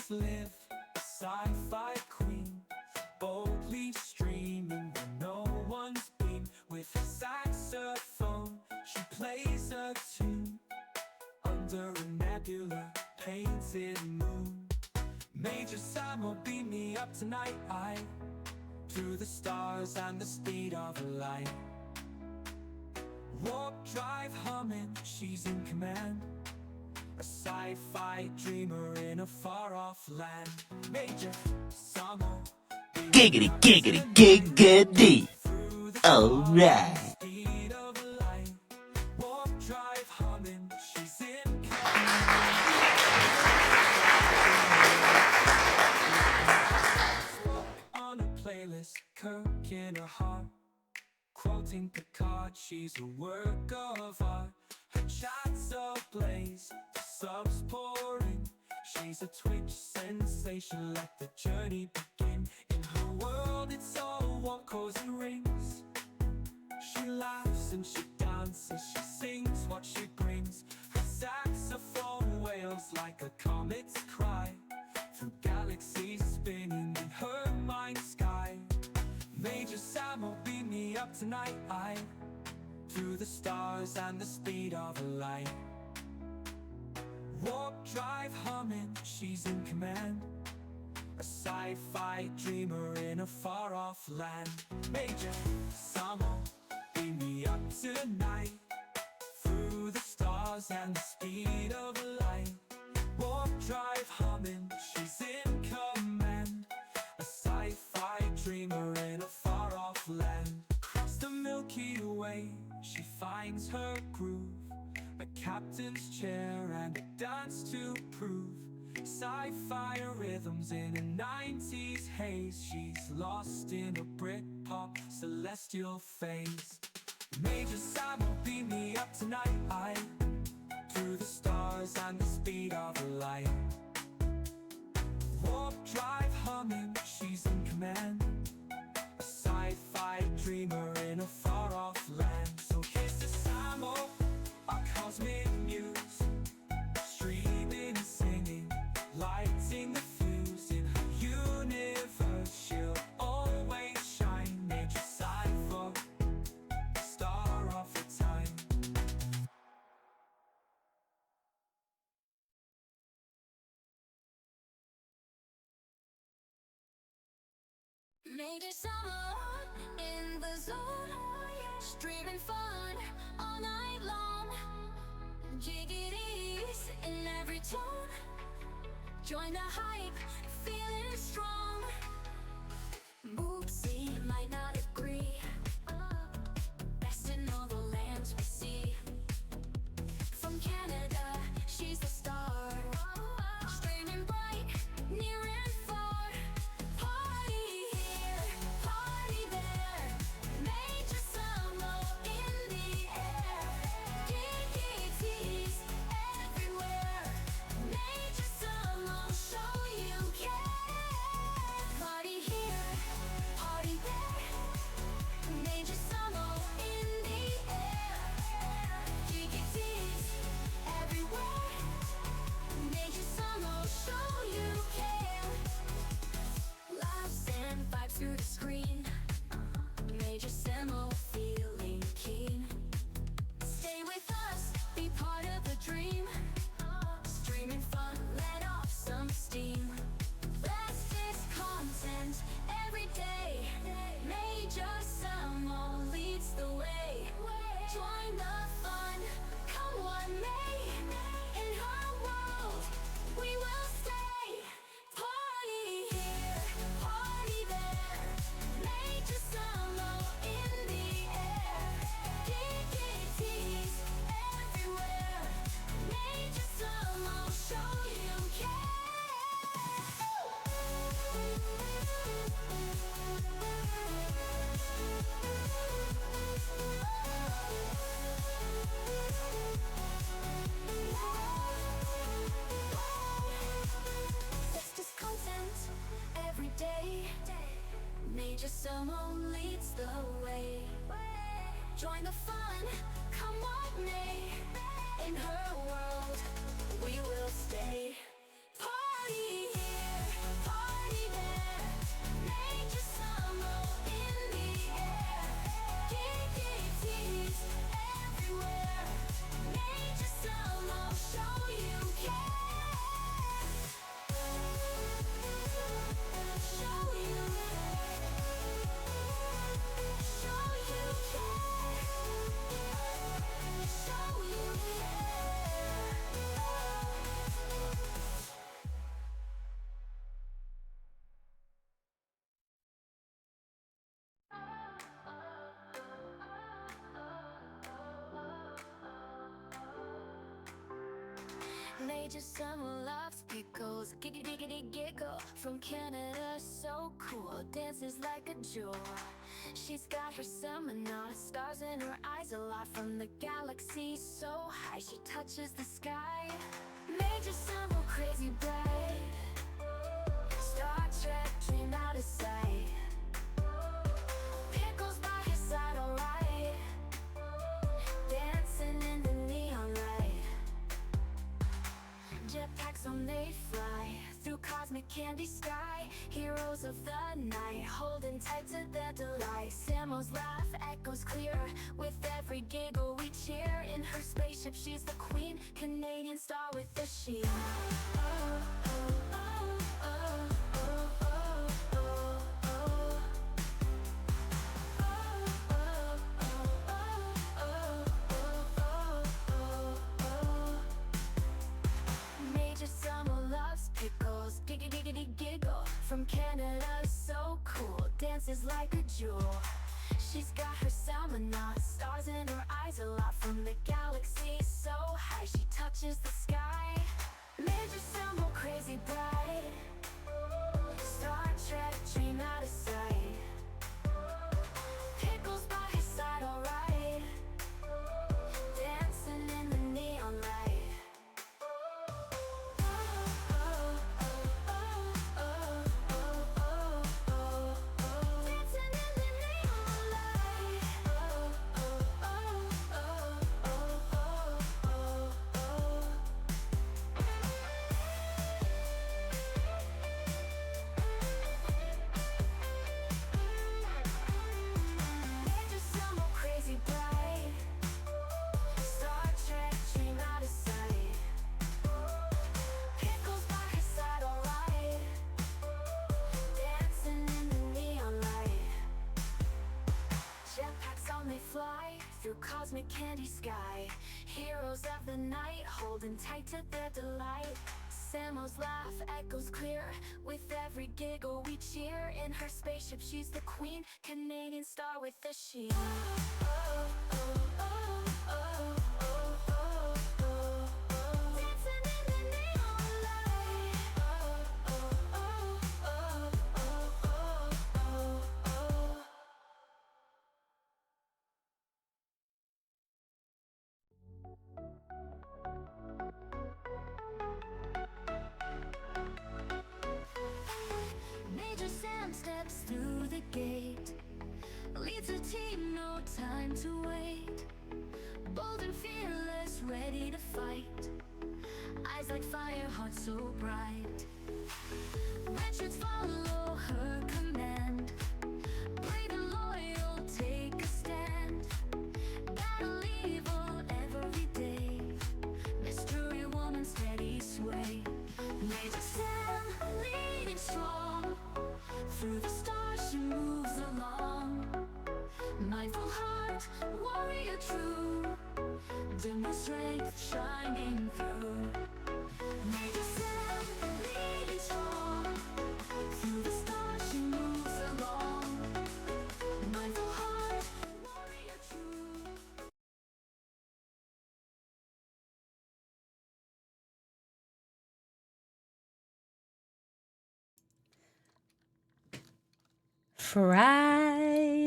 dreams live, a sci-fi queen, boldly streaming when no one's been. With a saxophone, she plays a tune under a nebula painted moon. Major Sam will beam me up tonight, through the stars and the speed of light. Warp drive humming, she's in command, a sci-fi dreamer in a far-off land. Major Sam will beam Giggity, giggity, giggity. Alright. speed of light. Warp drive humming, she's in command. On a playlist, Kirk in her heart, quoting Picard, she's a work of art. Her chat's ablaze, subs pouring. She's a Twitch sensation, let the journey begin. In her world it's all walkers and rings. She laughs and she dances, she sings what she brings. Her saxophone wails like a comet's cry, through galaxies spinning in her mind sky. Major Sam will beam me up tonight, through the stars and the speed of light. Warp drive humming, she's in command, a sci-fi dreamer in a far-off land. Major Sam will beam me up tonight, through the stars and the speed of light. Warp drive humming, she's in command, a sci-fi dreamer in a far-off land. Across the Milky Way, she finds her groove, a captain's chair and a dance to prove. Sci-fi rhythms in a 90s haze, she's lost in a Britpop celestial phase. Major Sam will beam me up tonight, through the stars and the speed of light. Warp drive humming, she's in command, a sci-fi dreamer in a far-off land. So here's to Samo, our cosmic muse, streaming and singing, lighting the fuse. In her universe she'll always shine. Major Cypher, star of her time. Major summer in the zone, streaming fun all night long. Jiggities in every tone, join the hype, feeling strong. Boopsie might not agree, best in all the lands we see. From Canada, she's the star, streaming bright, near and far. Party here, party there, Major Samo in the air. Jiggities everywhere, Major Samo, show you care. Party here, party there, Major Samo in the air. Jiggities everywhere, Major Samo, show you care. Laughs and vibes through the screen, Major Samo feeling keen. Stay with us, be part of the dream. Streaming fun, let off some steam. Fastest content every day, Major Samo leads the way. Join the fun, come what may. In her world, we will stay. Party here, party there, Major Samo in the air. Jiggities everywhere, Major Samo, show you care. Fastest content every day, Major Samo leads the way. Join the fun, come what may. In her world, we will stay. Party here. Major Summer loves pickles, giggity giggle. From Canada, so cool, dances like a jewel. She's got her seminar, stars in her eyes, a lot from the galaxy, so high she touches the sky. Major Summer crazy bright, Star Trek dream out of sight. Pickles by his side, alright, dancing in the neon light. Jetpacks on they fly through cosmic candy sky. Heroes of the night, holding tight to their delight. Samo's laugh echoes clear with every giggle we cheer. In her spaceship she's the queen, Canadian star with the sheen. Oh, oh, oh, oh, oh, oh, oh, oh. Major Summer loves pickles, giggity giggle. From Canada, so cool, dances like a jewel. She's got her seminar, stars in her eyes, a lot from the galaxy, so high she touches the sky. Major Summer crazy bright, Star Trek dream out of sight. Pickles by his side, alright, dancing in the neon light. Dancing in the neon light. Major Summer crazy bright, Star Trek dream out of sight. Pickles by his side, alright, dancing in the neon light. Jetpacks on they fly through cosmic candy sky. Heroes of the night, holding tight to their delight. Samo's laugh echoes clear with every giggle we cheer. In her spaceship she's the queen, Canadian star with the sheen. Oh, oh, oh, oh, oh, oh, oh, oh. Dancing in the neon light. Oh, oh, oh, oh, oh, oh, oh, oh. Major Sam steps through the gate, leads a team, no time to wait. Bold and fearless, ready to fight. Eyes like fire, heart so bright. Richards follow her command. Brave and loyal, take a stand. Battle evil every day. Mystery woman, steady sway. Major Sam leading strong. Through the stars she moves along. Mindful heart, warrior true. Dim strength shining through. Major Sam leading strong. Through the stars she moves along. Mindful heart, warrior true.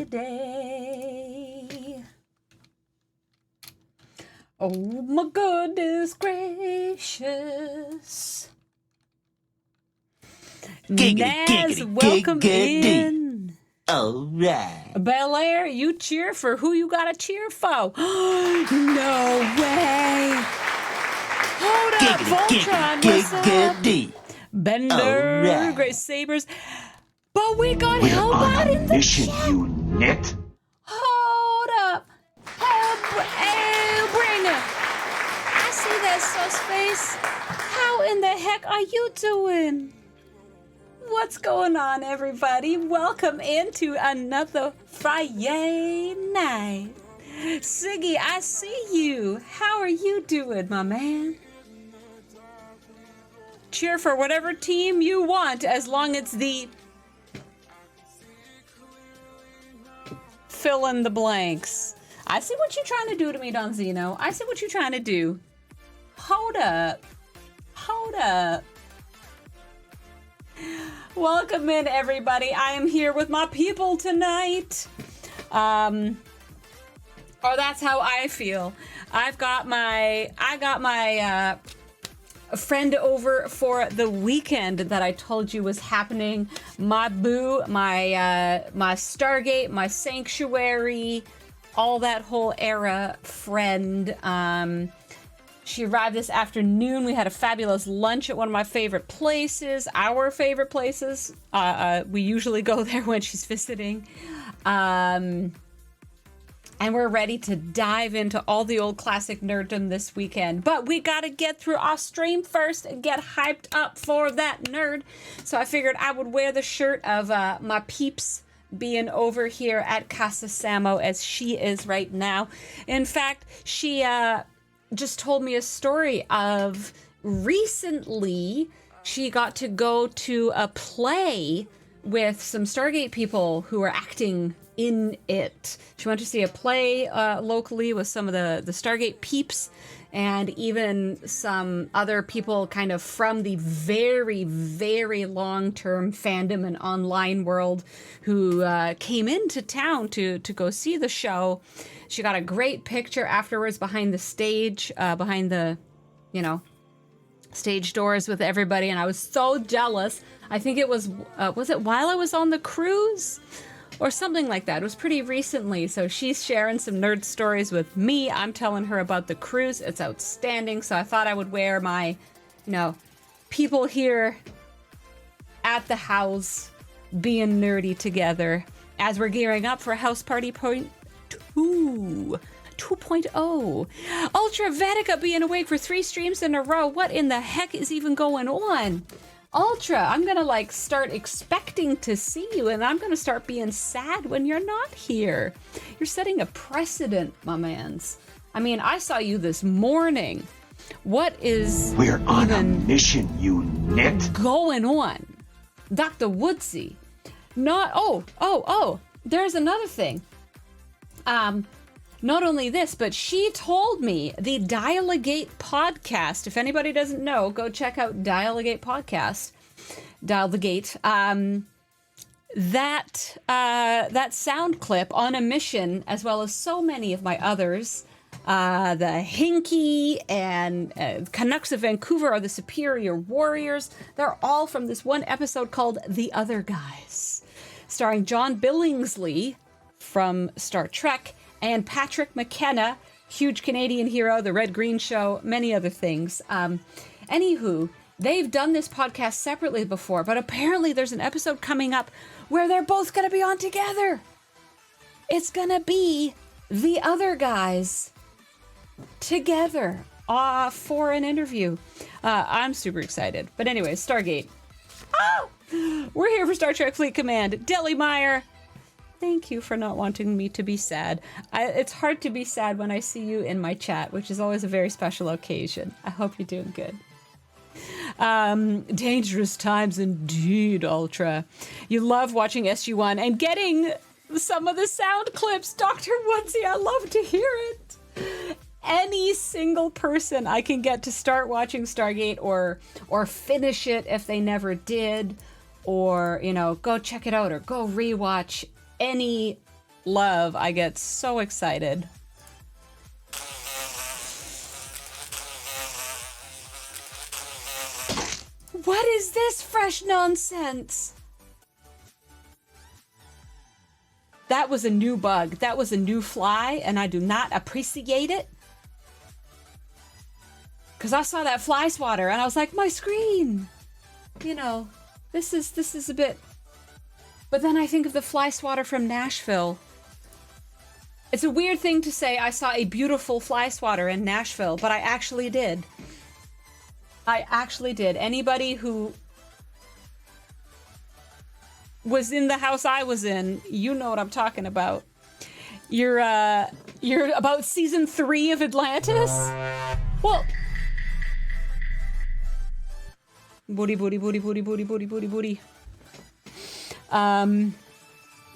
Friday. Oh my goodness gracious. Giggity, Naz, giggity, welcome giggity. in. All right. Bel Air, you cheer for who you gotta cheer for. No way. Hold up, Giggity, Voltron, giggity, what's up? giggity. Bender, Alright. Great Sabers. But we got We're Hellbot on in a the mission, chat. you nit. Hold up. Hellbringer. I see that sus face. How in the heck are you doing? What's going on, everybody? Welcome into another Friday night. Siggy, I see you. How are you doing, my man? Cheer for whatever team you want, as long as it's the fill in the blanks. I see what you're trying to do to me, Don Zeno. I see what you're trying to do. Hold up. Hold up. Welcome in, everybody. I am here with my people tonight. Or that's how I feel. I got my friend over for the weekend that I told you was happening. My boo, my Stargate, my Sanctuary, all that whole era friend. She arrived this afternoon. We had a fabulous lunch at one of my favorite places, our favorite places. We usually go there when she's visiting. And we're ready to dive into all the old classic nerddom this weekend. But we got to get through our stream first and get hyped up for that nerd. So I figured I would wear the shirt of my peeps being over here at Casa Samo as she is right now. In fact, she just told me a story of recently she got to go to a play with some Stargate people who were acting in it. She went to see a play locally with some of the Stargate peeps and even some other people kind of from the very, very long-term fandom and online world who came into town to go see the show. She got a great picture afterwards behind the stage, behind the, stage doors with everybody, and I was so jealous. I think it was it while I was on the cruise? Or something like that. It was pretty recently, so she's sharing some nerd stories with me. I'm telling her about the cruise. It's outstanding, so I thought I would wear my, people here at the house being nerdy together as we're gearing up for House Party Point 2.0. Ultra Vatica being awake for 3 streams in a row. What in the heck is even going on? Ultra, I'm gonna start expecting to see you, and I'm gonna start being sad when you're not here. You're setting a precedent, my mans. I mean, I saw you this morning. What is We're on a mission, you nit. going on? Dr. Woodsy. There's another thing. Not only this, but she told me the Dial-A-Gate podcast. If anybody doesn't know, go check out Dial-A-Gate podcast. Dial-A-Gate. That sound clip on a mission, as well as so many of my others, the Hinky and Canucks of Vancouver are the Superior Warriors. They're all from this one episode called The Other Guys, starring John Billingsley from Star Trek, and Patrick McKenna, huge Canadian hero, The Red Green Show, many other things. Anywho, they've done this podcast separately before, but apparently there's an episode coming up where they're both going to be on together. It's going to be The Other Guys together for an interview. I'm super excited. But anyway, Stargate. Oh! We're here for Star Trek Fleet Command. Deli Meyer. Thank you for not wanting me to be sad. It's hard to be sad when I see you in my chat, which is always a very special occasion. I hope you're doing good. Dangerous times indeed, Ultra. You love watching SG-1 and getting some of the sound clips. Dr. Woodsy, I love to hear it. Any single person I can get to start watching Stargate or finish it if they never did, or, go check it out or go rewatch any love, I get so excited. What is this fresh nonsense? That was a new bug. That was a new fly, and I do not appreciate it. Because I saw that fly swatter, and I was like, my screen. This is a bit... But then I think of the fly swatter from Nashville. It's a weird thing to say I saw a beautiful fly swatter in Nashville, but I actually did. Anybody who was in the house I was in, you know what I'm talking about. You're about season 3 of Atlantis? Well... Booty.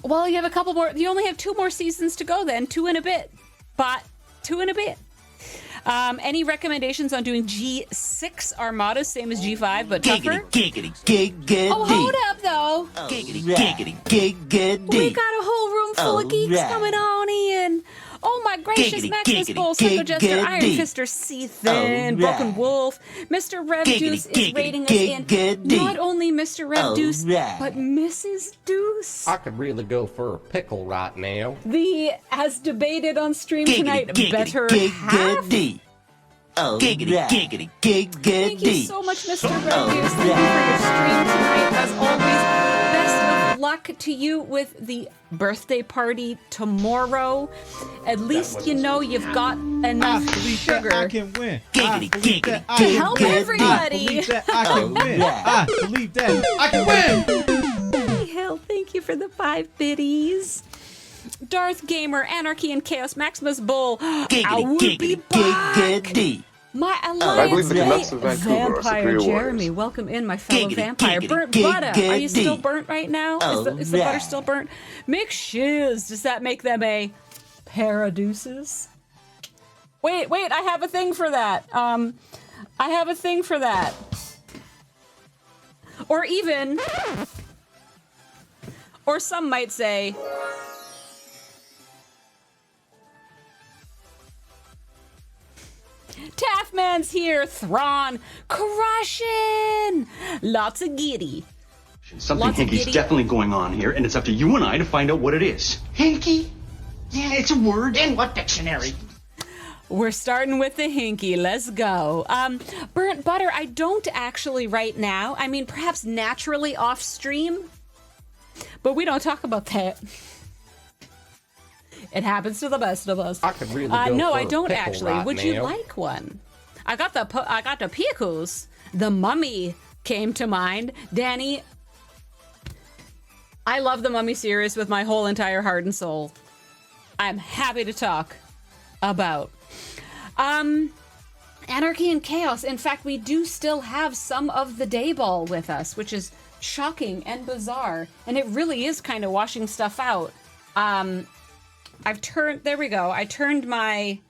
Well, you have a couple more. You only have 2 more seasons to go then. 2 and a bit. But 2 and a bit. Any recommendations on doing G6 armadas, same as G5, but tougher? Giggity. Oh, hold up, though. Giggity. We got a whole room full of geeks Alright. coming on in. Oh my gracious, Giggity, Maximus giggity, Bull, Psycho Jester, giggity. Iron Fister, Seathan, Broken Alright. Wolf, Mr. Rev Giggity, Deuce is giggity, rating us in. giggity. Not only Mr. Rev Deuce, Alright. but Mrs. Deuce. I could really go for a pickle right now. The, as debated on stream tonight, better half. Giggity. Giggity. Thank you so much, Mr. Rev Deuce. Thank you for your stream tonight. As always, best of luck to you with the birthday party tomorrow. At least you know you've got enough sugar. I can win. Giggity. To help everybody. I believe that I can win. I believe that I can win. Hey, Hill, thank you for the 5 biddies. Darth Gamer, Anarchy and Chaos, Maximus Bull. I will be back. My I believe alliance the Canucks of mate, Vancouver are Vampire superior Jeremy. warriors. Welcome in, my fellow Giggity, vampire. giggity, Burnt butter. Are you still giggity. burnt right now? Is the butter still burnt? McShiz. Does that make them a pair of deuces? Wait, I have a thing for that. I have a thing for that. Or even, or some might say, Taffman's here, Thrawn, crushing! Lots of giddy. Something Lots of hinky's giddy. definitely going on here, and it's up to you and I to find out what it is. Hinky? Yeah, it's a word. In what dictionary? We're starting with the hinky. Let's go. Burnt butter, I don't actually right now. I mean, perhaps naturally off stream, but we don't talk about that. It happens to the best of us. I could really go no, for I a don't pickle actually. right Would you now. like one? I got the pickles. The Mummy came to mind. Danny, I love the Mummy series with my whole entire heart and soul. I'm happy to talk about. Anarchy and Chaos. In fact, we do still have some of the day ball with us, which is shocking and bizarre. And it really is kind of washing stuff out. There we go. I turned my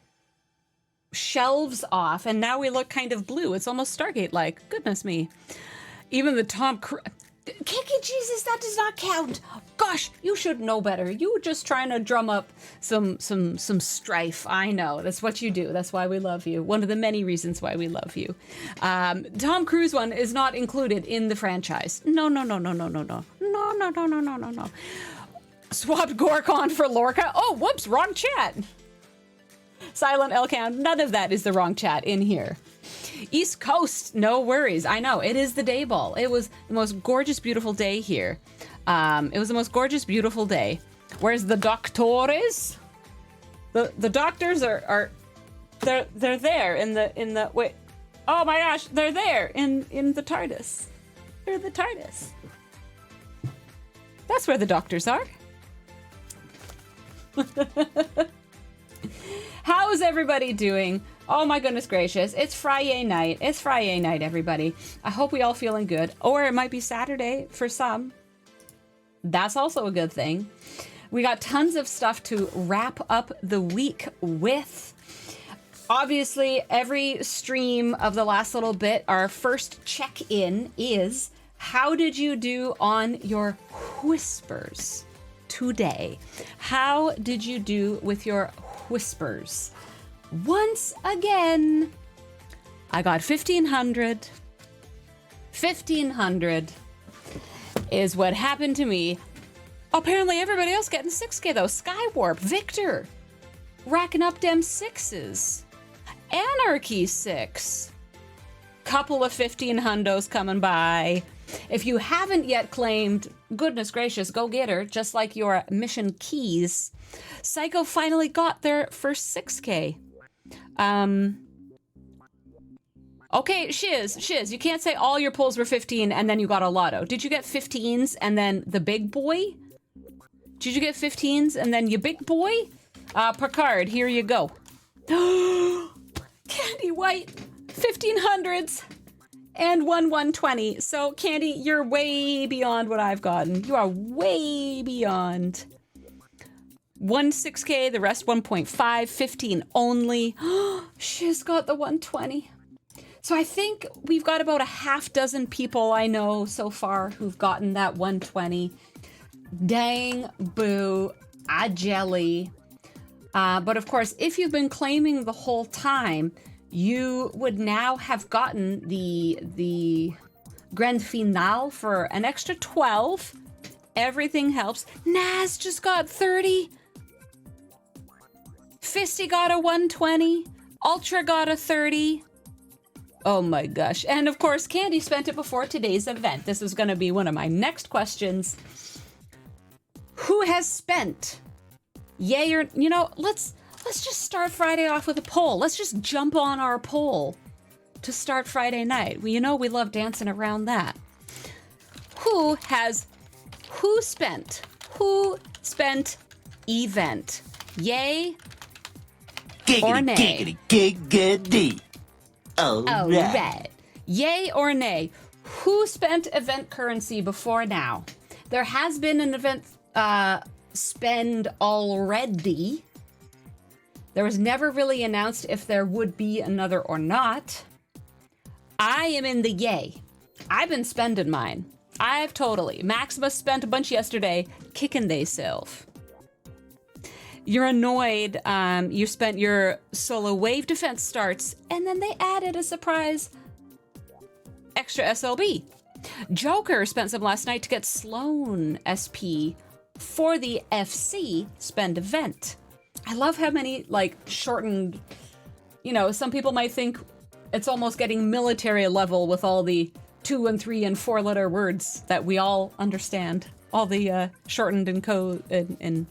shelves off and now we look kind of blue. It's almost Stargate-like. Goodness me. Even the Tom Cruise... Kiki Jesus, that does not count. Gosh, you should know better. You were just trying to drum up some strife. I know. That's what you do. That's why we love you. One of the many reasons why we love you. Tom Cruise one is not included in the franchise. No. Swapped Gorkon for Lorca. Oh, whoops, wrong chat. Silent Elcount. None of that is the wrong chat in here. East Coast, no worries. I know, it is the day ball. It was the most gorgeous, beautiful day here. It was the most gorgeous, beautiful day. Where's the doctores? The doctors are they're there in the wait. Oh my gosh, they're there in the TARDIS. They're the TARDIS. That's where the doctors are. How is everybody doing? Oh my goodness gracious. It's Friday night. It's Friday night, everybody. I hope we all feeling good. Or it might be Saturday for some. That's also a good thing. We got tons of stuff to wrap up the week with. Obviously, every stream of the last little bit, our first check-in is, how did you do on your whispers today? How did you do with your whispers? Once again, I got 1,500. 1,500 is what happened to me. Apparently everybody else getting 6K though. Skywarp, Victor, racking up them 6s. Anarchy 6. Couple of 1,500s coming by. If you haven't yet claimed, goodness gracious, go get her, just like your mission keys. Psycho finally got their first 6K. Okay, Shiz, you can't say all your pulls were 15 and then you got a lotto. Did you get 15s and then the big boy? Did you get 15s and then your big boy? Picard, here you go. Candy White, 1,500s and 120. So, Candy, you're way beyond what I've gotten. You are way beyond. One 6K, the rest 1.5, 15 only. She's got the 120. So I think we've got about a half dozen people I know so far who've gotten that 120. Dang, boo, a jelly. But of course, if you've been claiming the whole time, you would now have gotten the grand finale for an extra 12. Everything helps. Naz just got 30. Fisty got a 120. Ultra got a 30. Oh my gosh. And of course, Candy spent it before today's event. This is going to be one of my next questions. Who has spent? Yay or, you know, let's just start Friday off with a poll. Let's just jump on our poll to start Friday night. Well, you know, we love dancing around that. Who spent event? Yay or nay? Giggity. Oh, Right. Yay or nay? Who spent event currency before now? There has been an event spend already. There was never really announced if there would be another or not. I am in the yay. I've been spending mine. I've totally. Maximus spent a bunch yesterday kicking theyself. You're annoyed. You spent your solo wave defense starts, and then they added a surprise extra SLB. Joker spent some last night to get Sloan SP for the FC spend event. I love how many, like, shortened, you know, some people might think it's almost getting military level with all the 2 and 3 and 4 letter words that we all understand. All the shortened and code and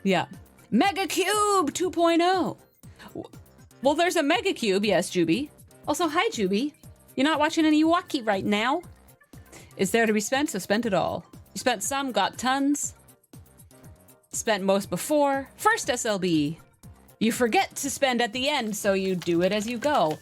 yeah. Mega Cube 2.0. Well, there's a Mega Cube, yes, Juby. Also, hi, Juby. You're not watching any Wacky right now. It's there to be spent, so spent it all. You spent some, got tons. Spent most before. First SLB. You forget to spend at the end, so you do it as you go.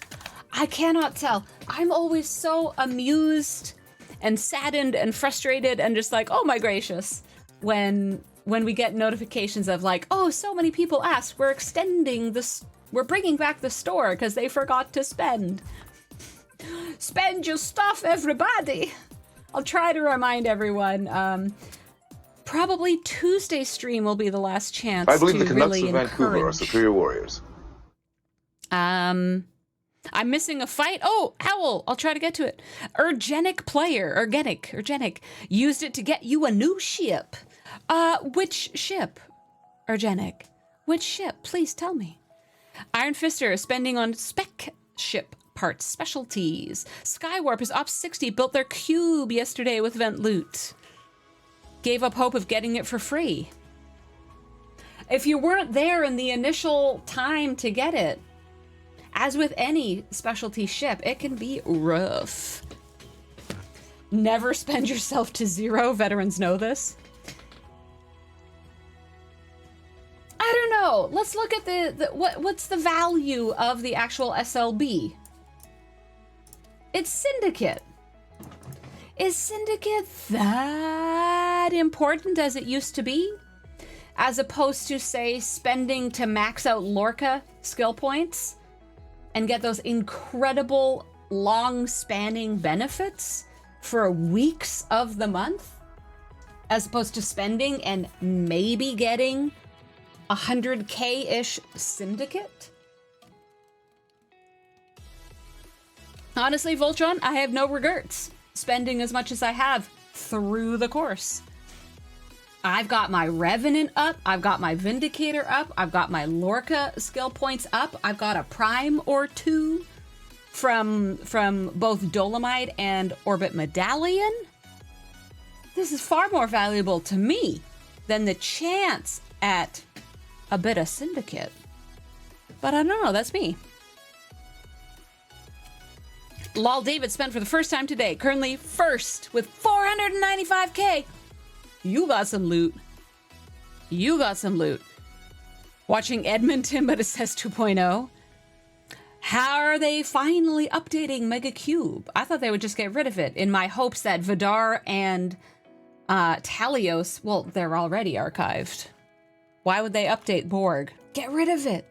I cannot tell. I'm always so amused and saddened and frustrated and just like, oh my gracious, when we get notifications of like, oh, so many people asked, we're extending this, we're bringing back the store because they forgot to spend. Spend your stuff, everybody. I'll try to remind everyone. Probably Tuesday stream will be the last chance. I believe to the Canucks really of Vancouver are superior warriors. I'm missing a fight. Oh, Howl, I'll try to get to it. Organic used it to get you a new ship. Which ship? Organic. Which ship? Please tell me. Iron Fister is spending on spec ship parts, specialties. Skywarp is up 60, built their cube yesterday with Vent Loot. Gave up hope of getting it for free. If you weren't there in the initial time to get it, as with any specialty ship, it can be rough. Never spend yourself to zero. Veterans know this. I don't know. Let's look at what's the value of the actual SLB. It's Syndicate. Is Syndicate that important as it used to be? As opposed to, say, spending to max out Lorca skill points and get those incredible long-spanning benefits for weeks of the month? As opposed to spending and maybe getting 100K-ish Syndicate? Honestly, Voltron, I have no regrets spending as much as I have through the course. I've got my Revenant up, I've got my Vindicator up, I've got my Lorca skill points up, I've got a Prime or two from both Dolomite and Orbit Medallion. This is far more valuable to me than the chance at a bit of Syndicate. But I don't know, that's me. Lol David spent for the first time today, currently first with 495K. You got some loot. You got some loot. Watching Edmonton, but it says 2.0. How are they finally updating Mega Cube? I thought they would just get rid of it in my hopes that Vidar and Talios, well, they're already archived. Why would they update Borg? Get rid of it.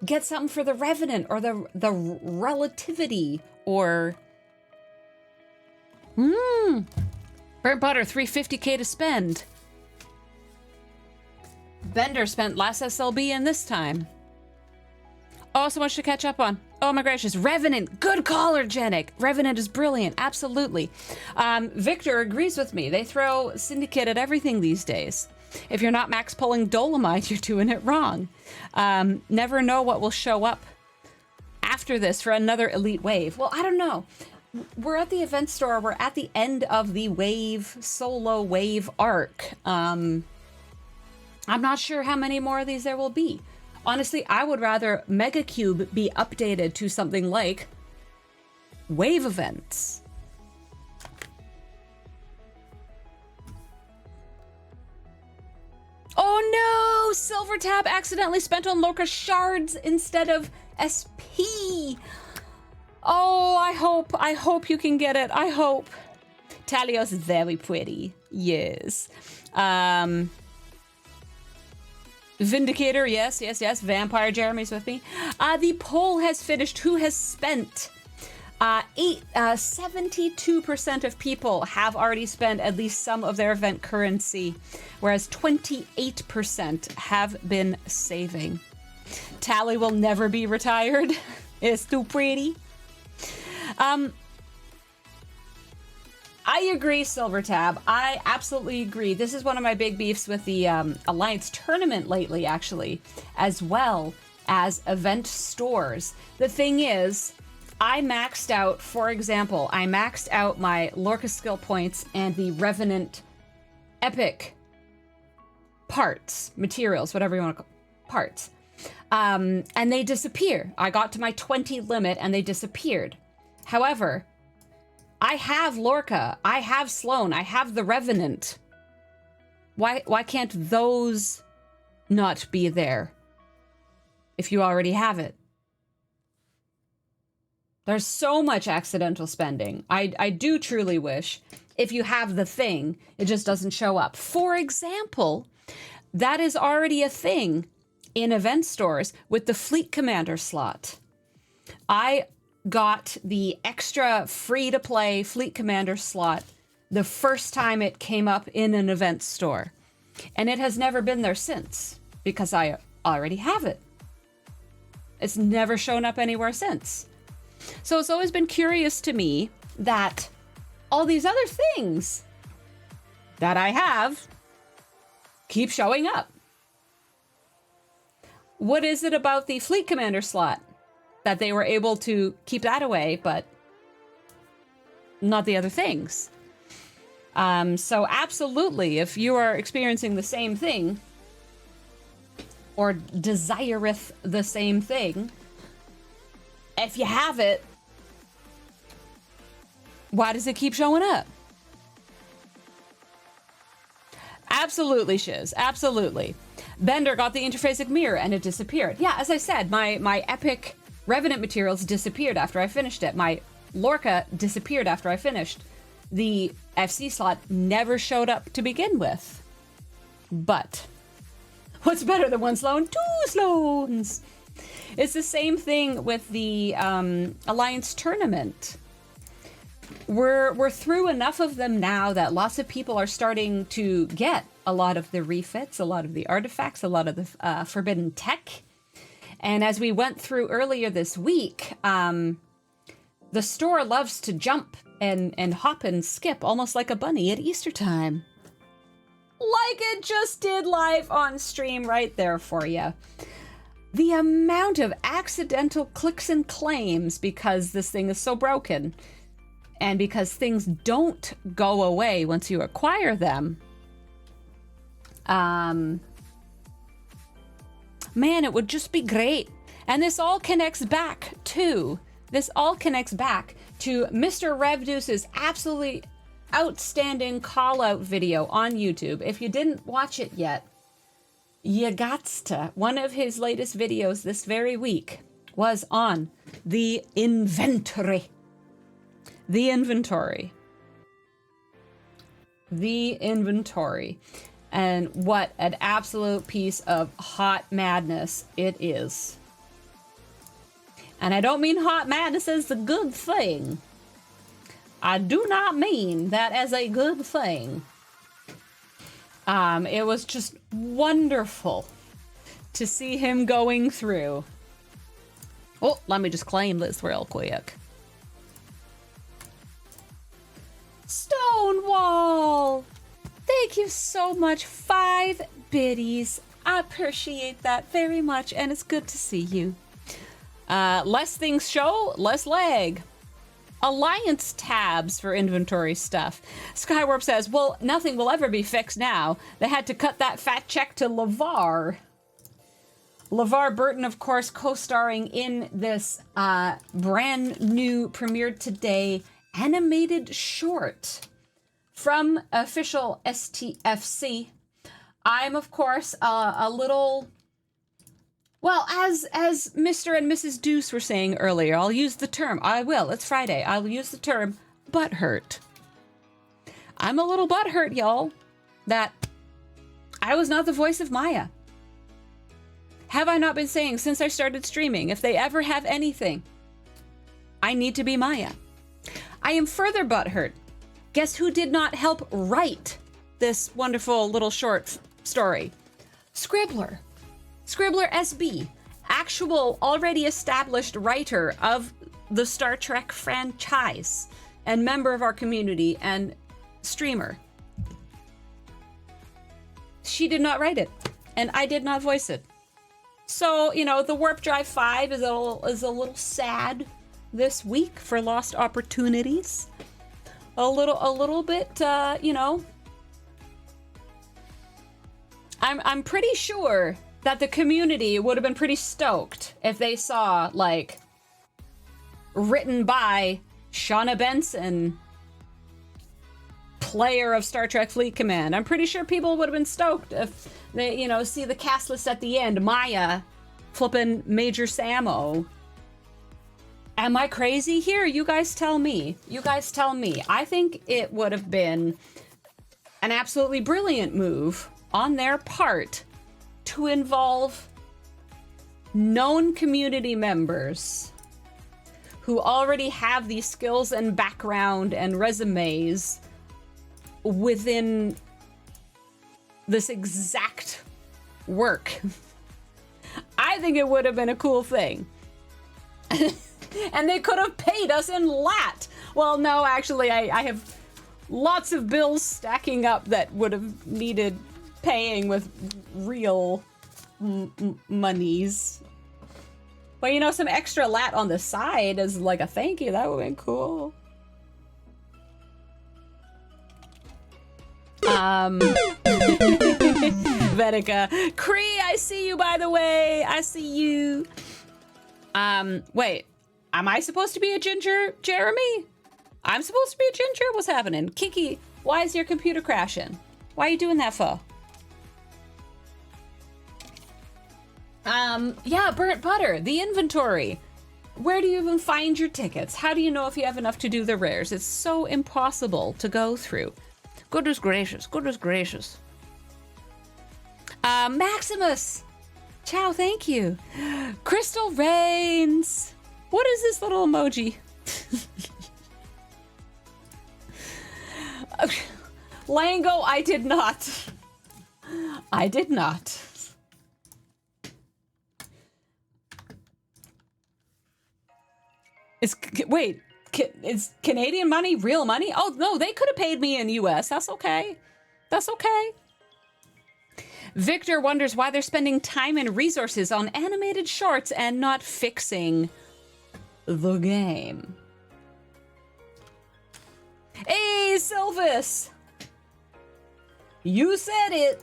Get something for the Revenant or the Relativity or... Burnt Butter, 350k to spend. Bender spent less SLB in this time. Oh, so much to catch up on. Oh my gracious. Revenant. Good caller, Genic. Revenant is brilliant. Absolutely. Victor agrees with me. They throw Syndicate at everything these days. If you're not max pulling Dolomite, you're doing it wrong. Never know what will show up after this for another elite wave. Well, I don't know. We're at the event store. We're at the end of the solo wave arc. I'm not sure how many more of these there will be. Honestly, I would rather Megacube be updated to something like wave events. Oh no! Silver Tab accidentally spent on Lorca shards instead of SP. Oh, I hope you can get it. I hope. Talios is very pretty. Yes. Vindicator, yes. Vampire Jeremy's with me. The poll has finished. Who has spent? 72% of people have already spent at least some of their event currency, whereas 28% have been saving. Tally will never be retired. It's too pretty. I agree, Silver Tab. I absolutely agree. This is one of my big beefs with the Alliance tournament lately, actually, as well as event stores. The thing is, I maxed out, for example, I maxed out my Lorca skill points and the Revenant Epic parts, materials, whatever you want to call parts. And they disappear. I got to my 20 limit and they disappeared. However, I have Lorca, I have Sloan, I have the Revenant. Why can't those not be there if you already have it? There's so much accidental spending. I do truly wish if you have the thing, it just doesn't show up. For example, that is already a thing in event stores with the Fleet Commander slot. I got the extra free-to-play Fleet Commander slot the first time it came up in an event store. And it has never been there since, because I already have it. It's never shown up anywhere since. So it's always been curious to me that all these other things that I have keep showing up. What is it about the Fleet Commander slot that they were able to keep that away, but not the other things? So absolutely, if you are experiencing the same thing, or desireth the same thing, if you have it, why does it keep showing up? Absolutely, Shiz. Absolutely. Bender got the interphasic mirror and it disappeared. Yeah, as I said, my epic Revenant materials disappeared after I finished it. My Lorca disappeared after I finished. The FC slot never showed up to begin with. But what's better than one Sloan? Two Sloans! It's the same thing with the Alliance tournament. We're through enough of them now that lots of people are starting to get a lot of the refits, a lot of the artifacts, a lot of the forbidden tech. And as we went through earlier this week, the store loves to jump and hop and skip almost like a bunny at Easter time. Like it just did live on stream right there for you. The amount of accidental clicks and claims because this thing is so broken, and because things don't go away once you acquire them. Man, it would just be great. And this all connects back to Mr. Revdeuce's absolutely outstanding call-out video on YouTube. If you didn't watch it yet, you gots to. One of his latest videos this very week was on the inventory. The inventory. And what an absolute piece of hot madness it is. And I don't mean hot madness as the good thing. I do not mean that as a good thing. It was just wonderful to see him going through. Oh, let me just claim this real quick. Stonewall! Thank you so much. 5 biddies. I appreciate that very much, and it's good to see you. Less things show, less lag. Alliance tabs for inventory stuff. Skywarp says, well, nothing will ever be fixed now. They had to cut that fat check to LeVar. LeVar Burton, of course, co-starring in this brand new, premiered today, animated short from official STFC. I'm, of course, a little... Well, as Mr. and Mrs. Deuce were saying earlier, I'll use the term, it's Friday, I'll use the term butthurt. I'm a little butthurt, y'all, that I was not the voice of Maya. Have I not been saying since I started streaming, if they ever have anything, I need to be Maya. I am further butthurt. Guess who did not help write this wonderful little short story? Scribbler. Scribbler SB, actual already established writer of the Star Trek franchise and member of our community and streamer. She did not write it, and I did not voice it. So, you know, the Warp Drive 5 is a little sad this week for lost opportunities. A little bit, you know. I'm pretty sure that the community would have been pretty stoked if they saw, like, written by Shauna Benson, player of Star Trek Fleet Command. I'm pretty sure people would have been stoked if they, you know, see the cast list at the end. Maya, flippin' Major Samo. Am I crazy here? You guys tell me. You guys tell me. I think it would have been an absolutely brilliant move on their part to involve known community members who already have these skills and background and resumes within this exact work. I think it would have been a cool thing. And they could have paid us in lat. Well, no, actually, I have lots of bills stacking up that would have needed paying with real monies. But, you know, some extra lat on the side as like a thank you, that would have been cool. Vetica. Cree, I see you, by the way. I see you. Wait. Am I supposed to be a ginger, Jeremy? I'm supposed to be a ginger? What's happening? Kiki, why is your computer crashing? Why are you doing that for? Yeah, burnt butter, the inventory. Where do you even find your tickets? How do you know if you have enough to do the rares? It's so impossible to go through. Goodness gracious, goodness gracious. Maximus. Ciao, thank you. Crystal Rains. What is this little emoji? Lango, I did not. I did not. Wait, is Canadian money real money? Oh, no, they could have paid me in US. That's okay. That's okay. Victor wonders why they're spending time and resources on animated shorts and not fixing the game. Hey, Sylvis! You said it!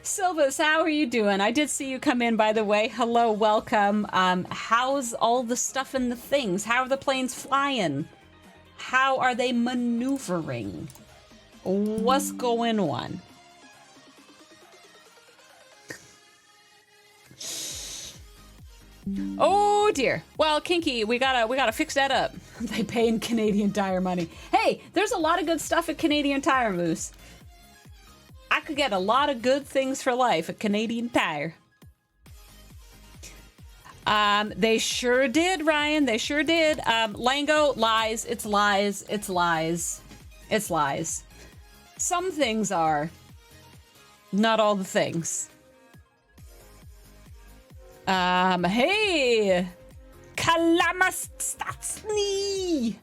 Sylvis, how are you doing? I did see you come in, by the way. Hello, welcome. How's all the stuff and the things? How are the planes flying? How are they maneuvering? What's going on? Oh dear. Well, Kinky, we gotta fix that up. They pay in Canadian Tire money. Hey, there's a lot of good stuff at Canadian Tire, Moose. I could get a lot of good things for life at Canadian Tire. They sure did, Ryan. They sure did. Lango, lies. It's lies. It's lies. It's lies. Some things are. Not all the things. Hey! Kalamastatsni!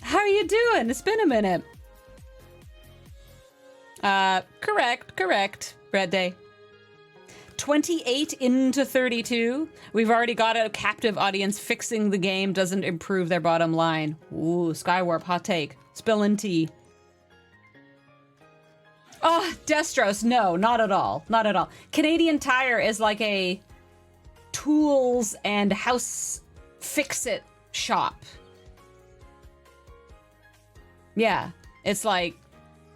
How are you doing? It's been a minute. Correct. Red Day. 28 into 32. We've already got a captive audience. Fixing the game doesn't improve their bottom line. Ooh, Skywarp, hot take. Spilling tea. Oh, Destros, no, not at all. Not at all. Canadian Tire is like a tools and house fix-it shop. Yeah, it's like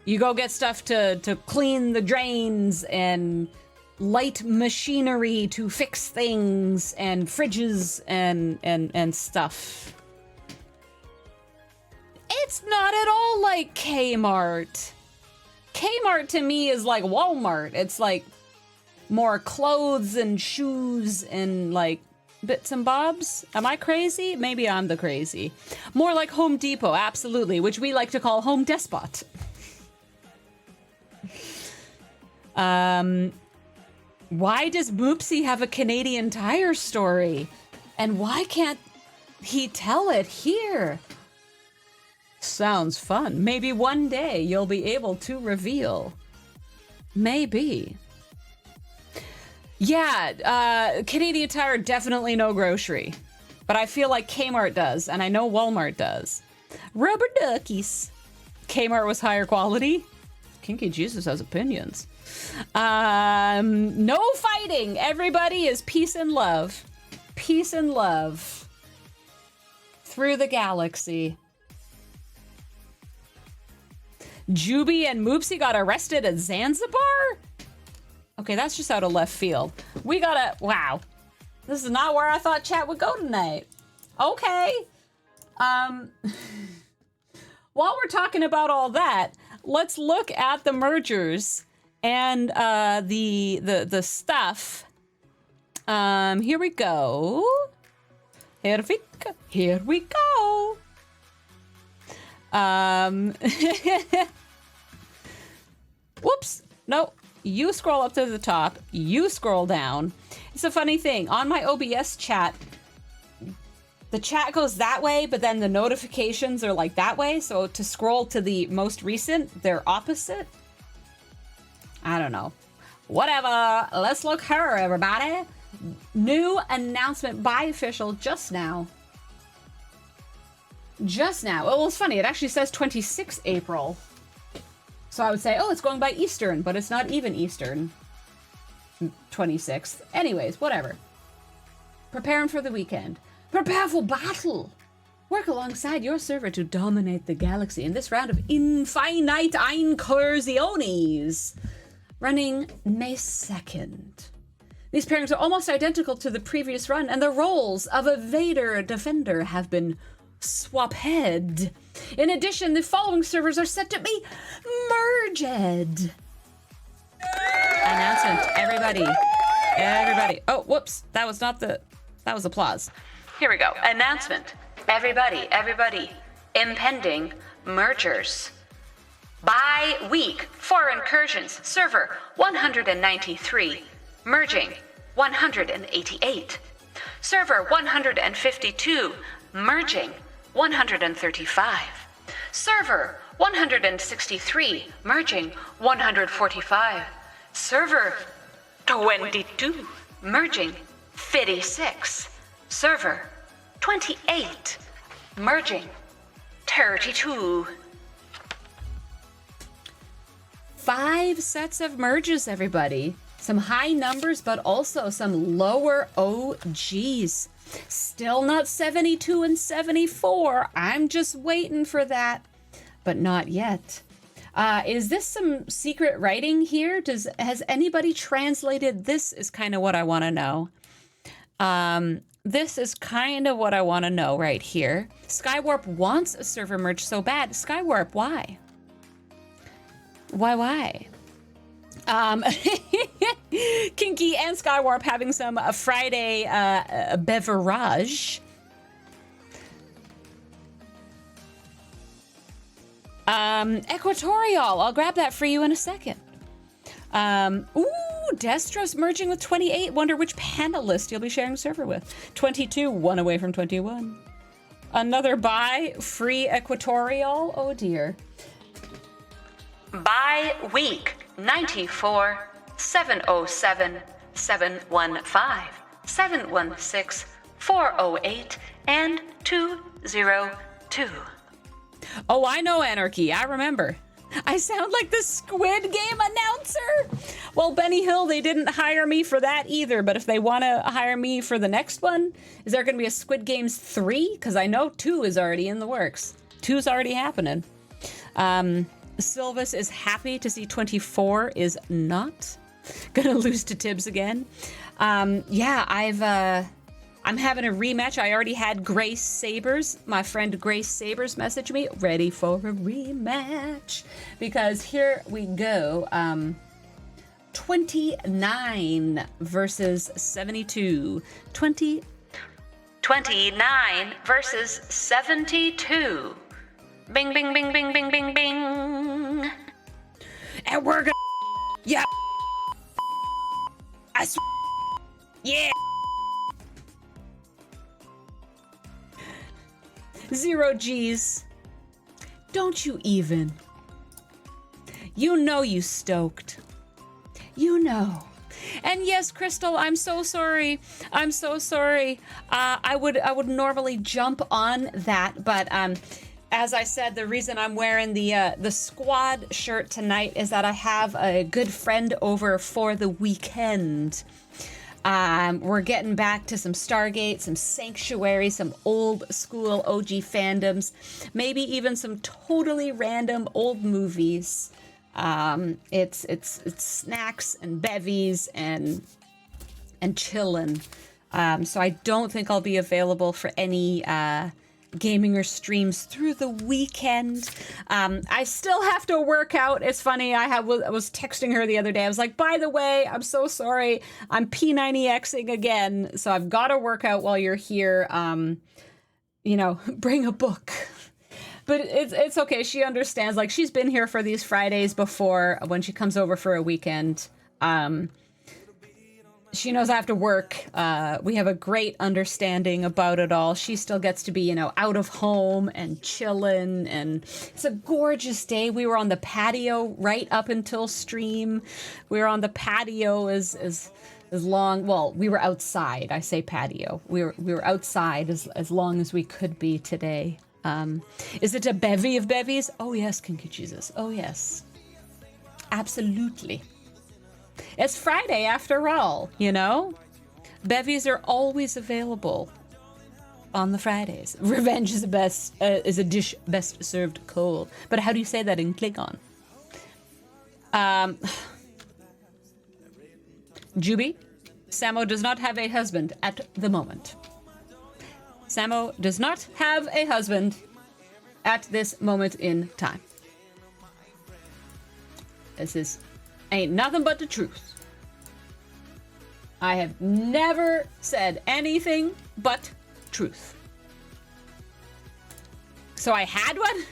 you go get stuff to clean the drains and light machinery to fix things and fridges and stuff. It's not at all like Kmart. Kmart to me is like Walmart. It's like more clothes and shoes and like bits and bobs. Am I crazy? Maybe I'm the crazy. More like Home Depot, absolutely, which we like to call Home Despot. Why does Moopsy have a Canadian Tire story? And why can't he tell it here? Sounds fun. Maybe one day you'll be able to reveal. Maybe. Yeah, Canadian Tire, definitely no grocery. But I feel like Kmart does, and I know Walmart does. Rubber duckies. Kmart was higher quality. Kinky Jesus has opinions. No fighting. Everybody is peace and love. Peace and love. Through the galaxy. Juby and Moopsy got arrested at Zanzibar? Okay, that's just out of left field. We gotta... Wow. This is not where I thought chat would go tonight. Okay. While we're talking about all that, let's look at the mergers and the stuff. Here we go. Here we go. Whoops. No. You scroll up to the top. You scroll down. It's a funny thing. On my OBS chat, the chat goes that way, but then the notifications are like that way. So to scroll to the most recent, they're opposite. I don't know. Whatever. Let's look here, everybody. New announcement by official just now. Just now. Well, it's funny. It actually says 26th April. So I would say, oh, it's going by Eastern, but it's not even Eastern. 26th. Anyways, whatever. Preparing for the weekend. Prepare for battle. Work alongside your server to dominate the galaxy in this round of Infinite Incursiones. Running May 2nd. These pairings are almost identical to the previous run, and the roles of Evader Defender have been swapped. In addition, the following servers are set to be merged. Announcement, everybody. Oh, whoops, that was applause. Here we go. Announcement, everybody. Impending mergers. By week for incursions, server 193, merging 188. Server 152, merging 135. Server 163, merging 145. Server 22, merging 56. Server 28, merging 32. 5 sets of merges, everybody. Some high numbers, but also some lower OGs. Still not 72 and 74. I'm just waiting for that, but not yet. Is this some secret writing here? Has anybody translated? This is kind of what I want to know. This is kind of what I want to know right here. Skywarp wants a server merge so bad. Skywarp, why? Why? Kinky and Skywarp having some Friday beverage. Equatorial, I'll grab that for you in a second. Ooh, Destro's merging with 28. Wonder which panelist you'll be sharing server with. 22, one away from 21. Another buy, free Equatorial. Oh dear. Buy week 94 707 715 716 408 and 202. Oh, I know Anarchy. I remember. I sound like the Squid Game announcer. Well, Benny Hill, they didn't hire me for that either, but if they want to hire me for the next one, is there going to be a Squid Games 3? Because I know 2 is already in the works. 2's already happening. Silvis is happy to see 24 is not gonna lose to Tibbs again. Yeah, I'm having a rematch. I already had Grace Sabers, my friend Grace Sabers, message me, ready for a rematch. Because here we go. 29 versus 72. 29 versus 72. Bing, bing, bing, bing, bing, bing, bing. And we're gonna... Yeah. I swear. Yeah. 0 G's. Don't you even. You know you stoked. You know. And yes, Crystal, I'm so sorry. I'm so sorry. I would normally jump on that, but as I said, the reason I'm wearing the squad shirt tonight is that I have a good friend over for the weekend. We're getting back to some Stargate, some Sanctuary, some old school OG fandoms, maybe even some totally random old movies. It's snacks and bevies and chillin'. So I don't think I'll be available for any gaming or streams through the weekend. I still have to work out. It's funny, I was texting her the other day. I was like, by the way, I'm so sorry. I'm P90Xing again, so I've got to work out while you're here. You know, bring a book. But it's okay. She understands. Like, she's been here for these Fridays before when she comes over for a weekend. She knows I have to work. We have a great understanding about it all. She still gets to be, you know, out of home and chilling. And it's a gorgeous day. We were on the patio right up until stream. We were on the patio as long. Well, we were outside. I say patio. We were outside as long as we could be today. Is it a bevy of bevies? Oh yes, Kinky Jesus. Oh yes, absolutely. It's Friday after all, you know? Bevies are always available on the Fridays. Revenge is a dish best served cold. But how do you say that in Klingon? Juby, Samo does not have a husband at the moment. Samo does not have a husband at this moment in time. This ain't nothing but the truth. I have never said anything but truth. So I had one?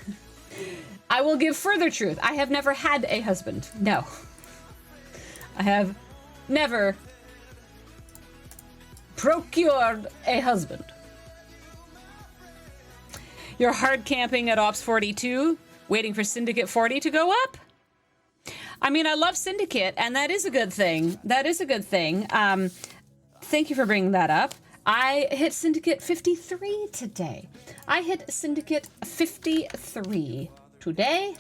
I will give further truth. I have never had a husband. No. I have never procured a husband. You're hard camping at Ops 42, waiting for Syndicate 40 to go up? I mean, I love Syndicate, and that is a good thing. That is a good thing. Thank you for bringing that up. I hit Syndicate 53 today. I hit Syndicate 53 today.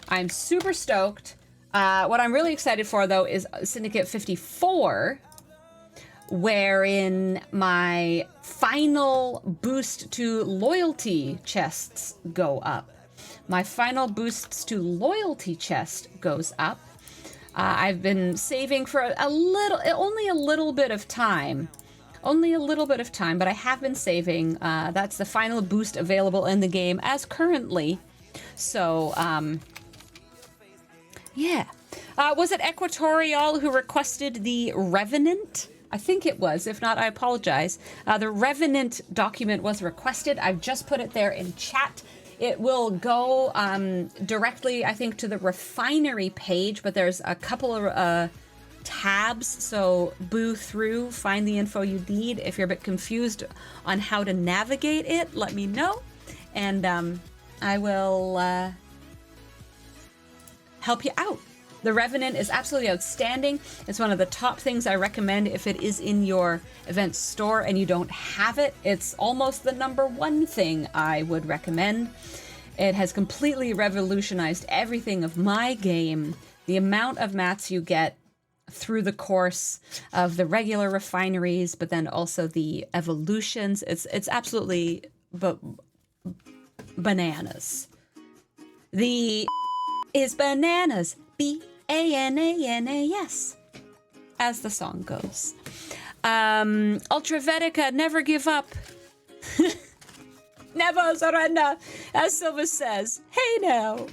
I'm super stoked. What I'm really excited for, though, is Syndicate 54, wherein my final boost to loyalty chests go up. My final boosts to loyalty chest goes up. I've been saving for only a little bit of time. Only a little bit of time, but I have been saving. That's the final boost available in the game as currently. So, Yeah. Was it Equatorial who requested the Revenant? I think it was. If not, I apologize. The Revenant document was requested. I've just put it there in chat. It will go directly, I think, to the refinery page, but there's a couple of tabs, so boo through, find the info you need. If you're a bit confused on how to navigate it, let me know, and I will help you out. The Revenant is absolutely outstanding. It's one of the top things I recommend if it is in your event store and you don't have it. It's almost the #1 thing I would recommend. It has completely revolutionized everything of my game. The amount of mats you get through the course of the regular refineries, but then also the evolutions. It's absolutely bananas. The is bananas. BANANAS, as the song goes. Ultravetica, never give up. Never surrender, as Silva says. Hey now.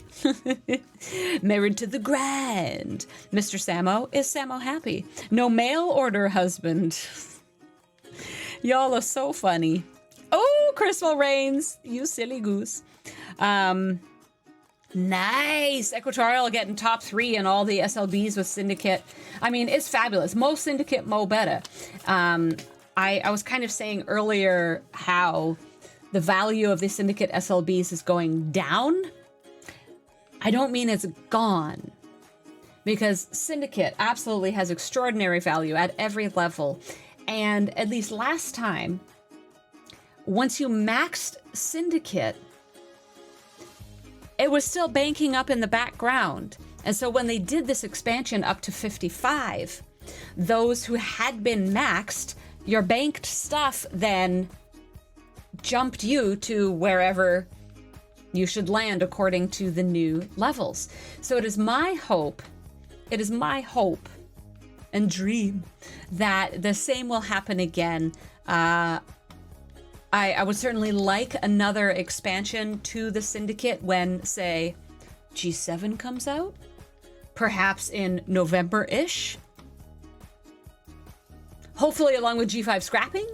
Married to the grind. Mr. Samo, is Samo happy? No mail order husband. Y'all are so funny. Oh, Crystal Reigns, you silly goose. Nice. Equatorial getting top 3 in all the SLBs with Syndicate. I mean, it's fabulous. Mo Syndicate, Mo better. I was kind of saying earlier how the value of the Syndicate SLBs is going down. I don't mean it's gone, because Syndicate absolutely has extraordinary value at every level. And at least last time, once you maxed Syndicate, it was still banking up in the background. And so when they did this expansion up to 55, those who had been maxed, your banked stuff then jumped you to wherever you should land according to the new levels. So it is my hope and dream that the same will happen again. I would certainly like another expansion to the Syndicate when, say, G7 comes out. Perhaps in November-ish. Hopefully along with G5 scrapping.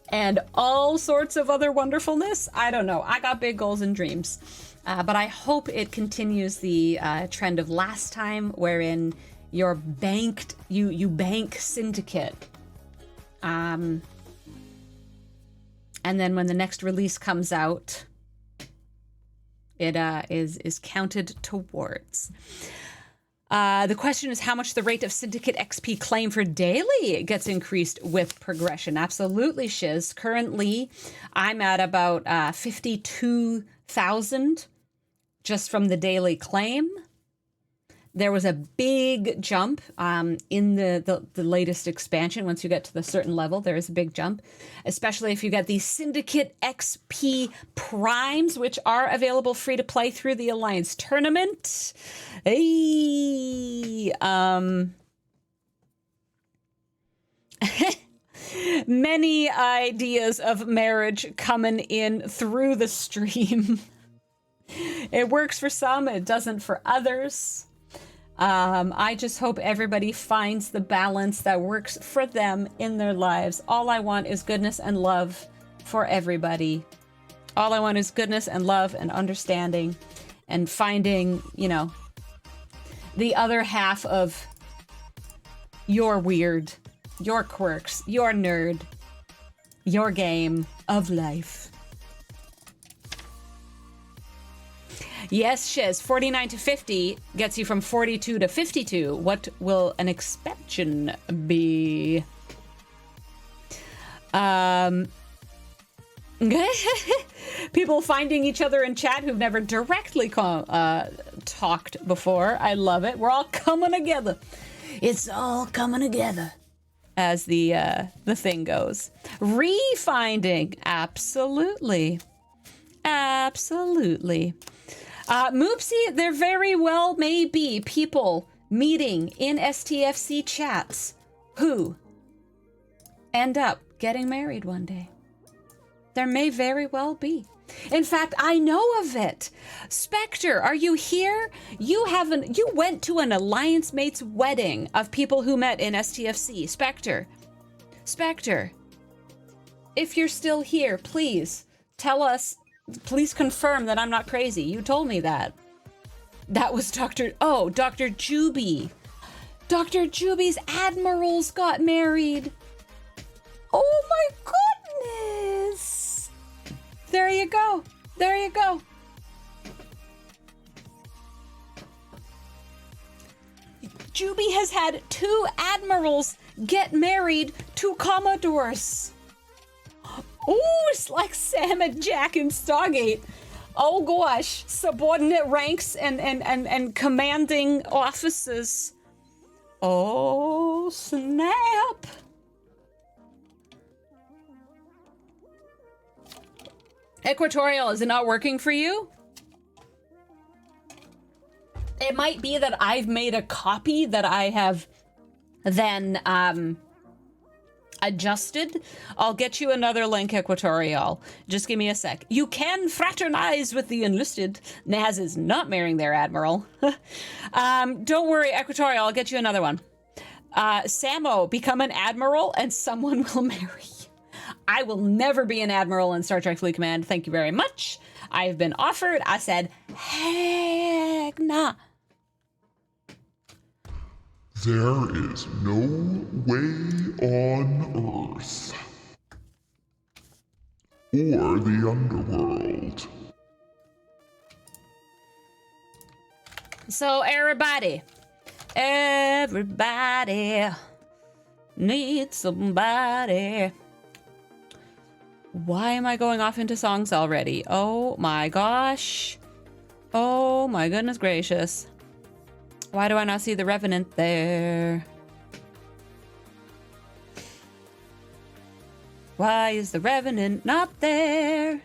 And all sorts of other wonderfulness. I don't know. I got big goals and dreams. But I hope it continues the trend of last time, wherein you're banked, you bank Syndicate. And then when the next release comes out, it is counted towards. The question is how much the rate of Syndicate XP claim for daily gets increased with progression. Absolutely, Shiz. Currently, I'm at about 52,000 just from the daily claim. There was a big jump in the latest expansion. Once you get to the certain level, there is a big jump, especially if you get these Syndicate XP Primes, which are available free to play through the Alliance Tournament. Hey, many ideas of marriage coming in through the stream. It works for some, it doesn't for others. I just hope everybody finds the balance that works for them in their lives. All I want is goodness and love for everybody. All I want is goodness and love and understanding and finding, the other half of your weird, your quirks, your nerd, your game of life. Yes, Shiz, 49 to 50 gets you from 42 to 52. What will an expansion be? People finding each other in chat who've never directly talked before. I love it. We're all coming together. It's all coming together, as the thing goes. Refinding, absolutely. Absolutely. Moopsie, there very well may be people meeting in STFC chats who end up getting married one day. There may very well be. In fact, I know of it. Spectre, are you here? You went to an Alliance Mates wedding of people who met in STFC. Spectre, if you're still here, please tell us, please confirm that I'm not crazy. You told me that. That was Dr. Juby. Dr. Juby's admirals got married. Oh my goodness. There you go. There you go. Juby has had 2 admirals get married to commodores. Ooh, it's like Sam and Jack in Stargate. Oh gosh, subordinate ranks and commanding officers. Oh, snap. Equatorial, is it not working for you? It might be that I've made a copy that I have then adjusted. I'll get you another link, Equatorial. Just give me a sec. You can fraternize with the enlisted. Naz is not marrying their admiral. Don't worry, Equatorial, I'll get you another one. Samo, become an admiral and someone will marry you. I will never be an admiral in Star Trek Fleet Command. Thank you very much. I've been offered. I said, heck nah. There is no way on Earth or the underworld. So everybody needs somebody. Why am I going off into songs already? Oh my gosh. Oh my goodness gracious. Why do I not see the Revenant there? Why is the Revenant not there?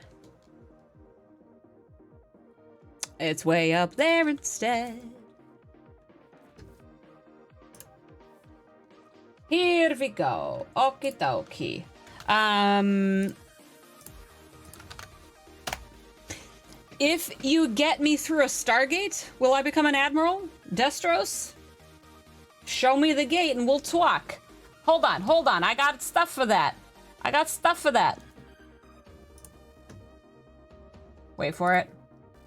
It's way up there instead. Here we go. Okie dokie. If you get me through a Stargate, will I become an admiral? Destros? Show me the gate and we'll talk. Hold on. I got stuff for that. Wait for it.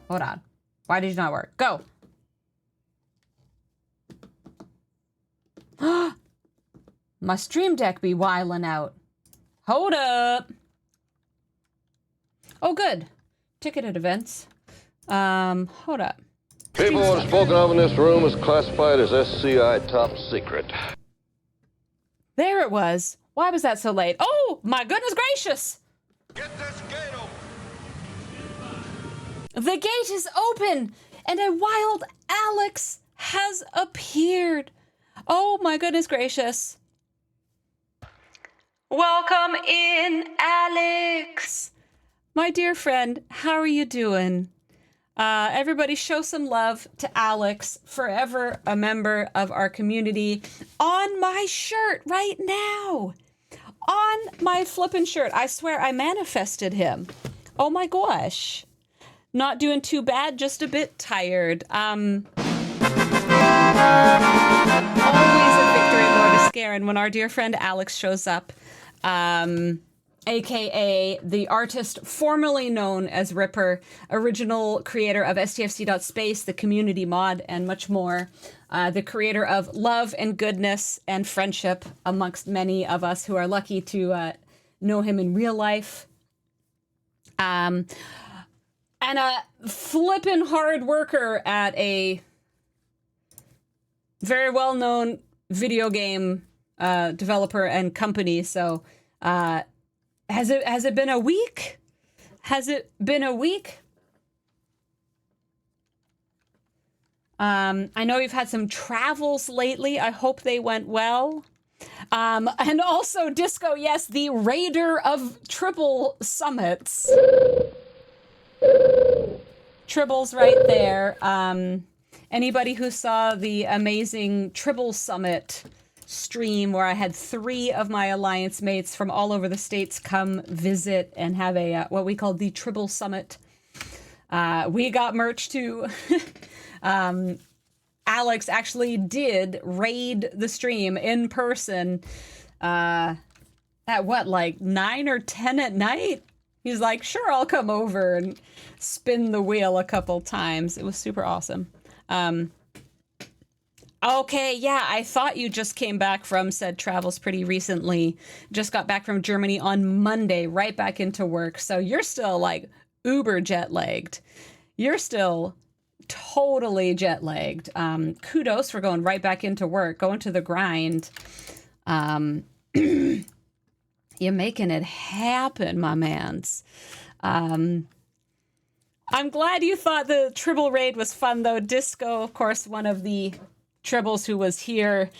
Hold on. Why did you not work? Go. My stream deck be whiling out. Hold up. Oh, good. Ticketed events. Hold up. People what are spoken of in this room is classified as SCI top secret. There it was. Why was that so late? Oh, my goodness gracious. Get this gate open. The gate is open and a wild Alex has appeared. Oh my goodness gracious. Welcome in, Alex. My dear friend, how are you doing? Everybody show some love to Alex, forever a member of our community, on my shirt right now. On my flippin' shirt. I swear I manifested him. Oh my gosh. Not doing too bad, just a bit tired. Always a victory, Lord Iscarin, when our dear friend Alex shows up. AKA the artist formerly known as Ripper, original creator of STFC.space, the community mod, and much more. The creator of love and goodness and friendship amongst many of us who are lucky to know him in real life. And a flippin' hard worker at a very well-known video game developer and company. So, has it been a week? Has it been a week? I know you've had some travels lately. I hope they went well. And also, Disco, yes, the raider of Tribble summits. Tribble's right there. Anybody who saw the amazing Tribble summit stream where I had 3 of my alliance mates from all over the states come visit and have a what we call the Tribble Summit. We got merch too. Alex actually did raid the stream in person at what, like 9 or 10 at night? He's like, sure, I'll come over and spin the wheel a couple times. It was super awesome. Okay, yeah, I thought you just came back from said travels pretty recently. Just got back from Germany on Monday, right back into work. So you're still like uber jet lagged. You're still totally jet lagged. Kudos for going right back into work, going to the grind. You're making it happen, my mans. I'm glad you thought the Tribble raid was fun, though. Disco, of course, one of the Tribbles who was here,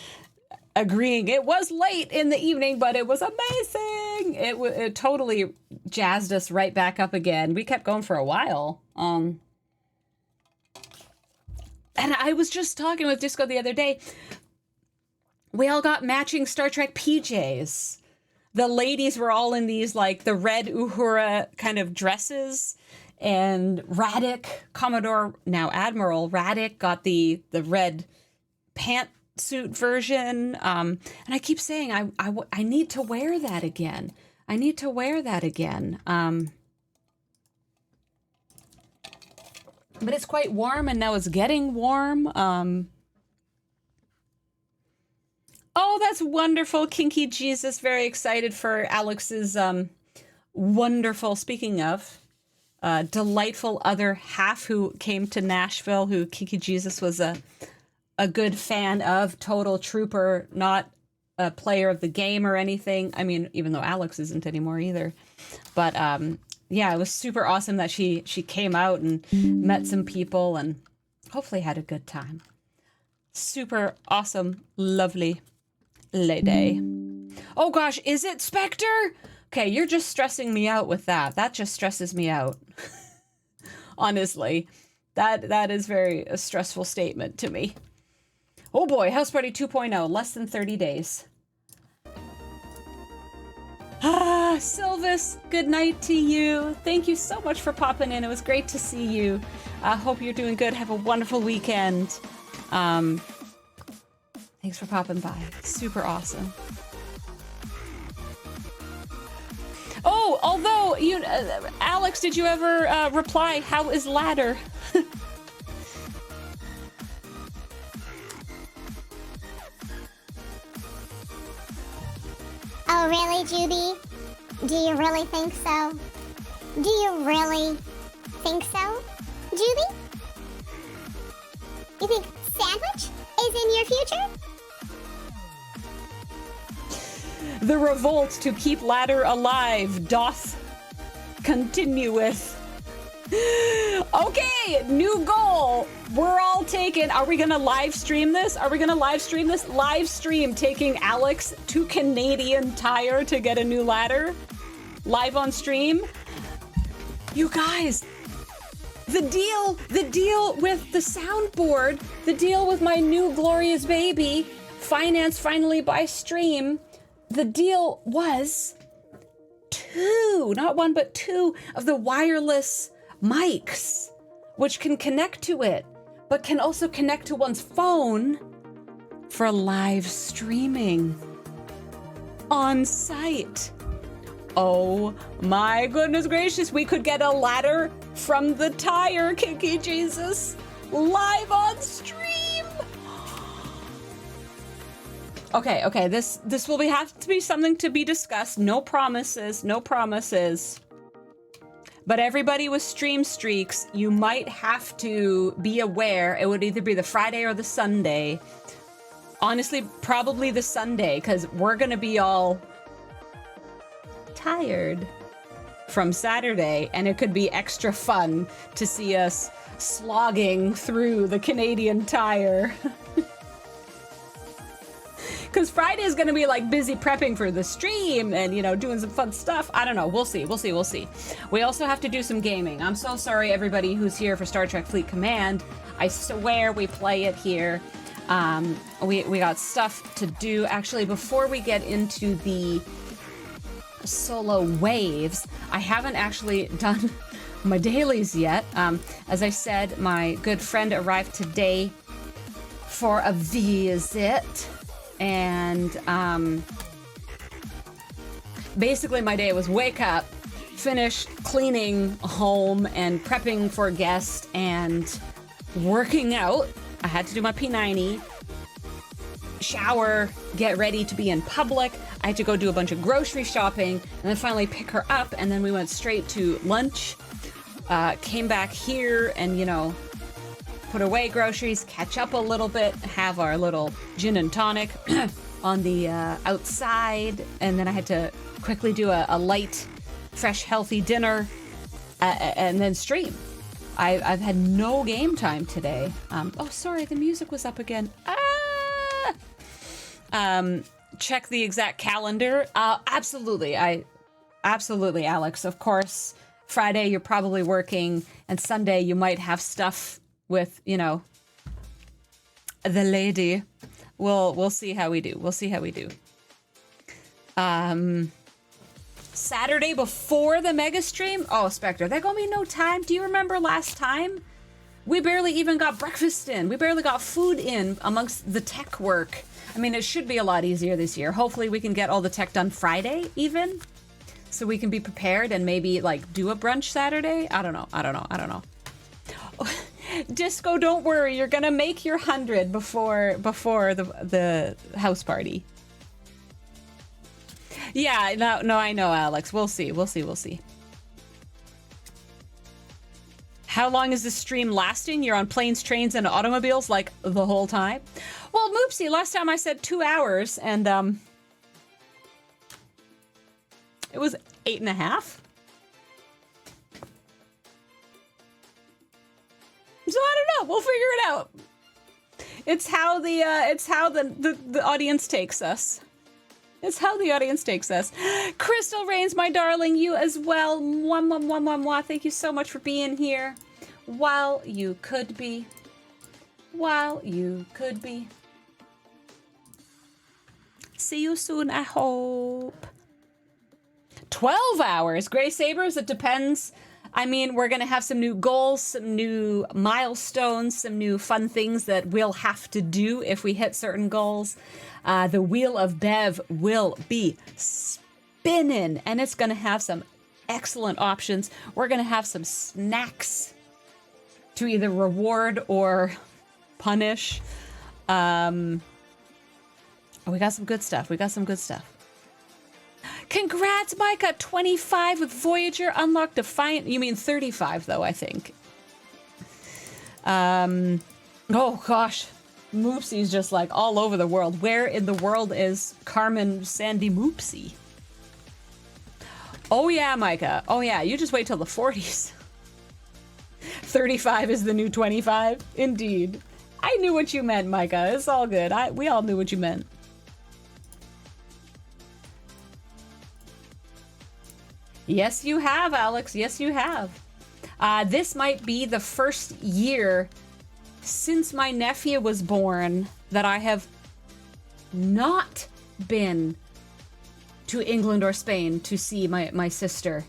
agreeing it was late in the evening, but it was amazing. It totally jazzed us right back up again. We kept going for a while. And I was just talking with Disco the other day. We all got matching Star Trek PJs. The ladies were all in these, like, the red Uhura kind of dresses. And Radek, Commodore, now Admiral Radek, got the red pantsuit version. And I keep saying, I need to wear that again. I need to wear that again. But it's quite warm, and now it's getting warm. Oh, that's wonderful. Kinky Jesus, very excited for Alex's wonderful, speaking of, delightful other half who came to Nashville, who Kinky Jesus was a good fan of, total trooper, not a player of the game or anything. I mean, even though Alex isn't anymore either. But yeah, it was super awesome that she came out and met some people and hopefully had a good time. Super awesome, lovely lady. Oh gosh, is it Spectre? Okay, you're just stressing me out with that. That just stresses me out. Honestly, that is a stressful statement to me. Oh boy, House Party 2.0, less than 30 days. Sylvis, good night to you. Thank you so much for popping in. It was great to see you. I hope you're doing good. Have a wonderful weekend. Thanks for popping by. Super awesome. Oh, although you, Alex, did you ever reply? How is Ladder? Oh, really, Judy? Do you really think so? Do you really think so, Judy? You think sandwich is in your future? The revolt to keep Ladder alive doth continueth. Okay, new goal. We're all taking. Are we gonna live stream this? Live stream taking Alex to Canadian Tire to get a new ladder. Live on stream. You guys, the deal with the soundboard, the deal with my new glorious baby, financed finally by stream. The deal was 2, not 1, but 2 of the wireless mics, which can connect to it, but can also connect to one's phone for live streaming on site. Oh my goodness gracious, we could get a ladder from the tire, Kinky Jesus, live on stream. Okay, this will have to be something to be discussed. No promises. But everybody with stream streaks, you might have to be aware. It would either be the Friday or the Sunday. Honestly, probably the Sunday, because we're going to be all tired from Saturday, and it could be extra fun to see us slogging through the Canadian Tire. Because Friday is going to be like busy prepping for the stream and, you know, doing some fun stuff. I don't know. We'll see. We also have to do some gaming. I'm so sorry, everybody who's here for Star Trek Fleet Command. I swear we play it here. We got stuff to do. Actually, before we get into the solo waves, I haven't actually done my dailies yet. As I said, my good friend arrived today for a visit, and basically my day was wake up, finish cleaning home and prepping for a guest and working out. I had to do my P90, shower, get ready to be in public. I had to go do a bunch of grocery shopping and then finally pick her up, and then we went straight to lunch. Came back here and, you know, put away groceries, catch up a little bit, have our little gin and tonic on the outside, and then I had to quickly do a light, fresh, healthy dinner, and then stream. I've had no game time today. Oh, sorry, the music was up again. Check the exact calendar. Absolutely, Alex. Of course, Friday you're probably working, and Sunday you might have stuff with, you know, the lady. We'll see how we do. Saturday before the mega stream? Oh, Spectre, there gonna be no time. Do you remember last time? We barely even got breakfast in. We barely got food in amongst the tech work. I mean, it should be a lot easier this year. Hopefully we can get all the tech done Friday even, so we can be prepared and maybe like do a brunch Saturday. I don't know. Disco, don't worry. You're gonna make your 100 before the house party. Yeah, no, I know, Alex. We'll see. How long is the stream lasting? You're on planes, trains, and automobiles like the whole time? Well, Moopsie, last time I said 2 hours, and it was 8.5. So I don't know. We'll figure it out. It's how the audience takes us. It's how the audience takes us. Crystal Rains, my darling, you as well. Mwah, mwah, mwah, mwah, mwah. Thank you so much for being here. While you could be. See you soon, I hope. 12 hours. Gray Sabers, it depends. I mean, we're going to have some new goals, some new milestones, some new fun things that we'll have to do if we hit certain goals. The Wheel of Bev will be spinning, and it's going to have some excellent options. We're going to have some snacks to either reward or punish. We got some good stuff. Congrats, Micah! 25 with Voyager unlocked Defiant. You mean 35, though, I think. Oh, gosh. Moopsie's just, like, all over the world. Where in the world is Carmen Sandy Moopsie? Oh, yeah, Micah. Oh, yeah, you just wait till the 40s. 35 is the new 25? Indeed. I knew what you meant, Micah. It's all good. We all knew what you meant. Yes, you have, Alex. Yes, you have. This might be the first year since my nephew was born that I have not been to England or Spain to see my sister.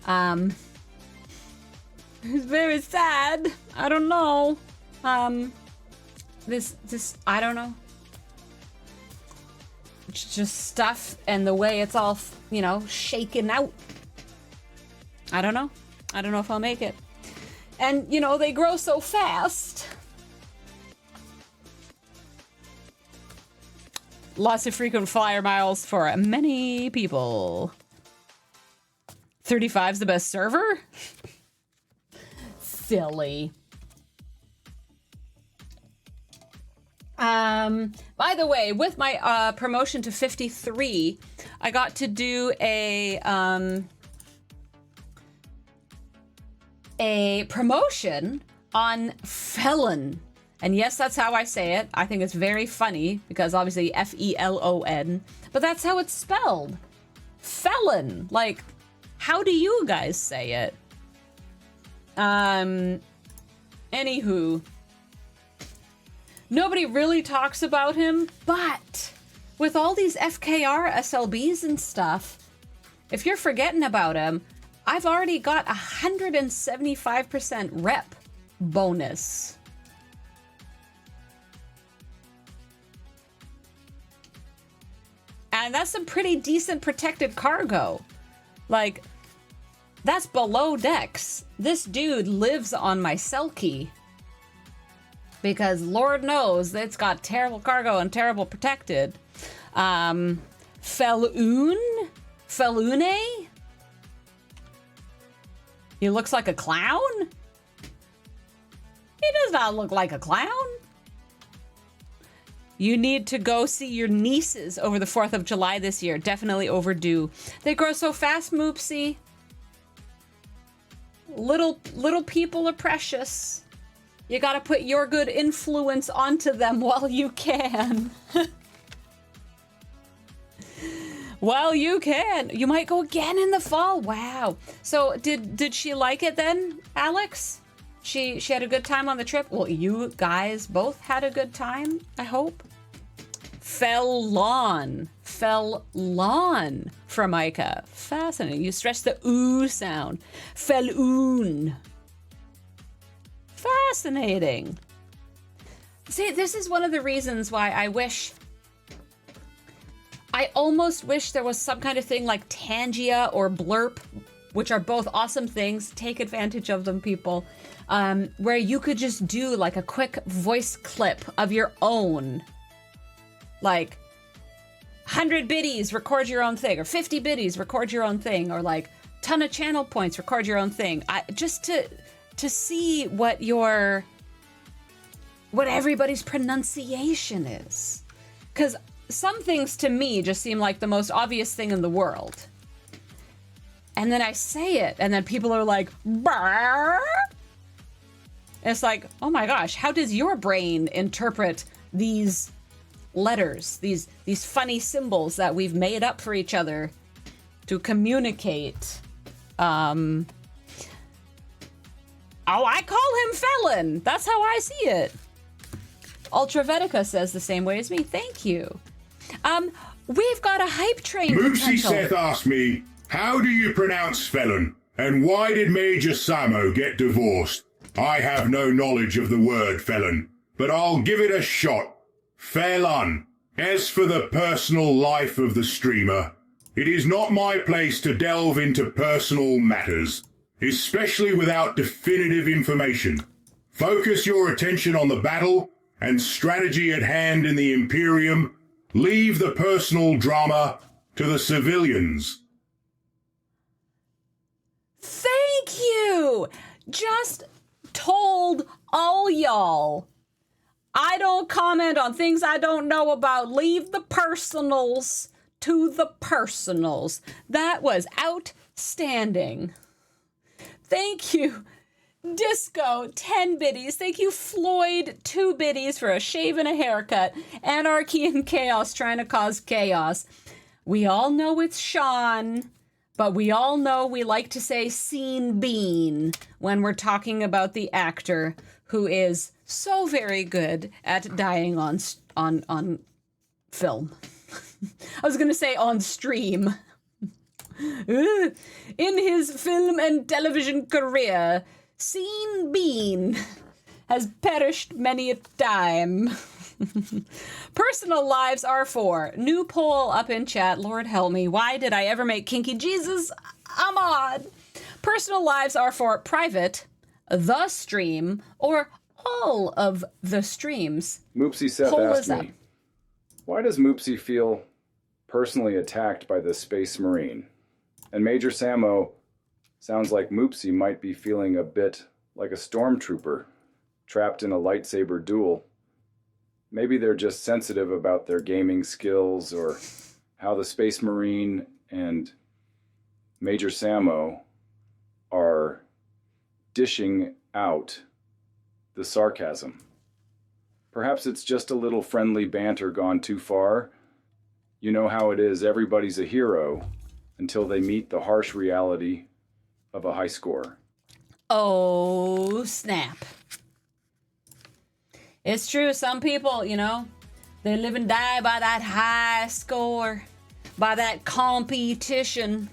It's very sad. I don't know. This I don't know. It's just stuff and the way it's all, you know, shaken out. I don't know if I'll make it. And, you know, they grow so fast. Lots of frequent flyer miles for many people. 35's the best server? Silly. By the way, with my promotion to 53, I got to do a promotion on Felon. And yes, that's how I say it. I think it's very funny because obviously F-E-L-O-N, but that's how it's spelled. Felon. Like, how do you guys say it? Anywho, Nobody really talks about him, but with all these FKR SLBs and stuff, if you're forgetting about him, I've already got 175% rep bonus. And that's some pretty decent protected cargo. Like, that's below decks. This dude lives on my Selkie. Because Lord knows it's got terrible cargo and terrible protected. Felune? He looks like a clown? He does not look like a clown. You need to go see your nieces over the 4th of July this year. Definitely overdue. They grow so fast, Moopsy. Little people are precious. You gotta put your good influence onto them while you can. While you can. You might go again in the fall. Wow. So did she like it then, Alex? She had a good time on the trip? Well, you guys both had a good time, I hope. Fellon for Micah. Fascinating. You stretch the ooh sound. Felloon. Fascinating. See, this is one of the reasons why I almost wish there was some kind of thing like Tangia or Blurp, which are both awesome things. Take advantage of them, people. Where you could just do like a quick voice clip of your own. Like 100 biddies, record your own thing, or 50 biddies, record your own thing, or like ton of channel points, record your own thing. Just to see what everybody's pronunciation is. Because some things to me just seem like the most obvious thing in the world. And then I say it, and then people are like, "Brr." It's like, oh my gosh, how does your brain interpret these letters, these funny symbols that we've made up for each other to communicate? Oh, I call him Felon. That's how I see it. Ultravetica says the same way as me. Thank you. We've got a hype train Moopsy potential. Seth asked me, how do you pronounce Felon? And why did Major Samo get divorced? I have no knowledge of the word felon, but I'll give it a shot. Felon. As for the personal life of the streamer, it is not my place to delve into personal matters, especially without definitive information. Focus your attention on the battle and strategy at hand in the Imperium. Leave the personal drama to the civilians. Thank you! Just told all y'all. I don't comment on things I don't know about. Leave the personals to the personals. That was outstanding. Thank you, Disco, 10 biddies. Thank you, Floyd, 2 biddies for a shave and a haircut. Anarchy and chaos trying to cause chaos. We all know it's Sean, but we all know we like to say Scene Bean when we're talking about the actor who is so very good at dying on film. I was going to say on stream. In his film and television career, Scene Bean has perished many a time. Personal lives are for. New poll up in chat. Lord help me. Why did I ever make kinky? Jesus, I'm odd. Personal lives are for private, the stream, or all of the streams. Moopsy Seth Poll asked is up. me, why does Moopsy feel personally attacked by the Space Marine? And Major Samo sounds like Moopsy might be feeling a bit like a stormtrooper trapped in a lightsaber duel. Maybe they're just sensitive about their gaming skills or how the Space Marine and Major Samo are dishing out the sarcasm. Perhaps it's just a little friendly banter gone too far. You know how it is, everybody's a hero until they meet the harsh reality of a high score. Oh, snap. It's true. Some people, you know, they live and die by that high score, by that competition.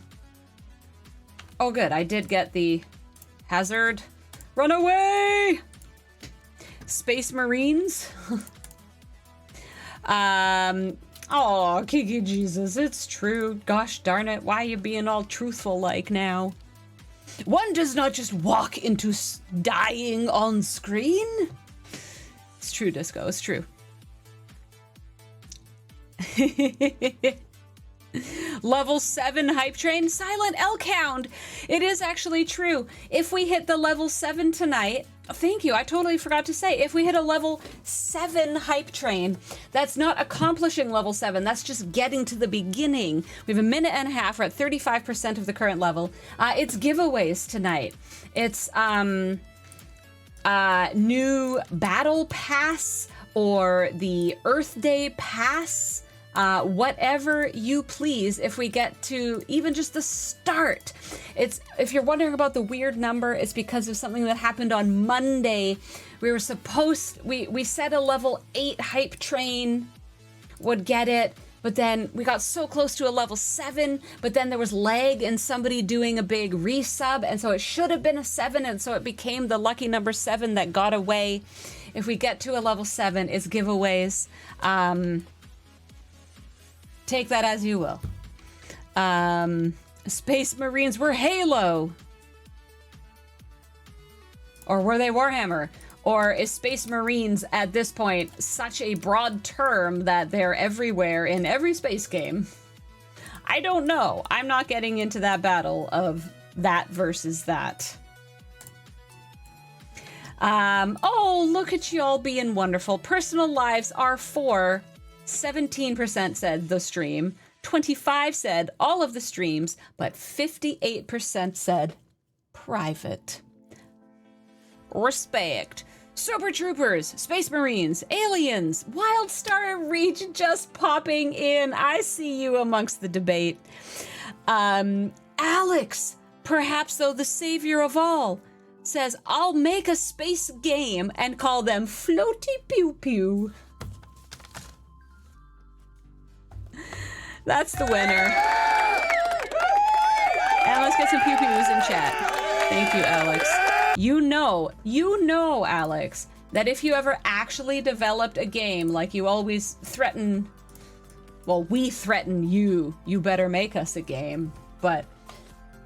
Oh, good. I did get the hazard. Run away! Space Marines. Oh, Kiki Jesus, it's true. Gosh darn it. Why are you being all truthful like now? One does not just walk into dying on screen. It's true, Disco. It's true. Level 7 hype train, Silent Elk-Hound. It is actually true. If we hit the level 7 tonight, thank you, I totally forgot to say, if we hit a level 7 hype train, that's not accomplishing level 7, that's just getting to the beginning. We have a minute and a half, we're at 35% of the current level. It's giveaways tonight. It's new battle pass or the Earth Day pass. Whatever you please, if we get to even just the start. If you're wondering about the weird number, it's because of something that happened on Monday. We said a level 8 hype train would get it, but then we got so close to a level 7, but then there was lag and somebody doing a big resub, and so it should have been a 7, and so it became the lucky number 7 that got away. If we get to a level 7, it's giveaways. Take that as you will. Space Marines were Halo. Or were they Warhammer? Or is Space Marines at this point such a broad term that they're everywhere in every space game? I don't know. I'm not getting into that battle of that versus that. Oh, look at you all being wonderful. Personal lives are for 17% said the stream, 25% said all of the streams, but 58% said private. Respect. Super Troopers, Space Marines, Aliens, Wildstar Reach just popping in. I see you amongst the debate. Alex, perhaps though the savior of all, says, I'll make a space game and call them Floaty Pew Pew. That's the winner. And let's get some pew-pews in chat. Thank you, Alex. You know, Alex, that if you ever actually developed a game like you always threaten, well, we threaten you better make us a game. But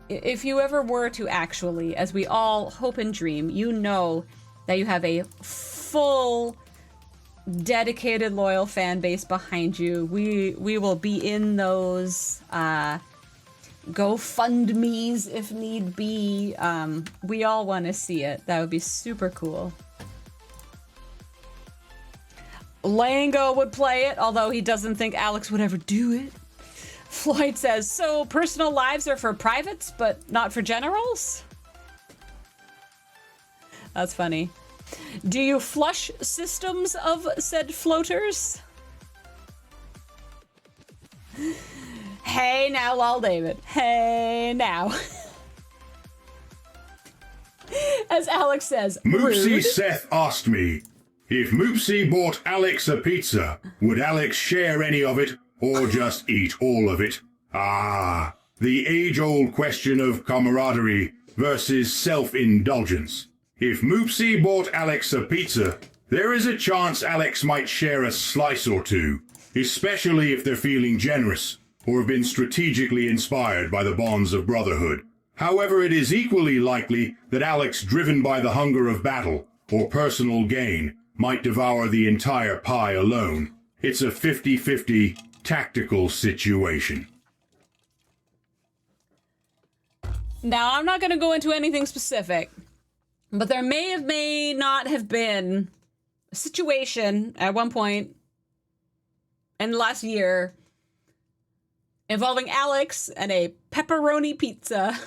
if you ever were to actually, as we all hope and dream, you know that you have a full dedicated loyal fan base behind you. We will be in those GoFundMes if need be. We all want to see it. That would be super cool. Lango would play it, although he doesn't think Alex would ever do it. Floyd says, so personal lives are for privates but not for generals? That's funny. Do you flush systems of said floaters? Hey now, lol David. Hey now. As Alex says, Moopsy rude. Seth asked me, if Moopsy bought Alex a pizza, would Alex share any of it or just eat all of it? Ah, the age-old question of camaraderie versus self-indulgence. If Moopsy bought Alex a pizza, there is a chance Alex might share a slice or two, especially if they're feeling generous or have been strategically inspired by the bonds of brotherhood. However, it is equally likely that Alex, driven by the hunger of battle or personal gain, might devour the entire pie alone. It's a 50-50 tactical situation. Now, I'm not going to go into anything specific, but there may not have been a situation at one point in the last year involving Alex and a pepperoni pizza.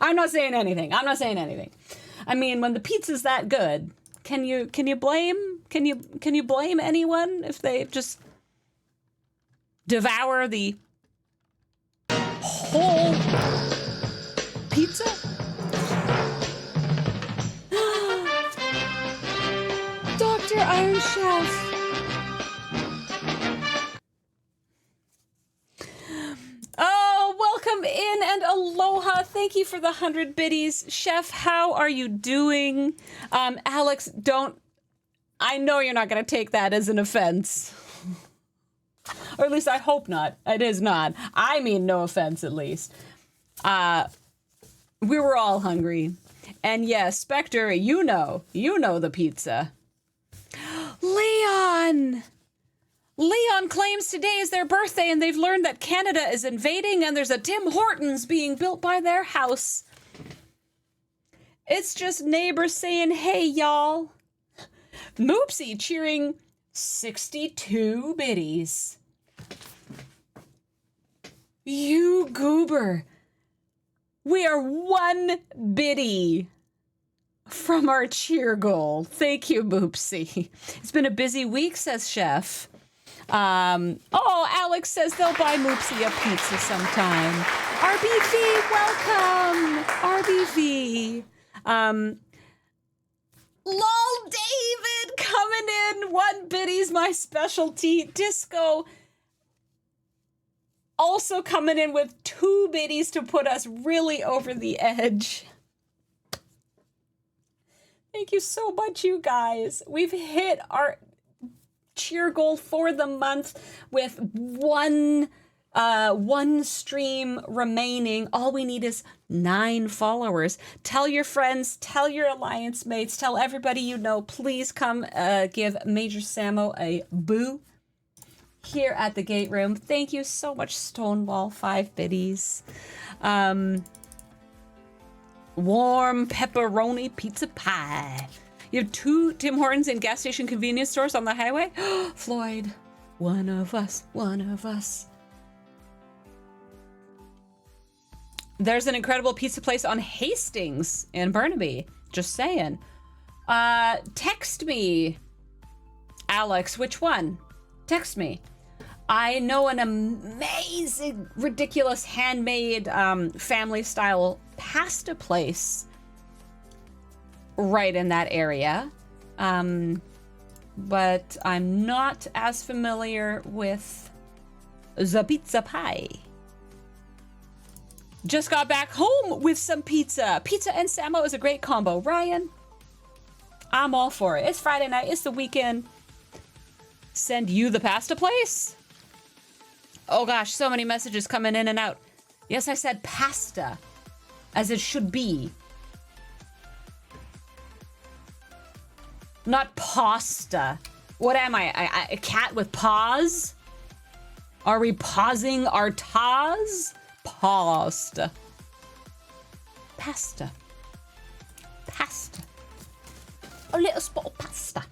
I'm not saying anything. I mean, when the pizza's that good, can you blame anyone if they just devour the whole pizza? chef. Oh, welcome in and aloha. Thank you for the 100 biddies. Chef, how are you doing? Alex, I know you're not going to take that as an offense. Or at least I hope not. It is not. I mean no offense, at least. We were all hungry. And yes, Spectre, you know the pizza. Leon claims today is their birthday and they've learned that Canada is invading and there's a Tim Hortons being built by their house. It's just neighbors saying, hey, y'all. Moopsy cheering 62 biddies. You goober. We are one biddy from our cheer goal. Thank you, Moopsy. It's been a busy week, says Chef. Alex says they'll buy Moopsy a pizza sometime. RBV, welcome. RBV. Lol David coming in. One biddy's my specialty. Disco also coming in with 2 biddies to put us really over the edge. Thank you so much, you guys. We've hit our cheer goal for the month with one stream remaining. All we need is 9 followers. Tell your friends, tell your alliance mates, tell everybody you know. Please come give Major Samo a boo here at the gate room. Thank you so much, Stonewall. 5 biddies. Warm pepperoni pizza pie. You have 2 Tim Hortons and gas station convenience stores on the highway? Floyd, one of us, one of us. There's an incredible pizza place on Hastings in Burnaby. Just saying. Text me. Alex, which one? Text me. I know an amazing, ridiculous, handmade, family-style pasta place right in that area. But I'm not as familiar with the pizza pie. Just got back home with some pizza. Pizza and Samo is a great combo. Ryan, I'm all for it. It's Friday night. It's the weekend. Send you the pasta place? Oh gosh, so many messages coming in and out. Yes, I said pasta, as it should be. Not pasta. What am I? A cat with paws? Are we pausing our taws? Pasta. Pasta. Pasta. A little spot of pasta.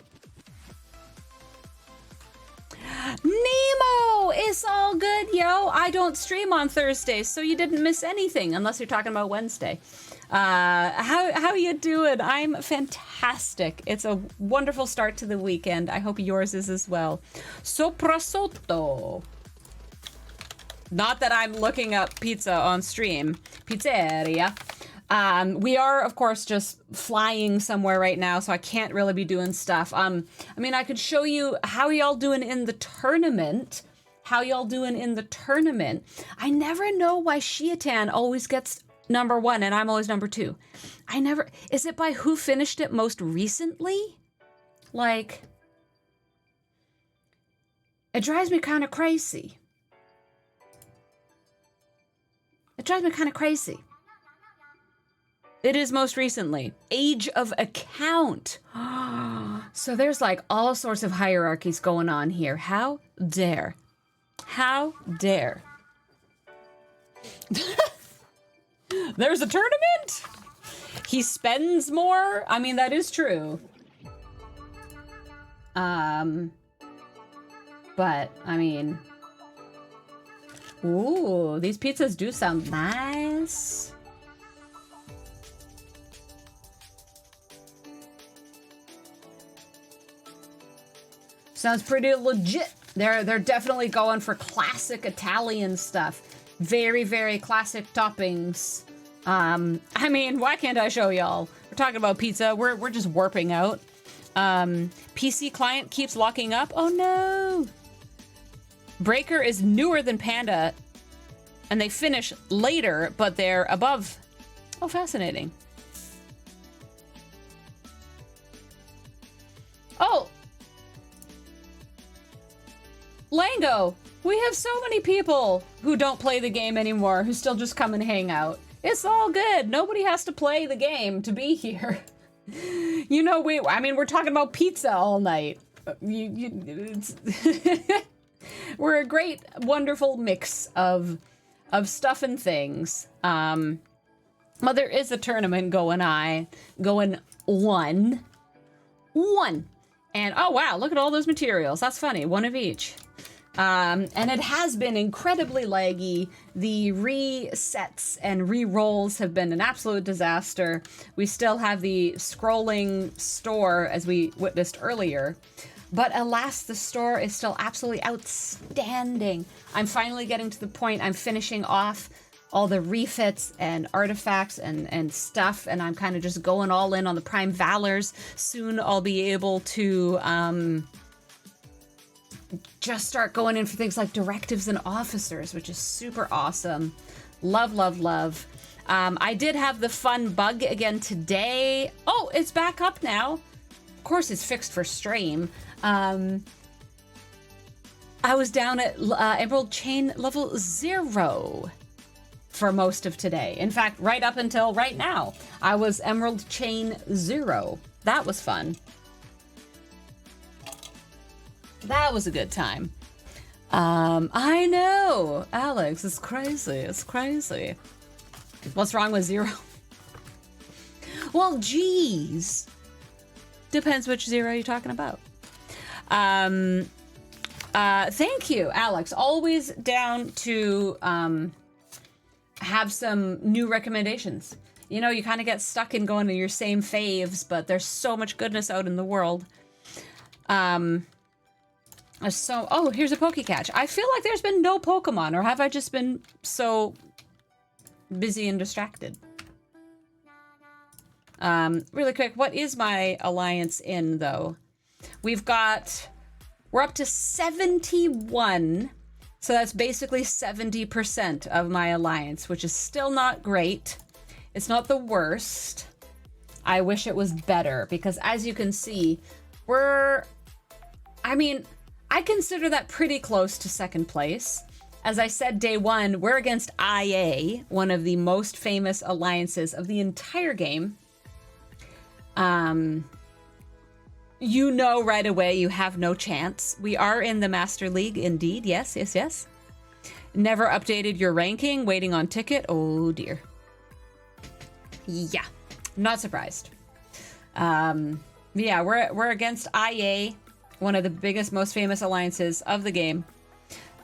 Nemo, it's all good, yo. I don't stream on Thursdays, so you didn't miss anything, unless you're talking about Wednesday. How you doing? I'm fantastic. It's a wonderful start to the weekend. I hope yours is as well. Sopra sotto. Not that I'm looking up pizza on stream. Pizzeria. We are, of course, just flying somewhere right now, so I can't really be doing stuff. I mean, I could show you how y'all doing in the tournament. I never know why Shiatan always gets number 1 and I'm always number 2. Is it by who finished it most recently? Like, it drives me kind of crazy. It is most recently. Age of account. So there's like all sorts of hierarchies going on here. How dare. There's a tournament? He spends more? I mean, that is true. But, I mean... Ooh, these pizzas do sound nice. Sounds pretty legit. They're definitely going for classic Italian stuff. Very, very classic toppings. I mean, why can't I show y'all? We're talking about pizza. We're just warping out. PC client keeps locking up. Oh no. Breaker is newer than Panda, and they finish later, but they're above. Oh, fascinating. Oh! Lango! We have so many people who don't play the game anymore, who still just come and hang out. It's all good. Nobody has to play the game to be here. You know, we're talking about pizza all night. We're a great, wonderful mix of stuff and things. Well, there is a tournament going one. And oh wow, look at all those materials. That's funny, one of each. And it has been incredibly laggy. The resets and re-rolls have been an absolute disaster. We still have the scrolling store as we witnessed earlier. But alas, the store is still absolutely outstanding. I'm finally getting to the point I'm finishing off all the refits and artifacts and stuff, and I'm kind of just going all in on the Prime Valors. Soon I'll be able to just start going in for things like directives and officers, which is super awesome. Love, love, love. I did have the fun bug again today. Oh, it's back up now. Of course, it's fixed for stream. I was down at Emerald Chain level 0 for most of today. In fact, right up until right now, I was Emerald Chain 0. That was fun. That was a good time. I know, Alex, it's crazy. It's crazy. What's wrong with 0? Well, geez. Depends which 0 you're talking about. Thank you, Alex. Always down to have some new recommendations. You know, you kind of get stuck in going to your same faves, but there's so much goodness out in the world. Oh, here's a Pokecatch. I feel like there's been no Pokemon, or have I just been so busy and distracted? Really quick, what is my alliance in, though? We're up to 71, so that's basically 70% of my alliance, which is still not great. It's not the worst. I wish it was better, because as you can see, I consider that pretty close to second place. As I said day one, we're against IA, one of the most famous alliances of the entire game. You know right away you have no chance. We are in the Master League, indeed. Yes, yes, yes. Never updated your ranking, waiting on ticket. Oh dear. Yeah, not surprised. Yeah, we're against IA, one of the biggest, most famous alliances of the game.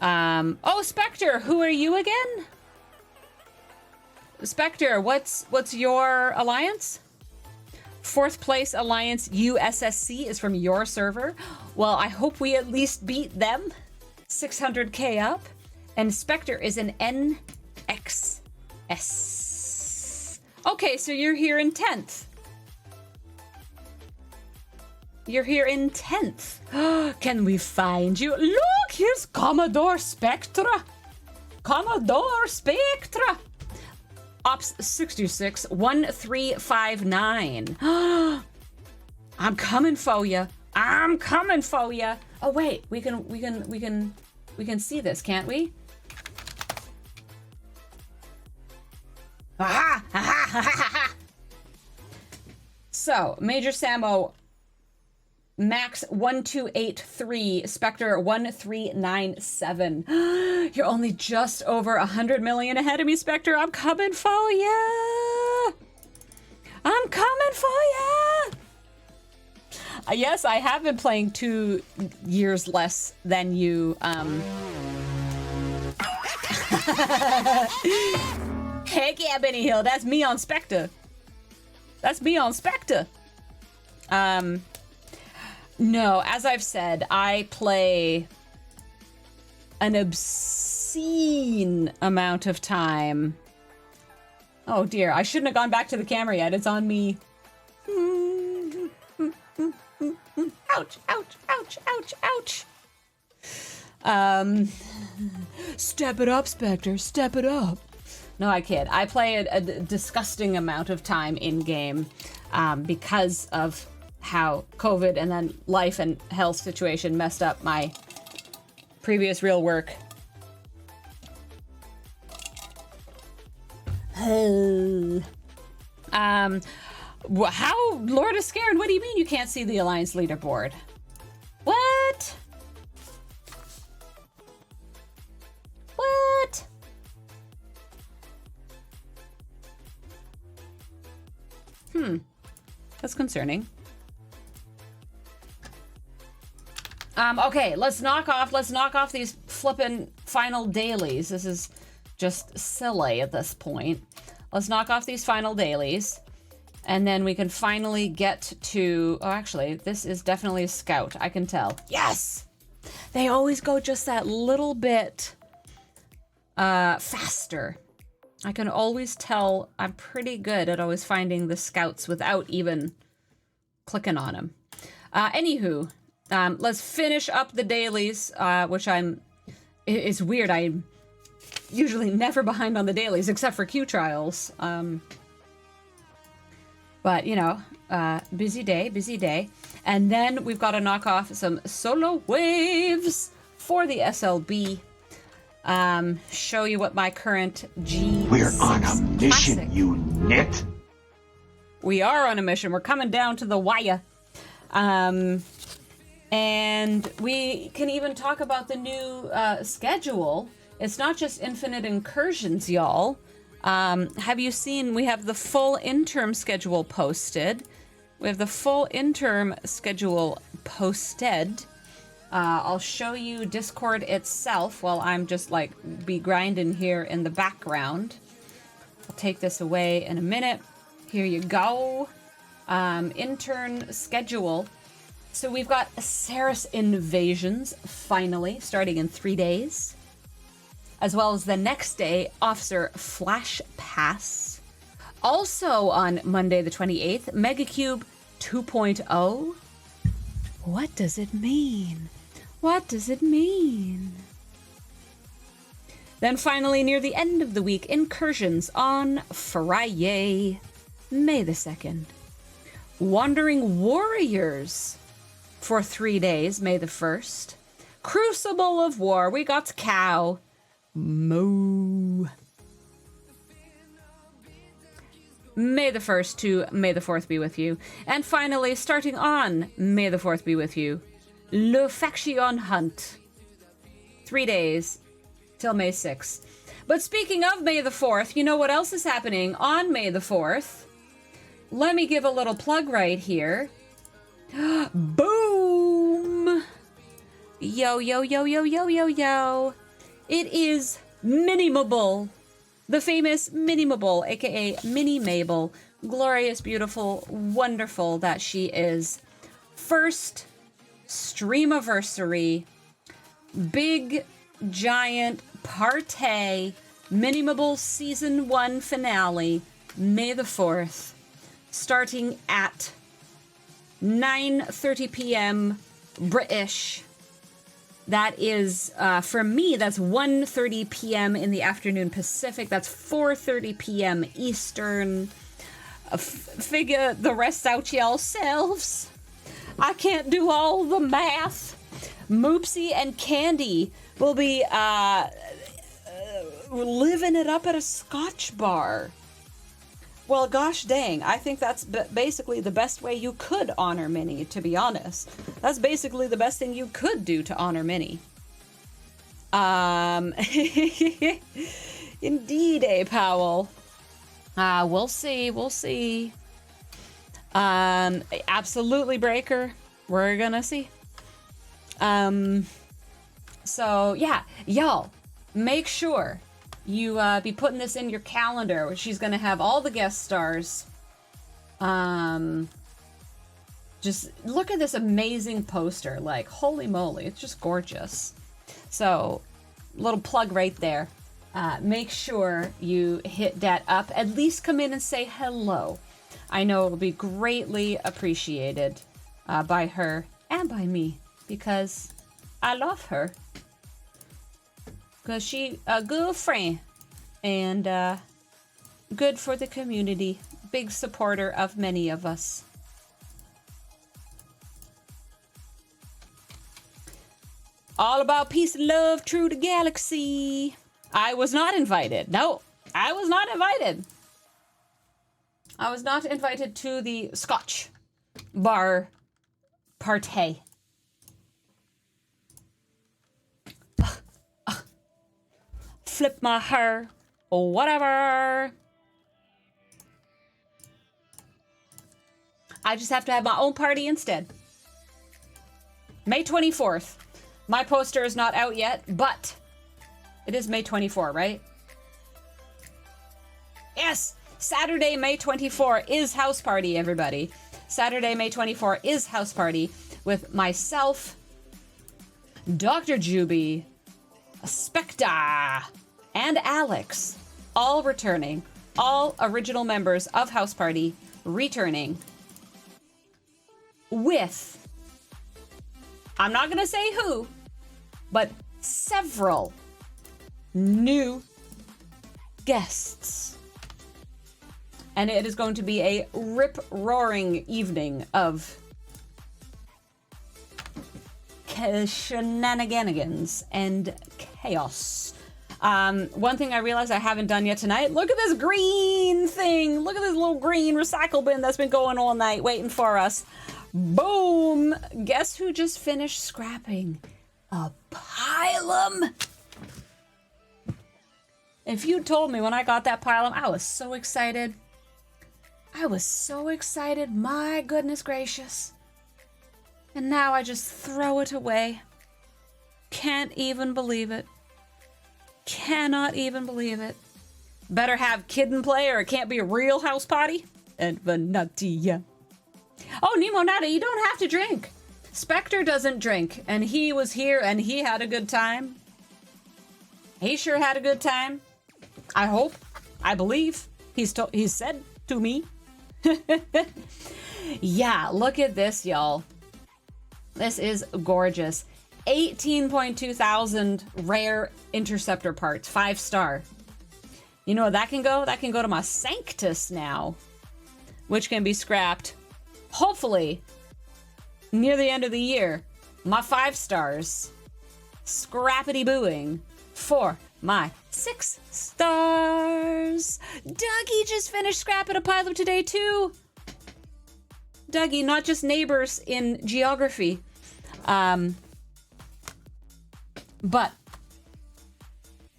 Oh, Spectre, who are you again? Spectre, what's your alliance? 4th place alliance USSC is from your server. Well, I hope we at least beat them. 600k up. And Spectre is an NXS. Okay, so you're here in 10th. You're here in 10th. Can we find you? Look, here's Commodore Spectra. Commodore Spectra. Ops 66 1359. I'm coming for you. I'm coming for you. Oh wait, we can see this, can't we? Aha! Aha! Ha, ha, ha. So, Major Samo, Max 1283, Spectre 1397. You're only just over 100 million ahead of me, Spectre. I'm coming for ya. I'm coming for ya. Yes, I have been playing 2 years less than you. Heck yeah, Benny Hill. That's me on Spectre. That's me on Spectre. No, as I've said, I play an obscene amount of time. Oh dear, I shouldn't have gone back to the camera yet. It's on me. Ouch, ouch, ouch, ouch, ouch. Step it up, Spectre, step it up. No, I kid. I play a disgusting amount of time in game because of how COVID and then life and health situation messed up my previous real work. How Lord is scared? What do you mean you can't see the Alliance leaderboard? What? What? That's concerning. Okay, let's knock off these flippin' final dailies. This is just silly at this point. Let's knock off these final dailies. And then we can finally get to... Oh, actually, this is definitely a scout. I can tell. Yes! They always go just that little bit faster. I can always tell I'm pretty good at always finding the scouts without even clicking on them. Anywho, let's finish up the dailies, which it's weird. I'm usually never behind on the dailies except for Q trials. But, you know, busy day. And then we've got to knock off some solo waves for the SLB. Show you what my current G. We're on a mission, classic. you nit. We are on a mission. We're coming down to the wire. And we can even talk about the new schedule. It's not just infinite incursions, y'all. Have you seen, we have the full interim schedule posted. I'll show you Discord itself while I'm just like be grinding here in the background. I'll take this away in a minute. Here you go. Intern schedule. So we've got Ceres Invasions, finally, starting in 3 days. As well as the next day, Officer Flash Pass. Also on Monday the 28th, Megacube 2.0. What does it mean? What does it mean? Then finally, near the end of the week, Incursions on Friday, May the 2nd. Wandering Warriors for 3 days, May the 1st. Crucible of War, we got Cow. Moo. May the 1st to May the 4th be with you. And finally, starting on May the 4th be with you, Le Faction Hunt. 3 days till May 6th. But speaking of May the 4th, you know what else is happening on May the 4th? Let me give a little plug right here. Boom! Yo, yo, yo, yo, yo, yo, yo. It is Minimable. The famous Minimable, aka Mini Mabel. Glorious, beautiful, wonderful that she is. First Streamiversary. Big, giant, partay. Minimable Season 1 finale. May the 4th. Starting at 9:30 p.m. British. That is, for me, that's 1:30 p.m. in the afternoon Pacific. That's 4:30 p.m. Eastern. Figure the rest out yourselves. I can't do all the math. Moopsy and Candy will be living it up at a Scotch bar. Well, gosh dang, I think that's basically the best way you could honor Minnie, to be honest. That's basically the best thing you could do to honor Minnie. Indeed, Powell. We'll see. Absolutely, Breaker. We're gonna see. So, yeah, y'all, make sure you be putting this in your calendar. She's going to have all the guest stars. Just look at this amazing poster. Like, holy moly, it's just gorgeous. So, little plug right there. Make sure you hit that up. At least come in and say hello. I know it will be greatly appreciated. by her and by me because I love her. Because she a good friend and good for the community. Big supporter of many of us. All about peace and love, true to galaxy. I was not invited. No, I was not invited. I was not invited to the Scotch bar party. Flip my hair or whatever. I just have to have my own party instead. May 24th. My poster is not out yet, but it is May 24, right? Yes! Saturday, May 24 is house party, everybody. Saturday, May 24 is house party with myself, Dr. Juby, Specta, and Alex, all returning. All original members of house party returning with, I'm not going to say who, but several new guests. And it is going to be a rip-roaring evening of shenanigans and chaos. One thing I realized I haven't done yet tonight, look at this green thing. Look at this little green recycle bin that's been going all night waiting for us. Boom! Guess who just finished scrapping? A pylum! If you told me when I got that pylum, I was so excited. I was so excited, my goodness gracious. And now I just throw it away. Can't even believe it. Cannot even believe it. Better have kid and play or it can't be a real house party. And Vanatia. Oh, Nemo Nada, you don't have to drink. Spectre doesn't drink, and he was here and he had a good time. He sure had a good time. I hope. I believe. He's said to me. Yeah, look at this, y'all. This is gorgeous. 18.2 thousand rare interceptor parts, 5-star. You know what that can go? That can go to my Sanctus now, which can be scrapped, hopefully, near the end of the year. My 5 stars, scrappity booing for my 6 stars. Dougie just finished scrapping a pylum today too. Dougie, not just neighbors in geography, but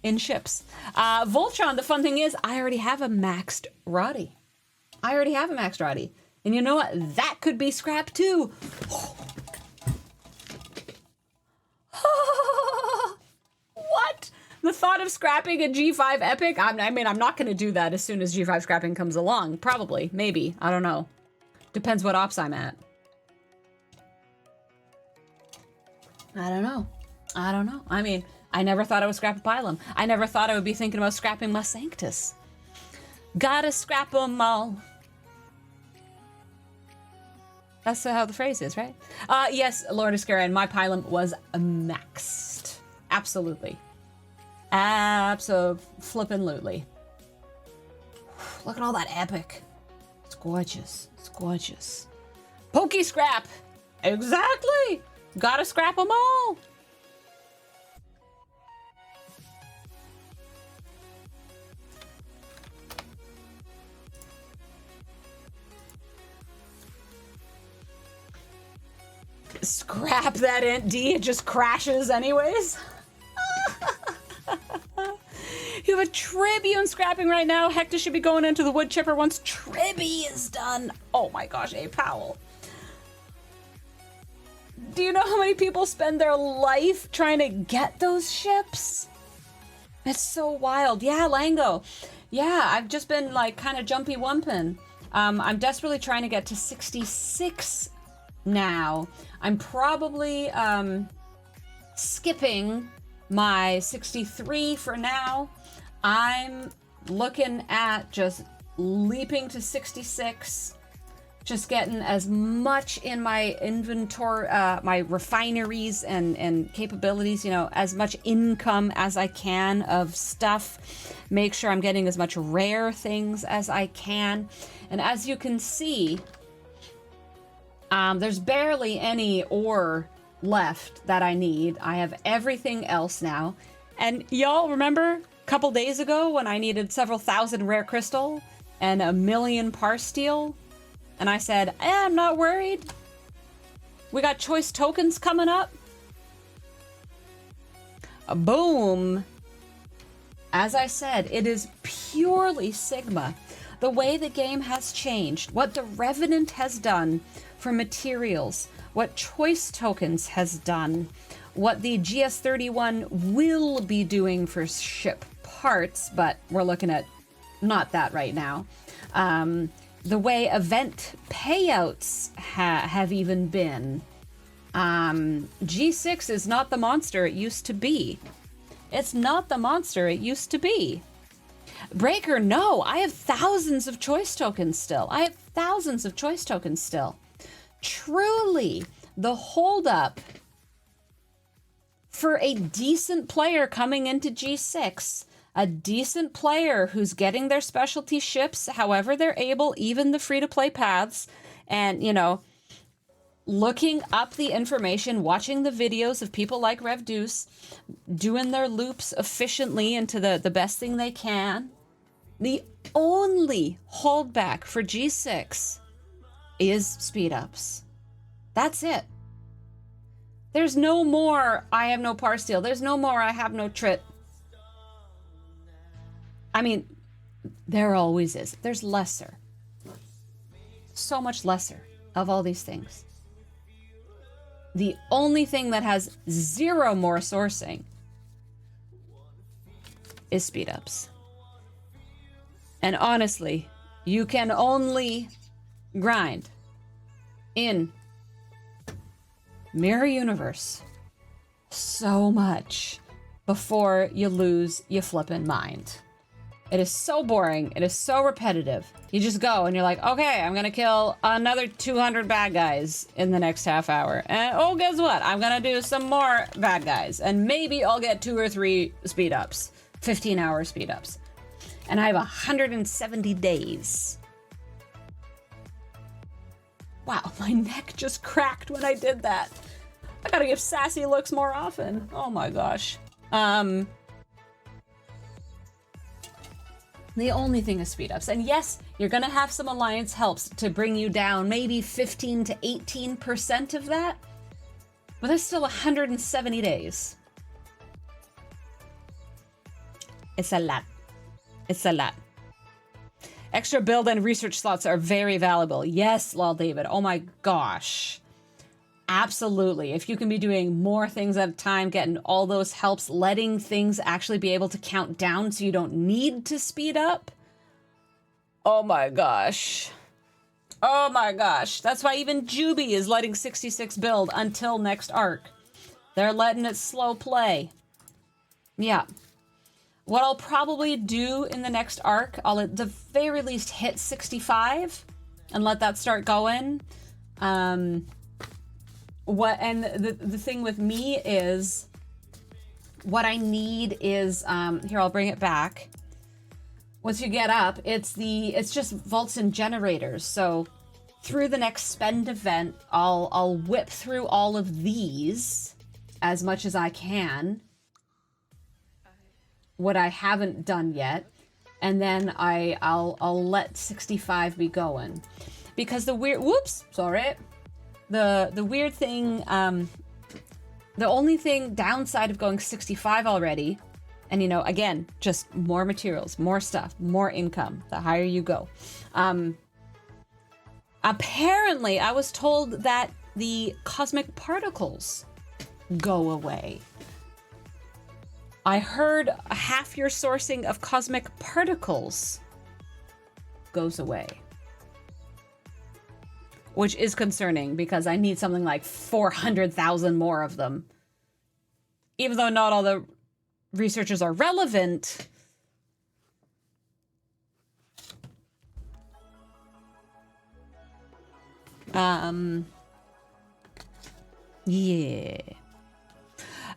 in ships. Voltron, the fun thing is, I already have a maxed Roddy. And you know what? That could be scrapped too. What? The thought of scrapping a G5 Epic? I'm not going to do that as soon as G5 scrapping comes along. Probably. Maybe. I don't know. Depends what ops I'm at. I don't know. I mean, I never thought I would scrap a pylum. I never thought I would be thinking about scrapping my Sanctus. Gotta scrap them all. That's how the phrase is, right? Yes, Lord of Scaran, my pylum was maxed. Absolutely. Abso-flippin'-lutely. Look at all that epic. It's gorgeous. It's gorgeous. Pokey scrap. Exactly. Gotta scrap them all. Scrap that Int D, it just crashes anyways. You have a Tribune scrapping right now. Hector should be going into the wood chipper once Tribby is done. Oh my gosh, A. Powell. Do you know how many people spend their life trying to get those ships? It's so wild. Yeah, Lango. Yeah, I've just been like kind of jumpy wumping. I'm desperately trying to get to 66 now. I'm probably skipping my 63 for now. I'm looking at just leaping to 66 Just getting as much in my inventory, my refineries and capabilities, you know, as much income as I can of stuff. Make sure I'm getting as much rare things as I can. And as you can see, there's barely any ore left that I need. I have everything else now. And y'all remember a couple days ago when I needed several thousand rare crystal and 1 million par steel? And I said, I'm not worried. We got choice tokens coming up. Boom. As I said, it is purely Sigma. The way the game has changed, what the Revenant has done for materials, what choice tokens has done, what the GS31 will be doing for ship parts, but we're looking at not that right now. The way event payouts have even been. G6 is not the monster it used to be. It's not the monster it used to be. Breaker, no, I have thousands of choice tokens still. Truly, the holdup for a decent player coming into G6, a decent player who's getting their specialty ships however they're able, even the free-to-play paths, and, you know, looking up the information, watching the videos of people like Rev Deuce, doing their loops efficiently into the best thing they can. The only holdback for G6 is speed-ups. That's it. There's no more, I have no par steel. There's no more, I have no trit. I mean, there always is. There's lesser. So much lesser of all these things. The only thing that has zero more sourcing is speed ups. And honestly, you can only grind in Mirror Universe so much before you lose your flippin' mind. It is so boring. It is so repetitive. You just go and you're like, okay, I'm gonna kill another 200 bad guys in the next half hour. And oh, guess what? I'm gonna do some more bad guys. And maybe I'll get 2 or 3 speed ups, 15-hour speed ups. And I have 170 days. Wow, my neck just cracked when I did that. I gotta give sassy looks more often. Oh my gosh. The only thing is speed ups. And yes, you're gonna have some alliance helps to bring you down maybe 15 to 18% of that, but there's still 170 days. It's a lot. It's a lot. Extra build and research slots are very valuable. Yes, Lol David. Oh my gosh. Absolutely. If you can be doing more things at a time, getting all those helps, letting things actually be able to count down so you don't need to speed up. Oh my gosh. Oh my gosh. That's why even Juby is letting 66 build until next arc. They're letting it slow play. Yeah. What I'll probably do in the next arc, I'll at the very least hit 65 and let that start going. The thing with me is what I need is here, I'll bring it back. Once you get up, it's just vaults and generators. So through the next spend event, I'll whip through all of these as much as I can. What I haven't done yet, and then I'll let 65 be going, because the weird the weird thing, the only thing downside of going 65 already, and you know, again, just more materials, more stuff, more income, the higher you go. Apparently, I was told that the cosmic particles go away. I heard half your sourcing of cosmic particles goes away. Which is concerning because I need something like 400,000 more of them. Even though not all the researchers are relevant. Yeah.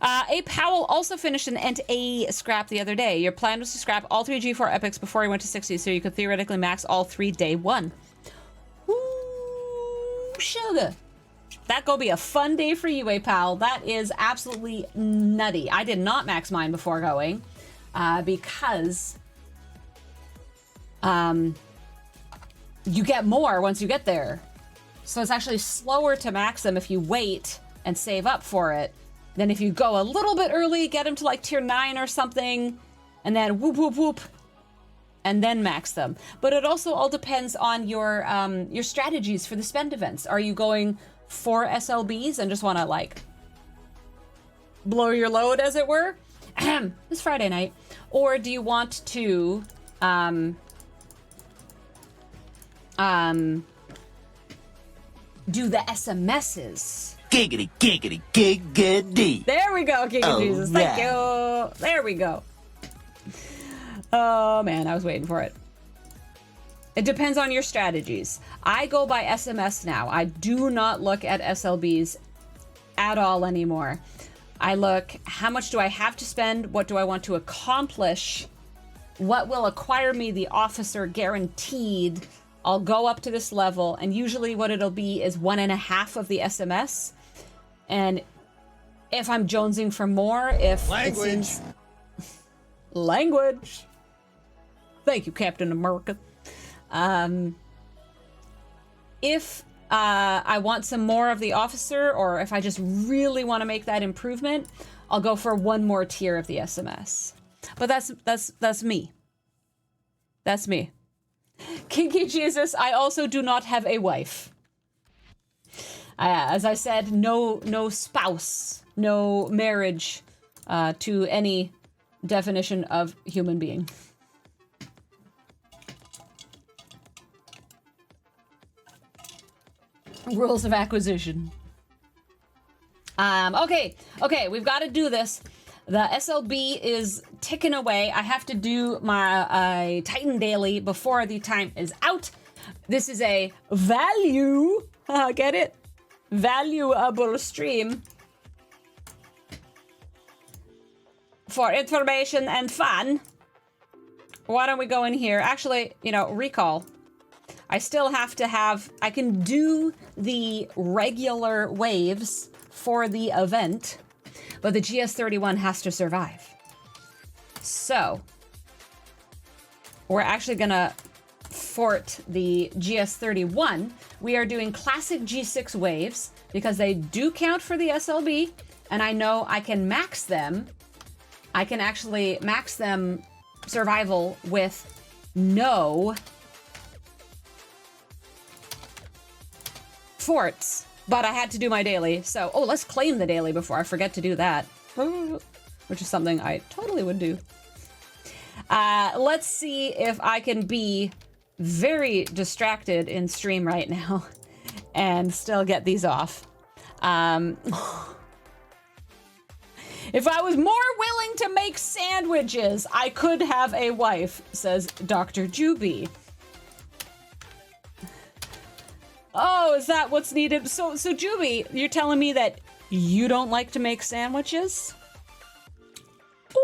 A Powell also finished an Ent A scrap the other day. Your plan was to scrap all 3 G4 epics before he went to 60, so you could theoretically max all 3 day 1. Ooh, sugar. That gonna be a fun day for you, A Powell. That is absolutely nutty. I did not max mine before going, because you get more once you get there. So it's actually slower to max them if you wait and save up for it. Then if you go a little bit early, get them to like tier 9 or something, and then whoop, whoop, whoop, and then max them. But it also all depends on your strategies for the spend events. Are you going for SLBs and just want to like blow your load, as it were? It's Friday night. Or do you want to do the SMSs? Giggity, giggity, giggity. There we go, Giga Jesus. Thank you. There we go. Oh man, I was waiting for it. It depends on your strategies. I go by SMS now. I do not look at SLBs at all anymore. I look, how much do I have to spend? What do I want to accomplish? What will acquire me the officer guaranteed? I'll go up to this level, and usually what it'll be is 1.5 of the SMS. And if I'm jonesing for more, if Language. it seems... Language. Thank you, Captain America. If I want some more of the officer, or if I just really want to make that improvement, I'll go for 1 more tier of the SMS. But that's me. That's me. Kinky Jesus, I also do not have a wife. As I said, no spouse, no marriage to any definition of human being. Rules of acquisition. Okay, we've got to do this. The SLB is ticking away. I have to do my Titan Daily before the time is out. This is a value, get it? Valuable stream for information and fun. Why don't we go in here? Actually, recall. I still have to have, I can do the regular waves for the event, but the GS31 has to survive. So, we're actually gonna fort the GS31. We are doing classic G6 waves because they do count for the SLB, and I know I can max them. I can actually max them survival with no forts, but I had to do my daily. So, let's claim the daily before I forget to do that, which is something I totally would do. Let's see if I can be very distracted in stream right now and still get these off. If I was more willing to make sandwiches, I could have a wife, says Dr. Juby. Oh, is that what's needed? So Juby, you're telling me that you don't like to make sandwiches? Ooh.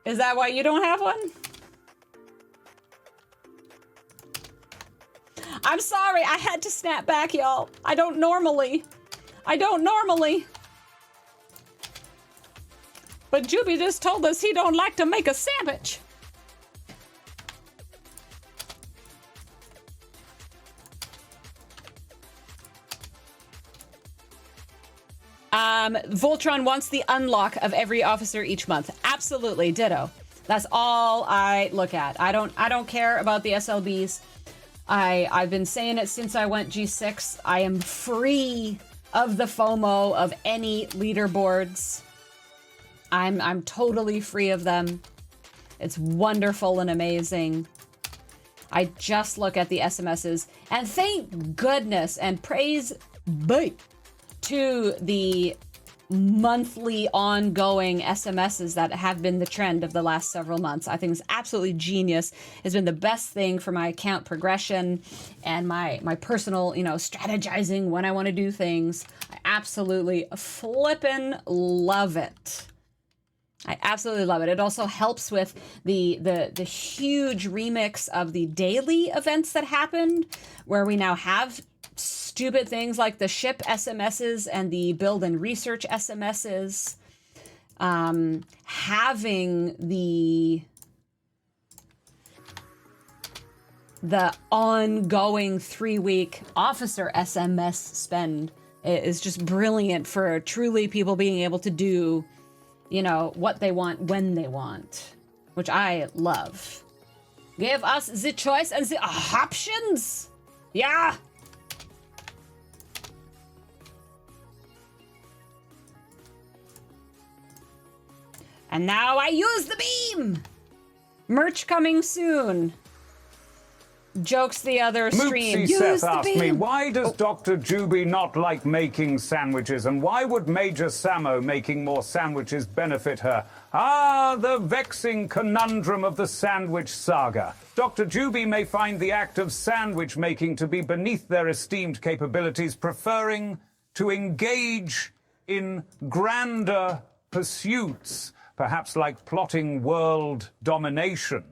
Is that why you don't have one? I'm sorry, I had to snap back, y'all. I don't normally. But Juby just told us he don't like to make a sandwich. Voltron wants the unlock of every officer each month. Absolutely, ditto. That's all I look at. I don't care about the SLBs. I've been saying it since I went G6. I am free of the FOMO of any leaderboards. I'm totally free of them. It's wonderful and amazing. I just look at the SMSs, and thank goodness and praise be to the monthly ongoing SMSs that have been the trend of the last several months. I think it's absolutely genius. It's been the best thing for my account progression and my personal, strategizing when I want to do things. I absolutely flippin' love it. I absolutely love it. It also helps with the huge remix of the daily events that happened, where we now have stupid things like the ship SMSs and the build and research SMSs. Having the ongoing 3-week officer SMS spend is just brilliant for truly people being able to do, what they want when they want, which I love. Give us the choice and the options. Yeah. And now I use the beam! Merch coming soon. Jokes the other stream. Moopsy Seth asked me, why does Dr. Juby not like making sandwiches? And why would Major Samo making more sandwiches benefit her? Ah, the vexing conundrum of the sandwich saga. Dr. Juby may find the act of sandwich making to be beneath their esteemed capabilities, preferring to engage in grander pursuits, perhaps like plotting world domination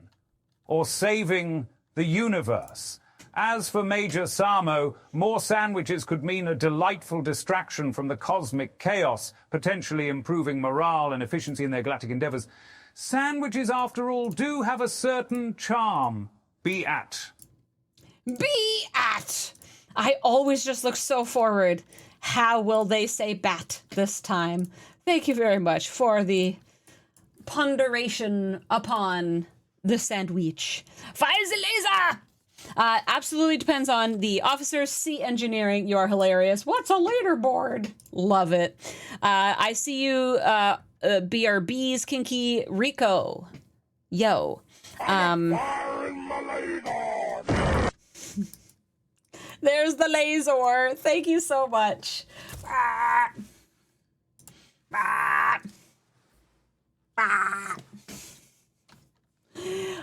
or saving the universe. As for Major Samo, more sandwiches could mean a delightful distraction from the cosmic chaos, potentially improving morale and efficiency in their galactic endeavors. Sandwiches, after all, do have a certain charm. Be at. I always just look so forward. How will they say bat this time? Thank you very much for the ponderation upon the sandwich. Fire the laser! Absolutely depends on the officers. C engineering, you're hilarious. What's a leaderboard? Love it. I see you, BRB's Kinky Rico. Yo. There's the laser. Thank you so much.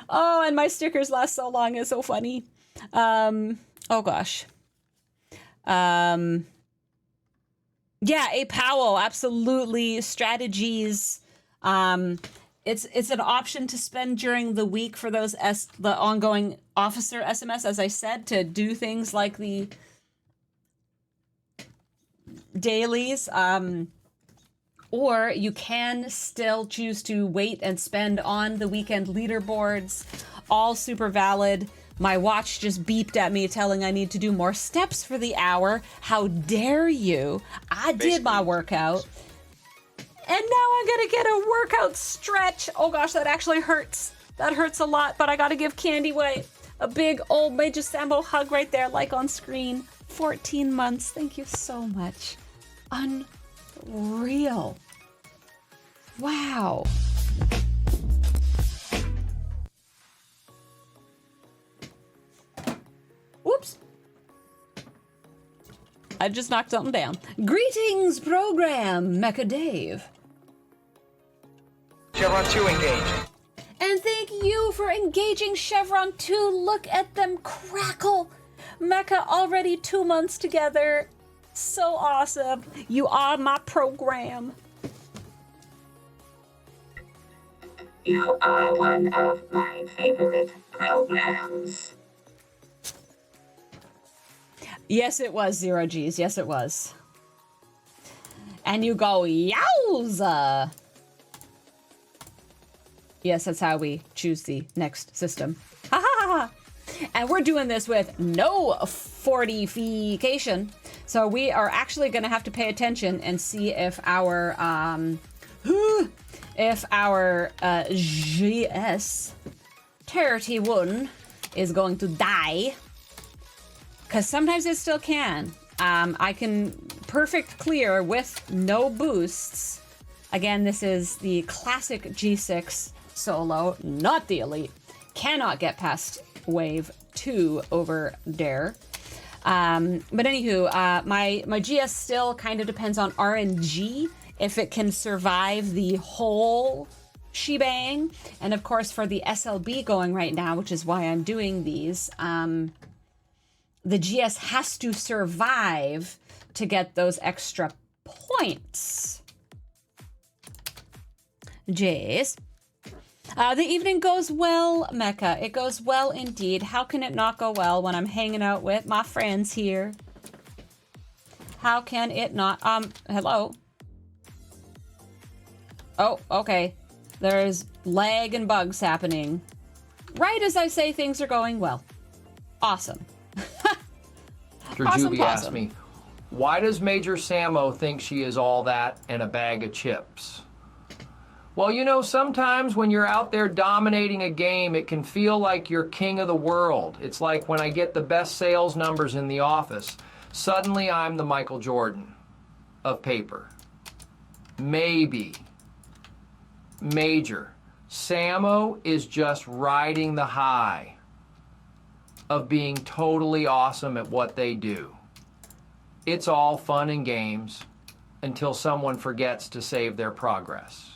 Oh, and my stickers last so long. It's so funny. Oh gosh. Yeah, A Powell, absolutely. Strategies. It's an option to spend during the week for those the ongoing officer SMS, as I said, to do things like the dailies. Or you can still choose to wait and spend on the weekend leaderboards. All super valid. My watch just beeped at me telling I need to do more steps for the hour. How dare you? I did my workout. And now I'm gonna get a workout stretch. Oh gosh, that actually hurts. That hurts a lot, but I gotta give Candy White a big old Major Sambo hug right there, like on screen. 14 months. Thank you so much. Unreal. Wow. Whoops. I just knocked something down. Greetings, program, Mecha Dave. Chevron 2 engage. And thank you for engaging Chevron 2. Look at them crackle. Mecha already 2 months together. So awesome. You are my program. You are one of my favorite programs. Yes, it was 0 G's. Yes, it was. And you go, yowza. Yes, that's how we choose the next system. Ha ha ha. And we're doing this with no fortification. So we are actually going to have to pay attention and see if our GS 31 is going to die. Because sometimes it still can. I can perfect clear with no boosts. Again, this is the classic G6 solo, not the elite. Cannot get past wave 2 over Dare. But anywho, my GS still kind of depends on RNG. if it can survive the whole shebang. And of course, for the SLB going right now, which is why I'm doing these, the GS has to survive to get those extra points. Jace. The evening goes well, Mecca. It goes well indeed. How can it not go well when I'm hanging out with my friends here? How can it not? Hello? Oh, okay. There's lag and bugs happening. Right as I say things are going well. Awesome. Juby asked me, why does Major Samo think she is all that and a bag of chips? Well, you know, sometimes when you're out there dominating a game, it can feel like you're king of the world. It's like when I get the best sales numbers in the office, suddenly I'm the Michael Jordan of paper. Maybe. Major. Samo is just riding the high of being totally awesome at what they do. It's all fun and games until someone forgets to save their progress.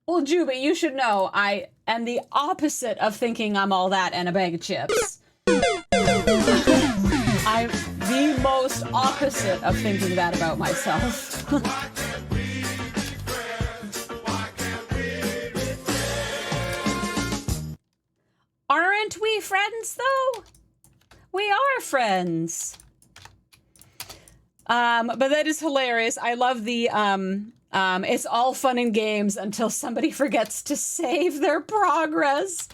Well, Juby, you should know I am the opposite of thinking I'm all that and a bag of chips. I'm the most opposite of thinking that about myself. Aren't we friends, though? We are friends. But that is hilarious. I love the, it's all fun and games until somebody forgets to save their progress.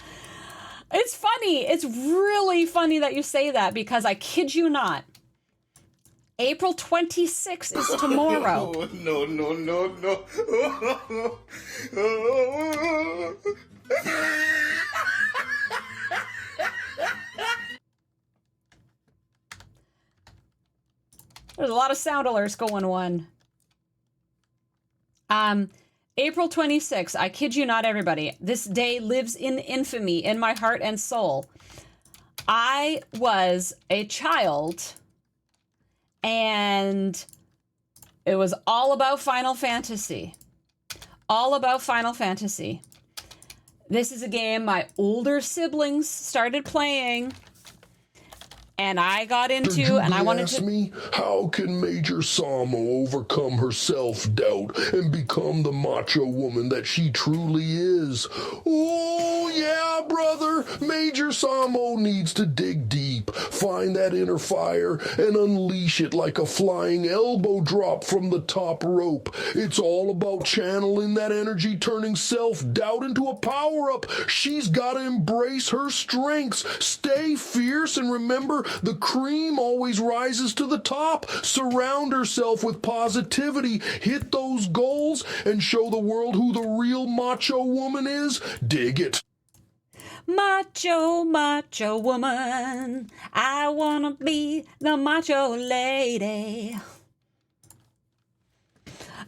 It's funny. It's really funny that you say that because I kid you not. April 26th is tomorrow. No. There's a lot of sound alerts going on. April 26th, I kid you not, everybody. This day lives in infamy in my heart and soul. I was a child, and it was all about Final Fantasy. All about Final Fantasy. This is a game my older siblings started playing. And I got into, and I wanted to... me, how can Major Samo overcome her self-doubt and become the macho woman that she truly is? Oh, yeah, brother. Major Samo needs to dig deep, find that inner fire, and unleash it like a flying elbow drop from the top rope. It's all about channeling that energy, turning self-doubt into a power-up. She's got to embrace her strengths, stay fierce, and remember, the cream always rises to the top. Surround herself with positivity, hit those goals, and show the world who the real macho woman is. Dig it. Macho, macho woman. I wanna be the macho lady.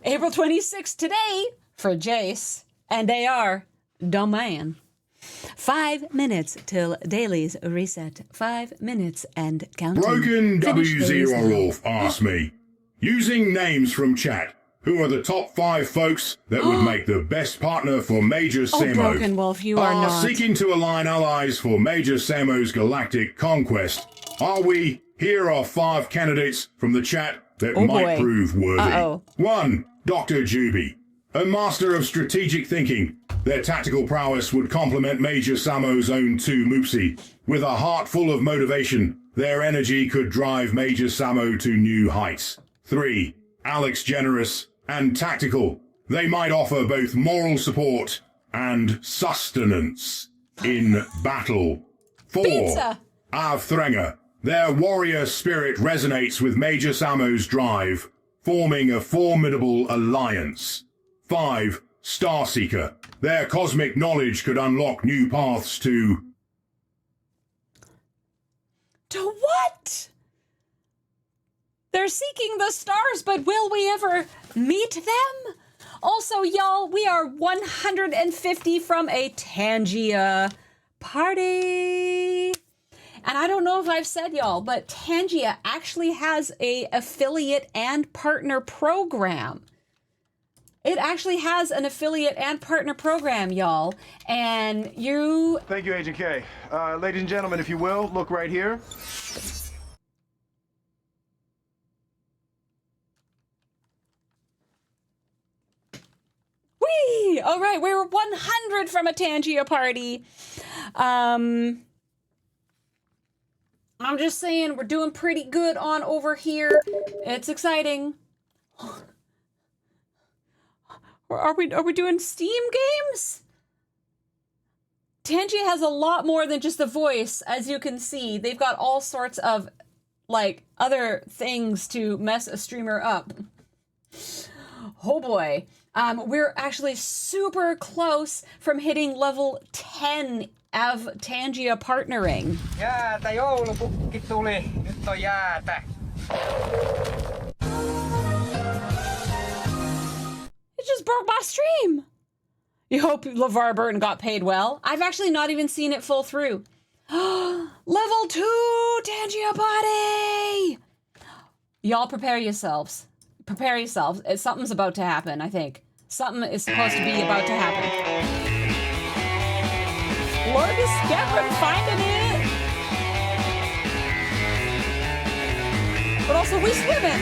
April 26th today for Jace and AR Domain. 5 minutes till dailies reset. 5 minutes and counting. Broken W0 Wolf asked me, using names from chat, who are the top 5 folks that would make the best partner for Major Samo? Broken Wolf, you are not. Seeking to align allies for Major Samo's galactic conquest. Are we? Here are 5 candidates from the chat that might prove worthy. 1. Dr. Juby, a master of strategic thinking. Their tactical prowess would complement Major Samo's own 2 Moopsie. With a heart full of motivation, their energy could drive Major Samo to new heights. 3. Alex Generous and tactical. They might offer both moral support and sustenance in battle. 4. Av Threnger. Their warrior spirit resonates with Major Samo's drive, forming a formidable alliance. 5. Starseeker. Their cosmic knowledge could unlock new paths to... To what? They're seeking the stars, but will we ever meet them? Also, y'all, we are 150 from a Tangia party. And I don't know if I've said y'all, but Tangia actually has a affiliate and partner program. It actually has an affiliate and partner program, y'all. And you... Thank you, Agent K. Ladies and gentlemen, if you will, look right here. Whee! All right, we're 100 from a Tangia party. I'm just saying, we're doing pretty good on over here. It's exciting. Are we doing Steam games? Tangia has a lot more than just a voice, as you can see. They've got all sorts of, like, other things to mess a streamer up. Oh boy. We're actually super close from hitting level 10 of Tangia partnering. Jäätä, joulupukki tuli. Nyt on jäätä. It just broke my stream. You hope LeVar Burton got paid well. I've actually not even seen it full through. Level 2 Tangia party! Y'all prepare yourselves. Prepare yourselves. Something's about to happen, I think. Something is supposed to be about to happen. Lord is Scabbard finding it. But also we swimming.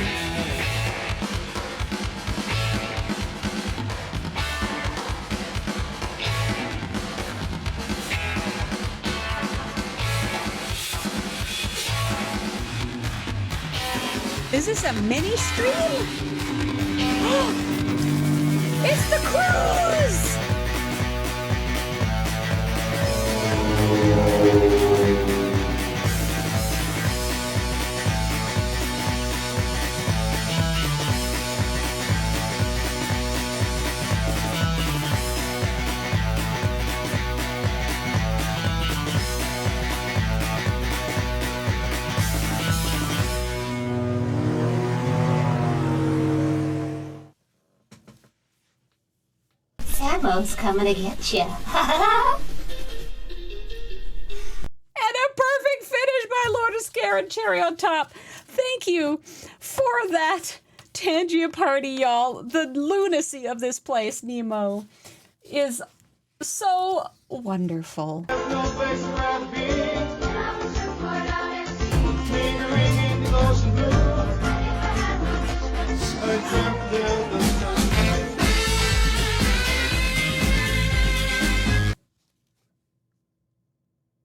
Is this a mini stream? It's the cruise! Samo's coming to get you. And a perfect finish by Lord of Scare and Cherry on top. Thank you for that, Tangia party, y'all. The lunacy of this place, Nemo, is so wonderful.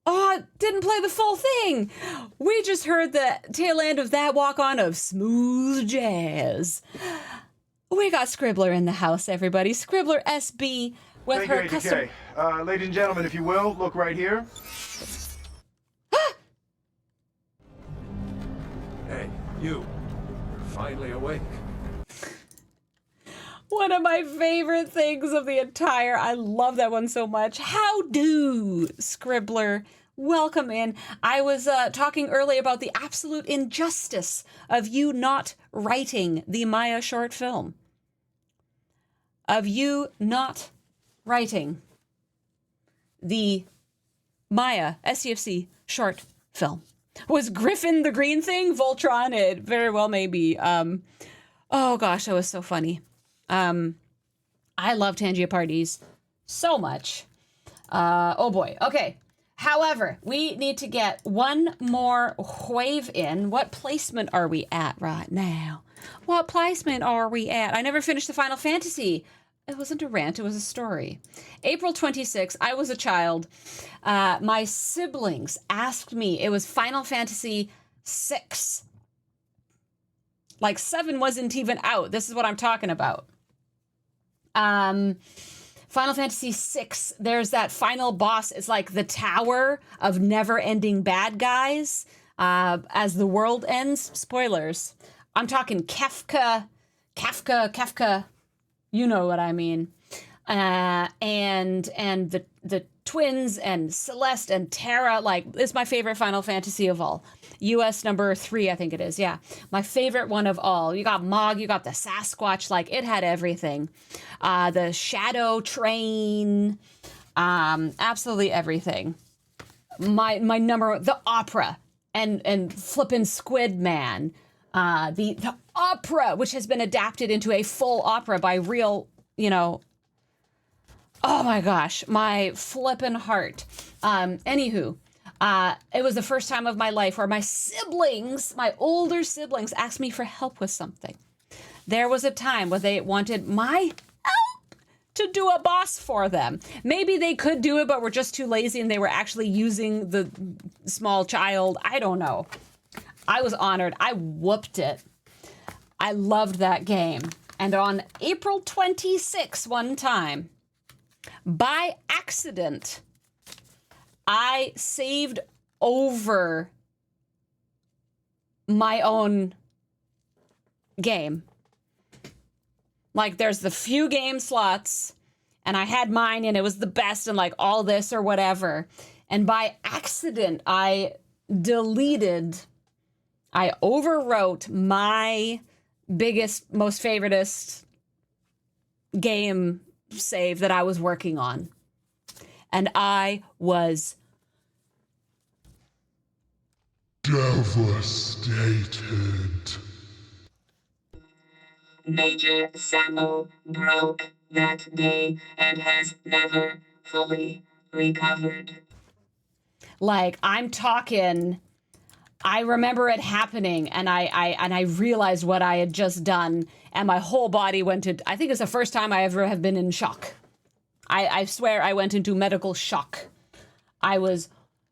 Oh, didn't play the full thing. We just heard the tail end of that walk-on of smooth jazz. We got Scribbler in the house, everybody. Scribbler SB with Thank her you, Agent custom... K. Ladies and gentlemen, if you will, look right here. Hey, you. You're finally awake. One of my favorite things of the entire... I love that one so much. How do, Scribbler? Welcome in. I was talking earlier about the absolute injustice of you not writing the Maya short film. Of you not writing the Maya SCFC short film. Was Griffin the green thing? Voltron? It very well may be. Oh gosh, that was so funny. I love Tangia parties so much. Oh boy. Okay. However, we need to get one more wave in. What placement are we at right now? What placement are we at? I never finished the Final Fantasy. It wasn't a rant, it was a story. April 26th, I was a child. My siblings asked me, it was Final Fantasy 6. Like 7 wasn't even out. This is what I'm talking about. Final Fantasy VI, there's that final boss. It's like the tower of never-ending bad guys as the world ends. Spoilers. I'm talking Kefka. You know what I mean. And the twins and Celeste and Terra. Like, it's my favorite Final Fantasy of all. US number 3, I think it is. Yeah. My favorite one of all. You got Mog, you got the Sasquatch. Like, it had everything. The Shadow Train. Absolutely everything. my number, the opera and flippin' Squid Man, the opera, which has been adapted into a full opera by real, oh my gosh, my flippin' heart. Anywho, it was the first time of my life where my siblings, my older siblings, asked me for help with something. There was a time where they wanted my help to do a boss for them. Maybe they could do it, but were just too lazy and they were actually using the small child. I don't know. I was honored. I whooped it. I loved that game. And on April 26 one time, by accident, I saved over my own game. Like, there's the few game slots, and I had mine, and it was the best, and like all this or whatever. And by accident, I overwrote my biggest, most favoritist game save that I was working on. And I was devastated. Major Samo broke that day and has never fully recovered. like, I'm talking, I remember it happening, and I realized what I had just done, and my whole body went into, I think it's the first time I ever have been in shock. I swear I went into medical shock. I was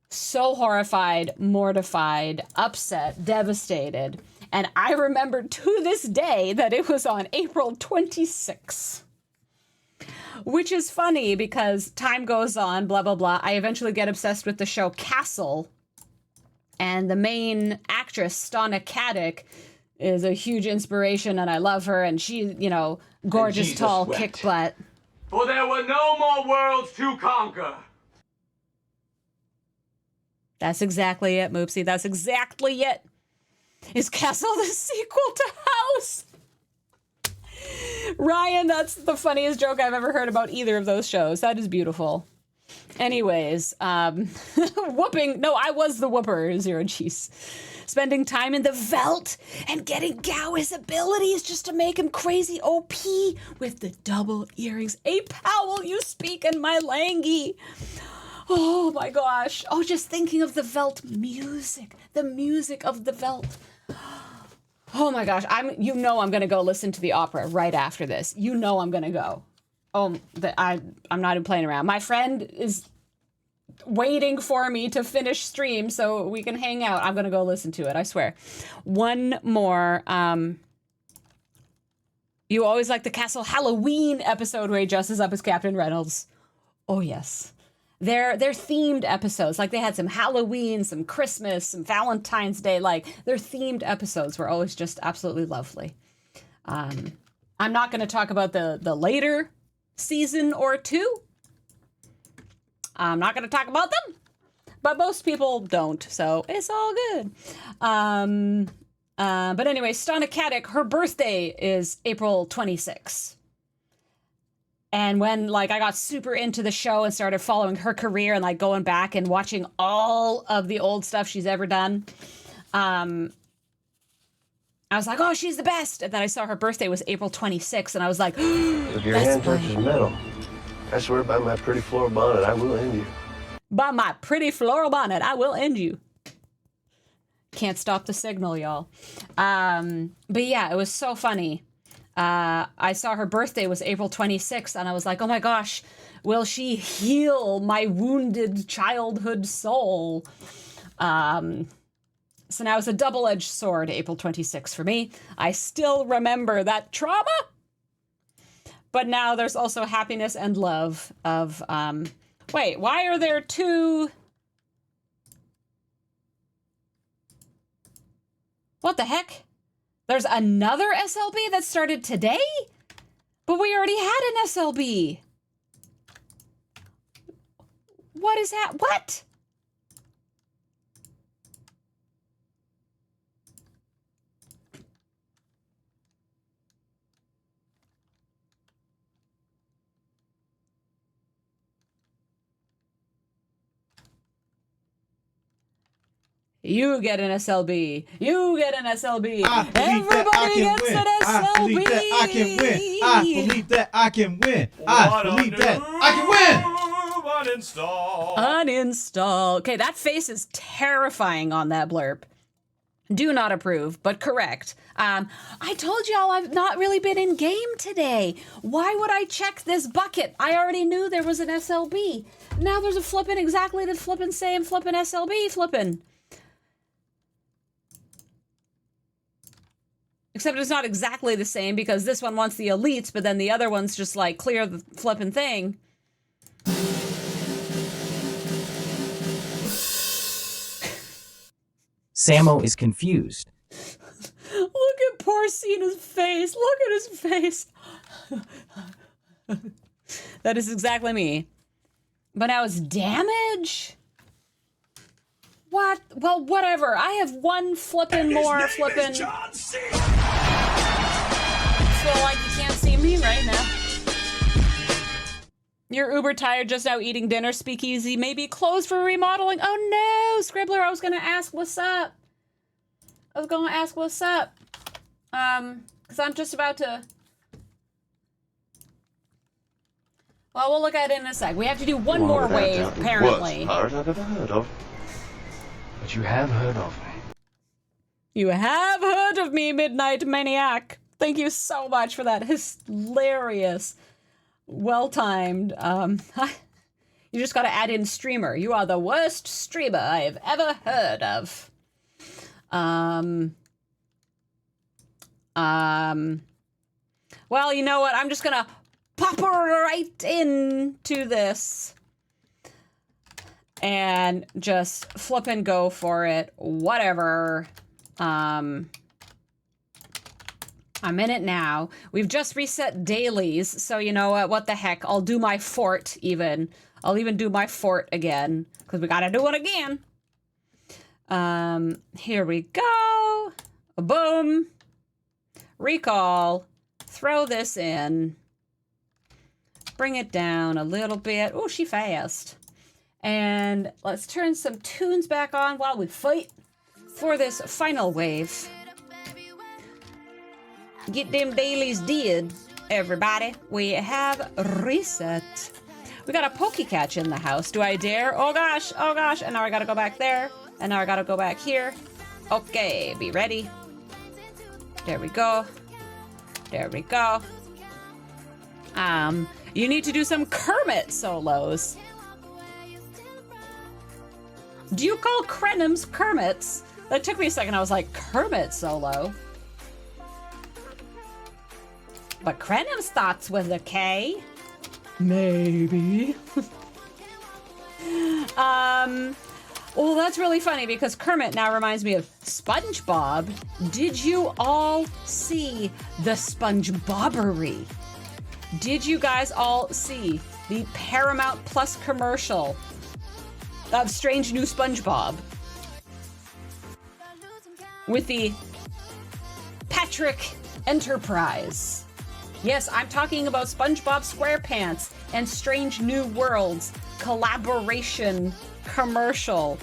so horrified, mortified, upset, devastated. And I remember to this day that it was on April 26th. Which is funny because time goes on, blah, blah, blah. I eventually get obsessed with the show Castle. And the main actress, Stana Katic, is a huge inspiration, and I love her. And she, gorgeous, tall, kick butt. For there were no more worlds to conquer. That's exactly it, Moopsie. That's exactly it. Is Castle the sequel to House? Ryan, that's the funniest joke I've ever heard about either of those shows. That is beautiful. Anyways, whooping. No, I was the whooper, Zero Cheese. Spending time in the Veld and getting Gao his abilities just to make him crazy OP with the double earrings. A Powell, you speak in my langy. Oh my gosh. Oh, just thinking of the Veld music. The music of the Veld. Oh my gosh. I'm going to go listen to the opera right after this. I'm going to go. Oh, I'm not even playing around. My friend is waiting for me to finish stream so we can hang out. I'm going to go listen to it, I swear. One more. You always like the Castle Halloween episode where he dresses up as Captain Reynolds. Oh, yes. They're themed episodes. Like, they had some Halloween, some Christmas, some Valentine's Day. Like, their themed episodes were always just absolutely lovely. I'm not going to talk about the later season or two. I'm not going to talk about them, but most people don't, so it's all good. But anyway, Stana Katic, her birthday is April 26th. And when, I got super into the show and started following her career and, going back and watching all of the old stuff she's ever done, I was like, oh, she's the best. And then I saw her birthday was April 26th, and I was like, If your hand touches metal, I swear by my pretty floral bonnet, I will end you. By my pretty floral bonnet, I will end you. Can't stop the signal, y'all. But yeah, it was so funny. I saw her birthday was April 26th, and I was like, oh my gosh, will she heal my wounded childhood soul? So now it's a double-edged sword, April 26th for me. I still remember that trauma. But now there's also happiness and love of, wait, why are there two? What the heck? There's another SLB that started today? But we already had an SLB. What is that? What? You get an SLB. You get an SLB. I believe Everybody that I can gets win. an SLB. I believe that I can win. I believe that I can win. I believe that I can win. Uninstall. Uninstall. Okay, that face is terrifying on that blurb. Do not approve, but correct. I told y'all I've not really been in game today. Why would I check this bucket? I already knew there was an SLB. Now there's a flippin' exactly the flippin' same flippin' SLB flippin'. Except it's not exactly the same because this one wants the elites, but then the other one's just like clear the flippin' thing. Samo is confused. Look at poor Cena's face. Look at his face. That is exactly me. But now it's damage? What? Well, whatever. I have one flippin' more flippin'. Feel like you can't see me right now. You're uber tired just now eating dinner. Speakeasy may be closed for remodeling. Oh no, Scribbler, I was gonna ask what's up. Because I'm just about to... Well, we'll look at it in a sec. We have to do one more wave, apparently. Worst pirate I've ever heard of. But you have heard of me. You have heard of me, Midnight Maniac. Thank you so much for that hilarious, well-timed, you just gotta add in streamer. You are the worst streamer I have ever heard of. Well, you know what? I'm just gonna pop right into this and just flip and go for it. Whatever. I'm in it now. We've just reset dailies, so you know what? What the heck? I'll do my fort even. I'll even do my fort again, because we gotta do it again. Here we go. Boom. Recall. Throw this in. Bring it down a little bit. Oh, she fast. And let's turn some tunes back on while we fight for this final wave. Get them dailies did, everybody. We have reset. We got a Pokecatch in the house. Do I dare? Oh gosh, oh gosh. And now I gotta go back there. And now I gotta go back here. Okay, be ready. There we go. There we go. You need to do some Kermit solos. Do you call Krennims Kermits? That took me a second. I was like, Kermit solo? But Krennim starts with a K. Maybe. Well, that's really funny because Kermit now reminds me of SpongeBob. Did you all see the SpongeBobbery? Did you guys all see the Paramount Plus commercial of Strange New SpongeBob? With the Patrick Enterprise. Yes, I'm talking about SpongeBob SquarePants and Strange New Worlds collaboration commercial.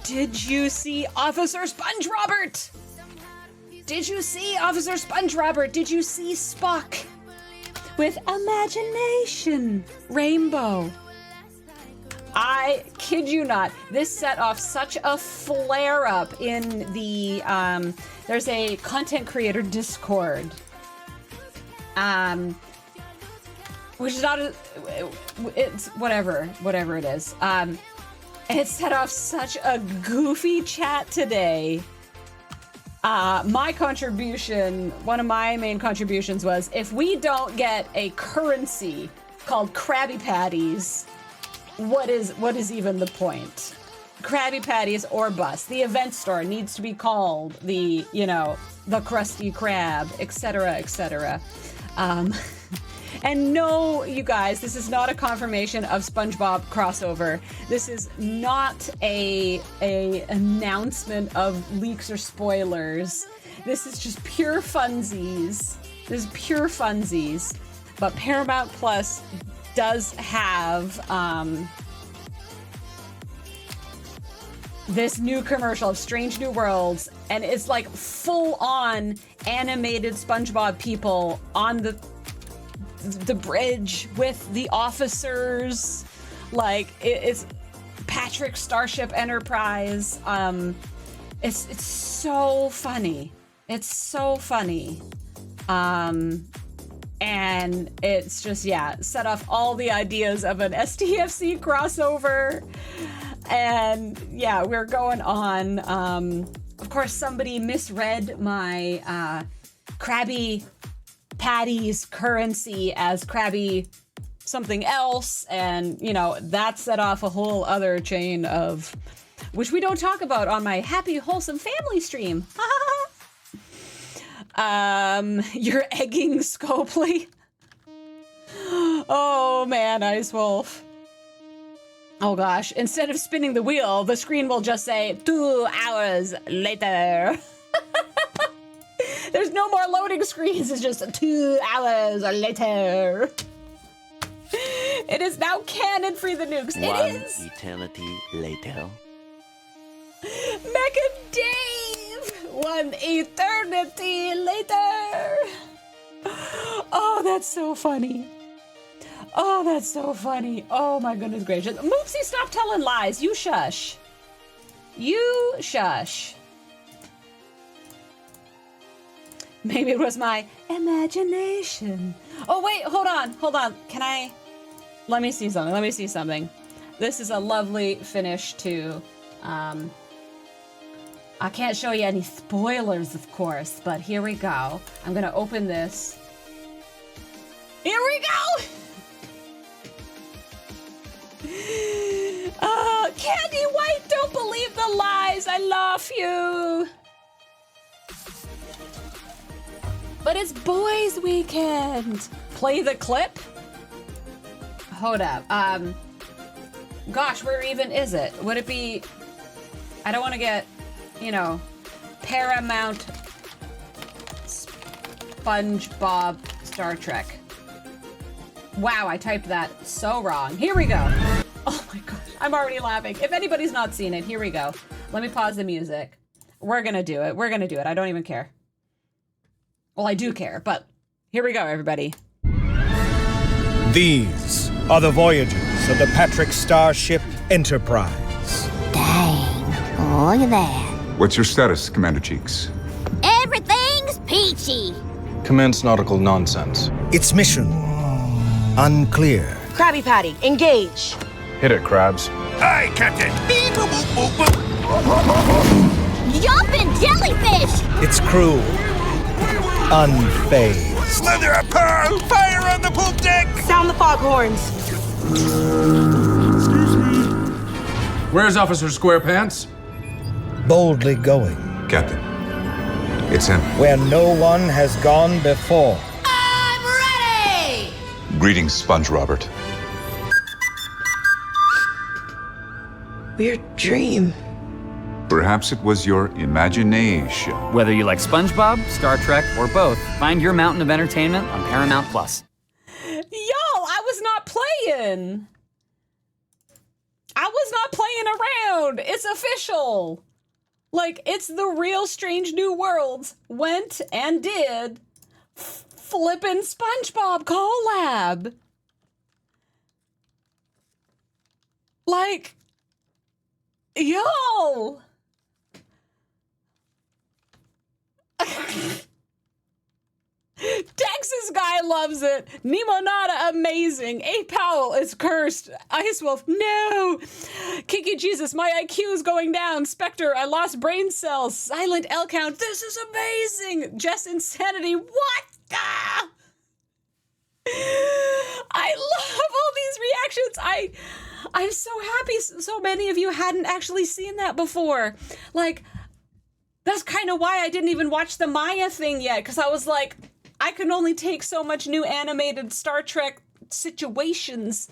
Did you see Officer Sponge Robert? Did you see Officer Sponge Robert? Did you see Spock with imagination rainbow? I kid you not. This set off such a flare up in the there's a content creator Discord. Which is not it's whatever it is. It set off such a goofy chat today. My contribution, one of my main contributions was, if we don't get a currency called Krabby Patties, what is even the point? Krabby Patties or bust. The event store needs to be called the, the Krusty Krab, etc., etc. And no, you guys, this is not a confirmation of SpongeBob crossover. This is not a announcement of leaks or spoilers. This is just pure funsies. This is pure funsies. But Paramount Plus does have this new commercial of Strange New Worlds, and it's like full-on animated SpongeBob people on the bridge with the officers. Like it's Patrick Starship Enterprise. It's so funny. It's so funny. And it's just, yeah, set off all the ideas of an STFC crossover. And yeah, we're going on. Of course, somebody misread my Krabby Patty's currency as Krabby something else. And, you know, that set off a whole other chain of, which we don't talk about on my happy, wholesome family stream. You're egging Scopely. Oh man, Ice Wolf. Oh gosh, instead of spinning the wheel, the screen will just say 2 hours later. There's no more loading screens, it's just 2 hours later. It is now canon for the nukes. It is. Eternity later. Mega Dave! 1 eternity later! Oh, that's so funny. Oh, that's so funny. Oh my goodness gracious. Moopsie, stop telling lies. You shush. You shush. Maybe it was my imagination. Oh wait, hold on. Can I? Let me see something. This is a lovely finish to, I can't show you any spoilers, of course, but here we go. I'm gonna open this. Here we go! Candy White, don't believe the lies. I love you. But it's boys' weekend. Play the clip? Hold up. Gosh, where even is it? Would it be... I don't want to get, you know, Paramount SpongeBob Star Trek. Wow, I typed that so wrong. Here we go. Oh my gosh, I'm already laughing. If anybody's not seen it, here we go. Let me pause the music. We're gonna do it. I don't even care. Well, I do care, but here we go, everybody. These are the voyages of the Patrick Starship Enterprise. Dang, look at that. What's your status, Commander Cheeks? Everything's peachy. Commence nautical nonsense. Its mission, unclear. Krabby Patty, engage. Hit it, Krabs. Aye, Captain! Jumping jellyfish! Its crew, unfazed. Slither a pearl! Fire on the poop deck! Sound the foghorns. Where's Officer Squarepants? Boldly going. Captain, it's him. Where no one has gone before. I'm ready! Greetings, Sponge Robert. Weird dream. Perhaps it was your imagination. Whether you like SpongeBob, Star Trek, or both, find your mountain of entertainment on Paramount+. Y'all, I was not playing. Around. It's official. Like, it's the real Strange New Worlds went and did flippin' SpongeBob collab. Like, yo. Texas guy loves it. Nemonada, amazing. A Powell is cursed. Ice Wolf, no. Kiki Jesus, my IQ is going down. Spectre, I lost brain cells. Silent L count, this is amazing. Jess Insanity, what? Ah! I love all these reactions. I'm so happy so many of you hadn't actually seen that before. Like, that's kind of why I didn't even watch the Maya thing yet, because I was like, I can only take so much new animated Star Trek situations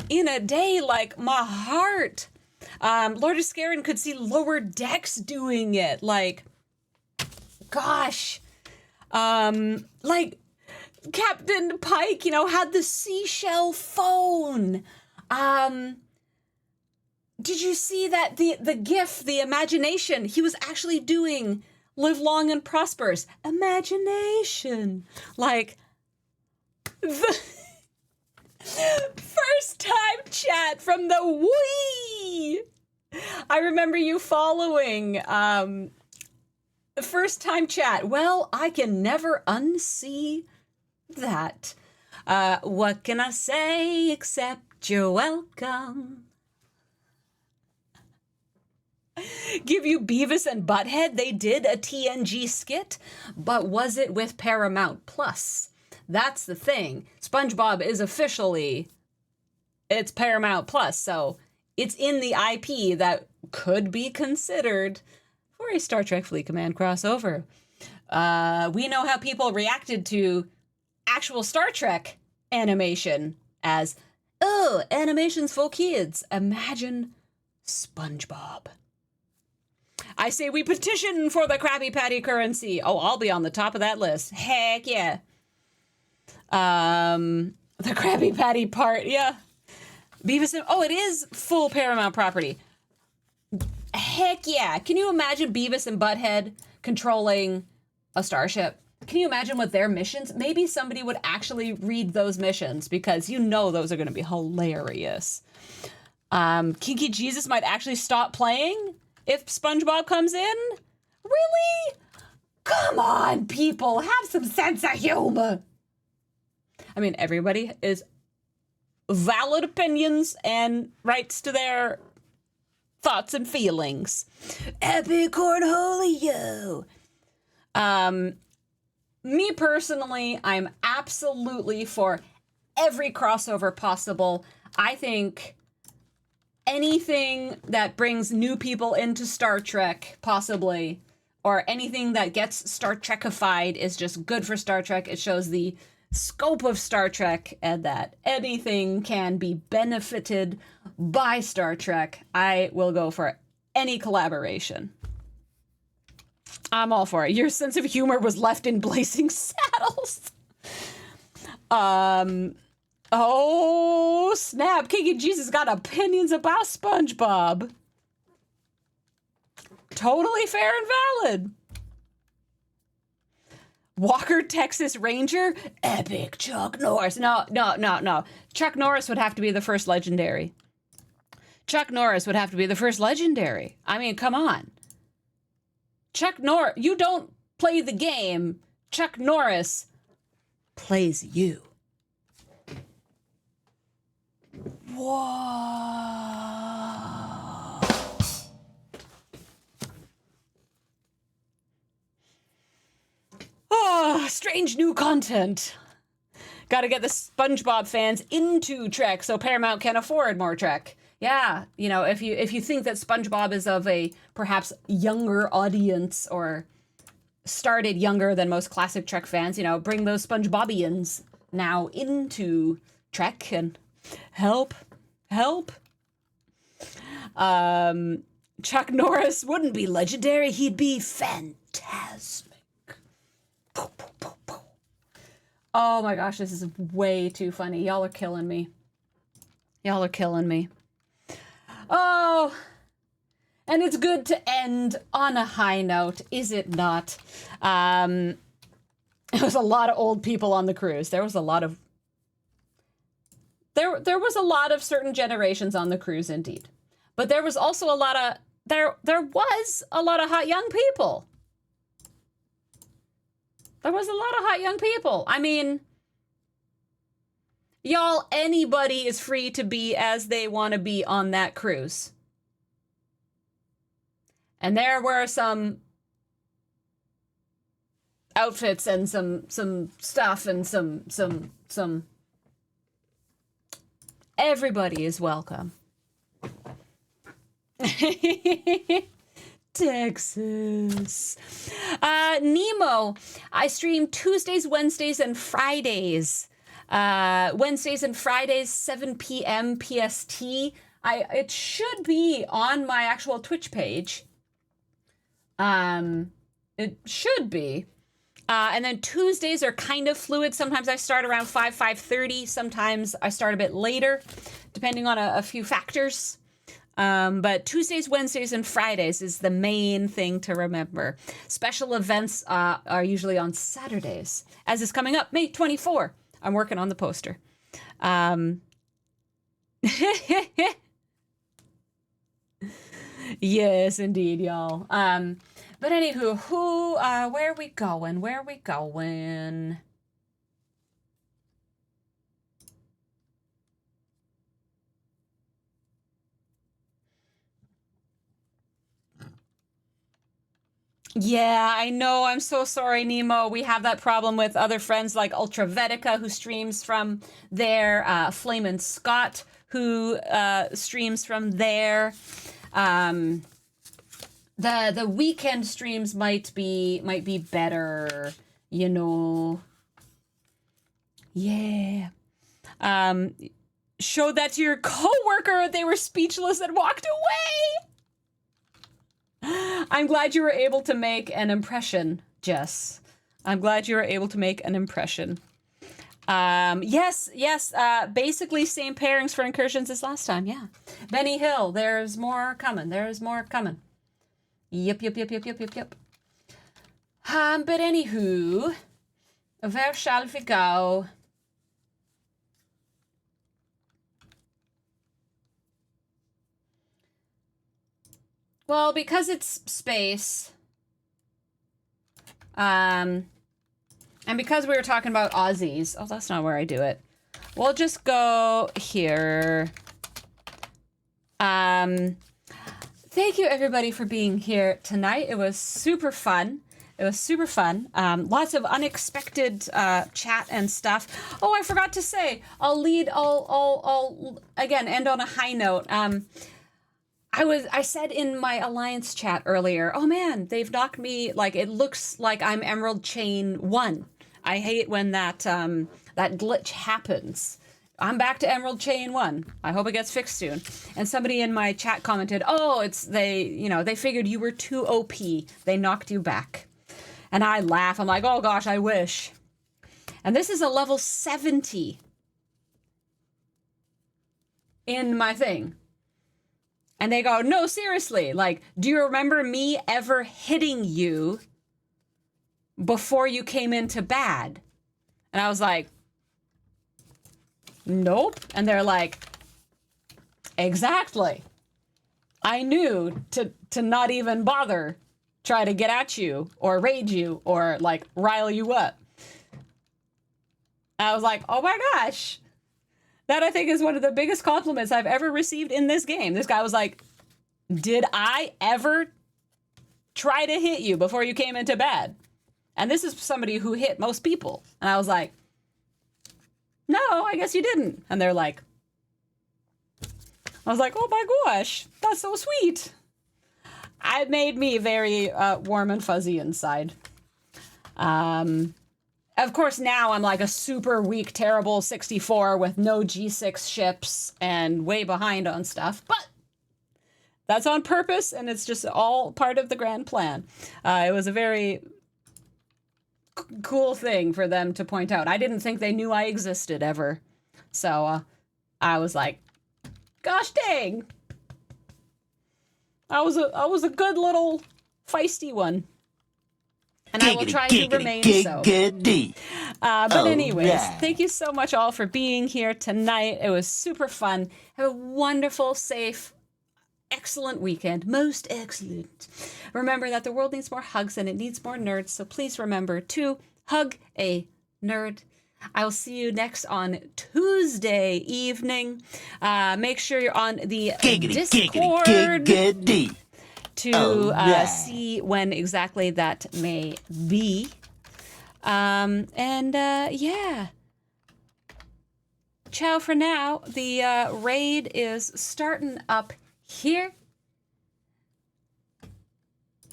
in a day. Like, my heart. Lord of Scarin could see Lower Decks doing it. Like, gosh. Like, Captain Pike, you know, had the seashell phone. Did you see that the GIF, the imagination? He was actually doing "Live Long and Prosperous." Imagination, like the first time chat from the Wii. I remember you following the first time chat. Well, I can never unsee that. What can I say except you're welcome? Give you Beavis and Butthead. They did a TNG skit, but was it with Paramount Plus? That's the thing. SpongeBob is officially, it's Paramount Plus, so it's in the IP that could be considered for a Star Trek Fleet Command crossover. We know how people reacted to actual Star Trek animation as, oh, animation's for kids. Imagine SpongeBob. I say we petition for the Krabby Patty currency. Oh, I'll be on the top of that list. Heck yeah. The Krabby Patty part, yeah. Beavis and, oh, it is full Paramount property. Heck yeah. Can you imagine Beavis and Butthead controlling a starship? Can you imagine what their missions? Maybe somebody would actually read those missions because you know those are going to be hilarious. Kinky Jesus might actually stop playing if SpongeBob comes in? Really? Come on, people. Have some sense of humor. I mean, everybody is valid opinions and rights to their thoughts and feelings. Epic Cornholio. Me personally, I'm absolutely for every crossover possible. I think anything that brings new people into Star Trek, possibly, or anything that gets Star Trekified is just good for Star Trek. It shows the scope of Star Trek and that anything can be benefited by Star Trek. I will go for any collaboration. I'm all for it. Your sense of humor was left in Blazing Saddles. Oh, snap. Kinky Jesus got opinions about SpongeBob. Totally fair and valid. Walker, Texas Ranger, epic Chuck Norris. No. Chuck Norris would have to be the first legendary. Chuck Norris would have to be the first legendary. I mean, come on. Chuck Norris, you don't play the game. Chuck Norris plays you. Whoa. Oh, strange new content. Got to get the SpongeBob fans into Trek so Paramount can afford more Trek. Yeah, you know, if you think that SpongeBob is of a perhaps younger audience or started younger than most classic Trek fans, you know, bring those SpongeBobians now into Trek and help. Chuck Norris wouldn't be legendary, he'd be phantasmic. Oh my gosh, this is way too funny. Y'all are killing me. Oh, and it's good to end on a high note, is it not? There was a lot of old people on the cruise. There was a lot of certain generations on the cruise, indeed. But there was also a lot of hot young people. There was a lot of hot young people. I mean, y'all, anybody is free to be as they want to be on that cruise. And there were some outfits and some stuff and some everybody is welcome. Texas. Nemo. I stream Tuesdays, Wednesdays, and Fridays. Wednesdays and Fridays, 7 p.m. PST. It should be on my actual Twitch page. It should be. And then Tuesdays are kind of fluid. Sometimes I start around 5:30. Sometimes I start a bit later, depending on a few factors. But Tuesdays, Wednesdays, and Fridays is the main thing to remember. Special events are usually on Saturdays, as is coming up May 24. I'm working on the poster. Yes, indeed, y'all. But anywho, where are we going? Where are we going? Yeah, I know. I'm so sorry, Nemo. We have that problem with other friends like Ultravetica, who streams from there, Flamin' Scott, who streams from there. The weekend streams might be better, you know. Yeah. Show that to your coworker. They were speechless and walked away. I'm glad you were able to make an impression, Jess. I'm glad you were able to make an impression. Yes. Basically same pairings for incursions as last time. Yeah. Benny Hill. There's more coming. There's more coming. Yep. But anywho, where shall we go? Well, because it's space, and because we were talking about Aussies, oh, that's not where I do it. We'll just go here. Thank you, everybody, for being here tonight. It was super fun. Lots of unexpected chat and stuff. Oh, I forgot to say, I'll again end on a high note. I said in my Alliance chat earlier, oh man, they've knocked me, like, it looks like I'm Emerald Chain 1. I hate when that glitch happens. I'm back to Emerald Chain 1. I hope it gets fixed soon. And somebody in my chat commented, oh, they figured you were too OP. They knocked you back. And I laugh. I'm like, oh gosh, I wish. And this is a level 70 in my thing. And they go, no, seriously, like, do you remember me ever hitting you before you came into bad? And I was like, nope. And they're like, exactly. I knew to not even bother try to get at you or raid you or, like, rile you up. I was like, oh my gosh. That, I think, is one of the biggest compliments I've ever received in this game. This guy was like, did I ever try to hit you before you came into bed? And this is somebody who hit most people. And I was like, no, I guess you didn't. And they're like, I was like, oh my gosh, that's so sweet. It made me very warm and fuzzy inside. Of course, now I'm like a super weak, terrible 64 with no G6 ships and way behind on stuff. But that's on purpose, and it's just all part of the grand plan. It was a very cool thing for them to point out. I didn't think they knew I existed ever. So I was like, gosh dang. I was a good little feisty one. And I will try to remain so. But anyways, thank you so much all for being here tonight. It was super fun. Have a wonderful, safe, excellent weekend. Most excellent. Remember that the world needs more hugs and it needs more nerds. So please remember to hug a nerd. I will see you next on Tuesday evening. Make sure you're on the Discord. To see when exactly that may be. Yeah. Ciao for now. The raid is starting up here.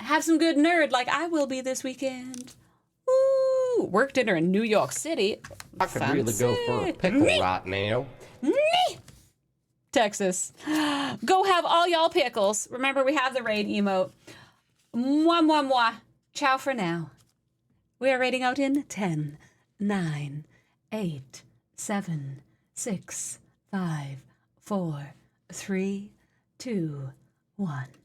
Have some good nerd like I will be this weekend. Woo! Work dinner in New York City. I could really go for a pickle right now. Texas. Go have all y'all pickles. Remember, we have the raid emote. Mwah, mwah, mwah. Ciao for now. We are raiding out in 10, 9, 8, 7, 6, 5, 4, 3, 2, 1.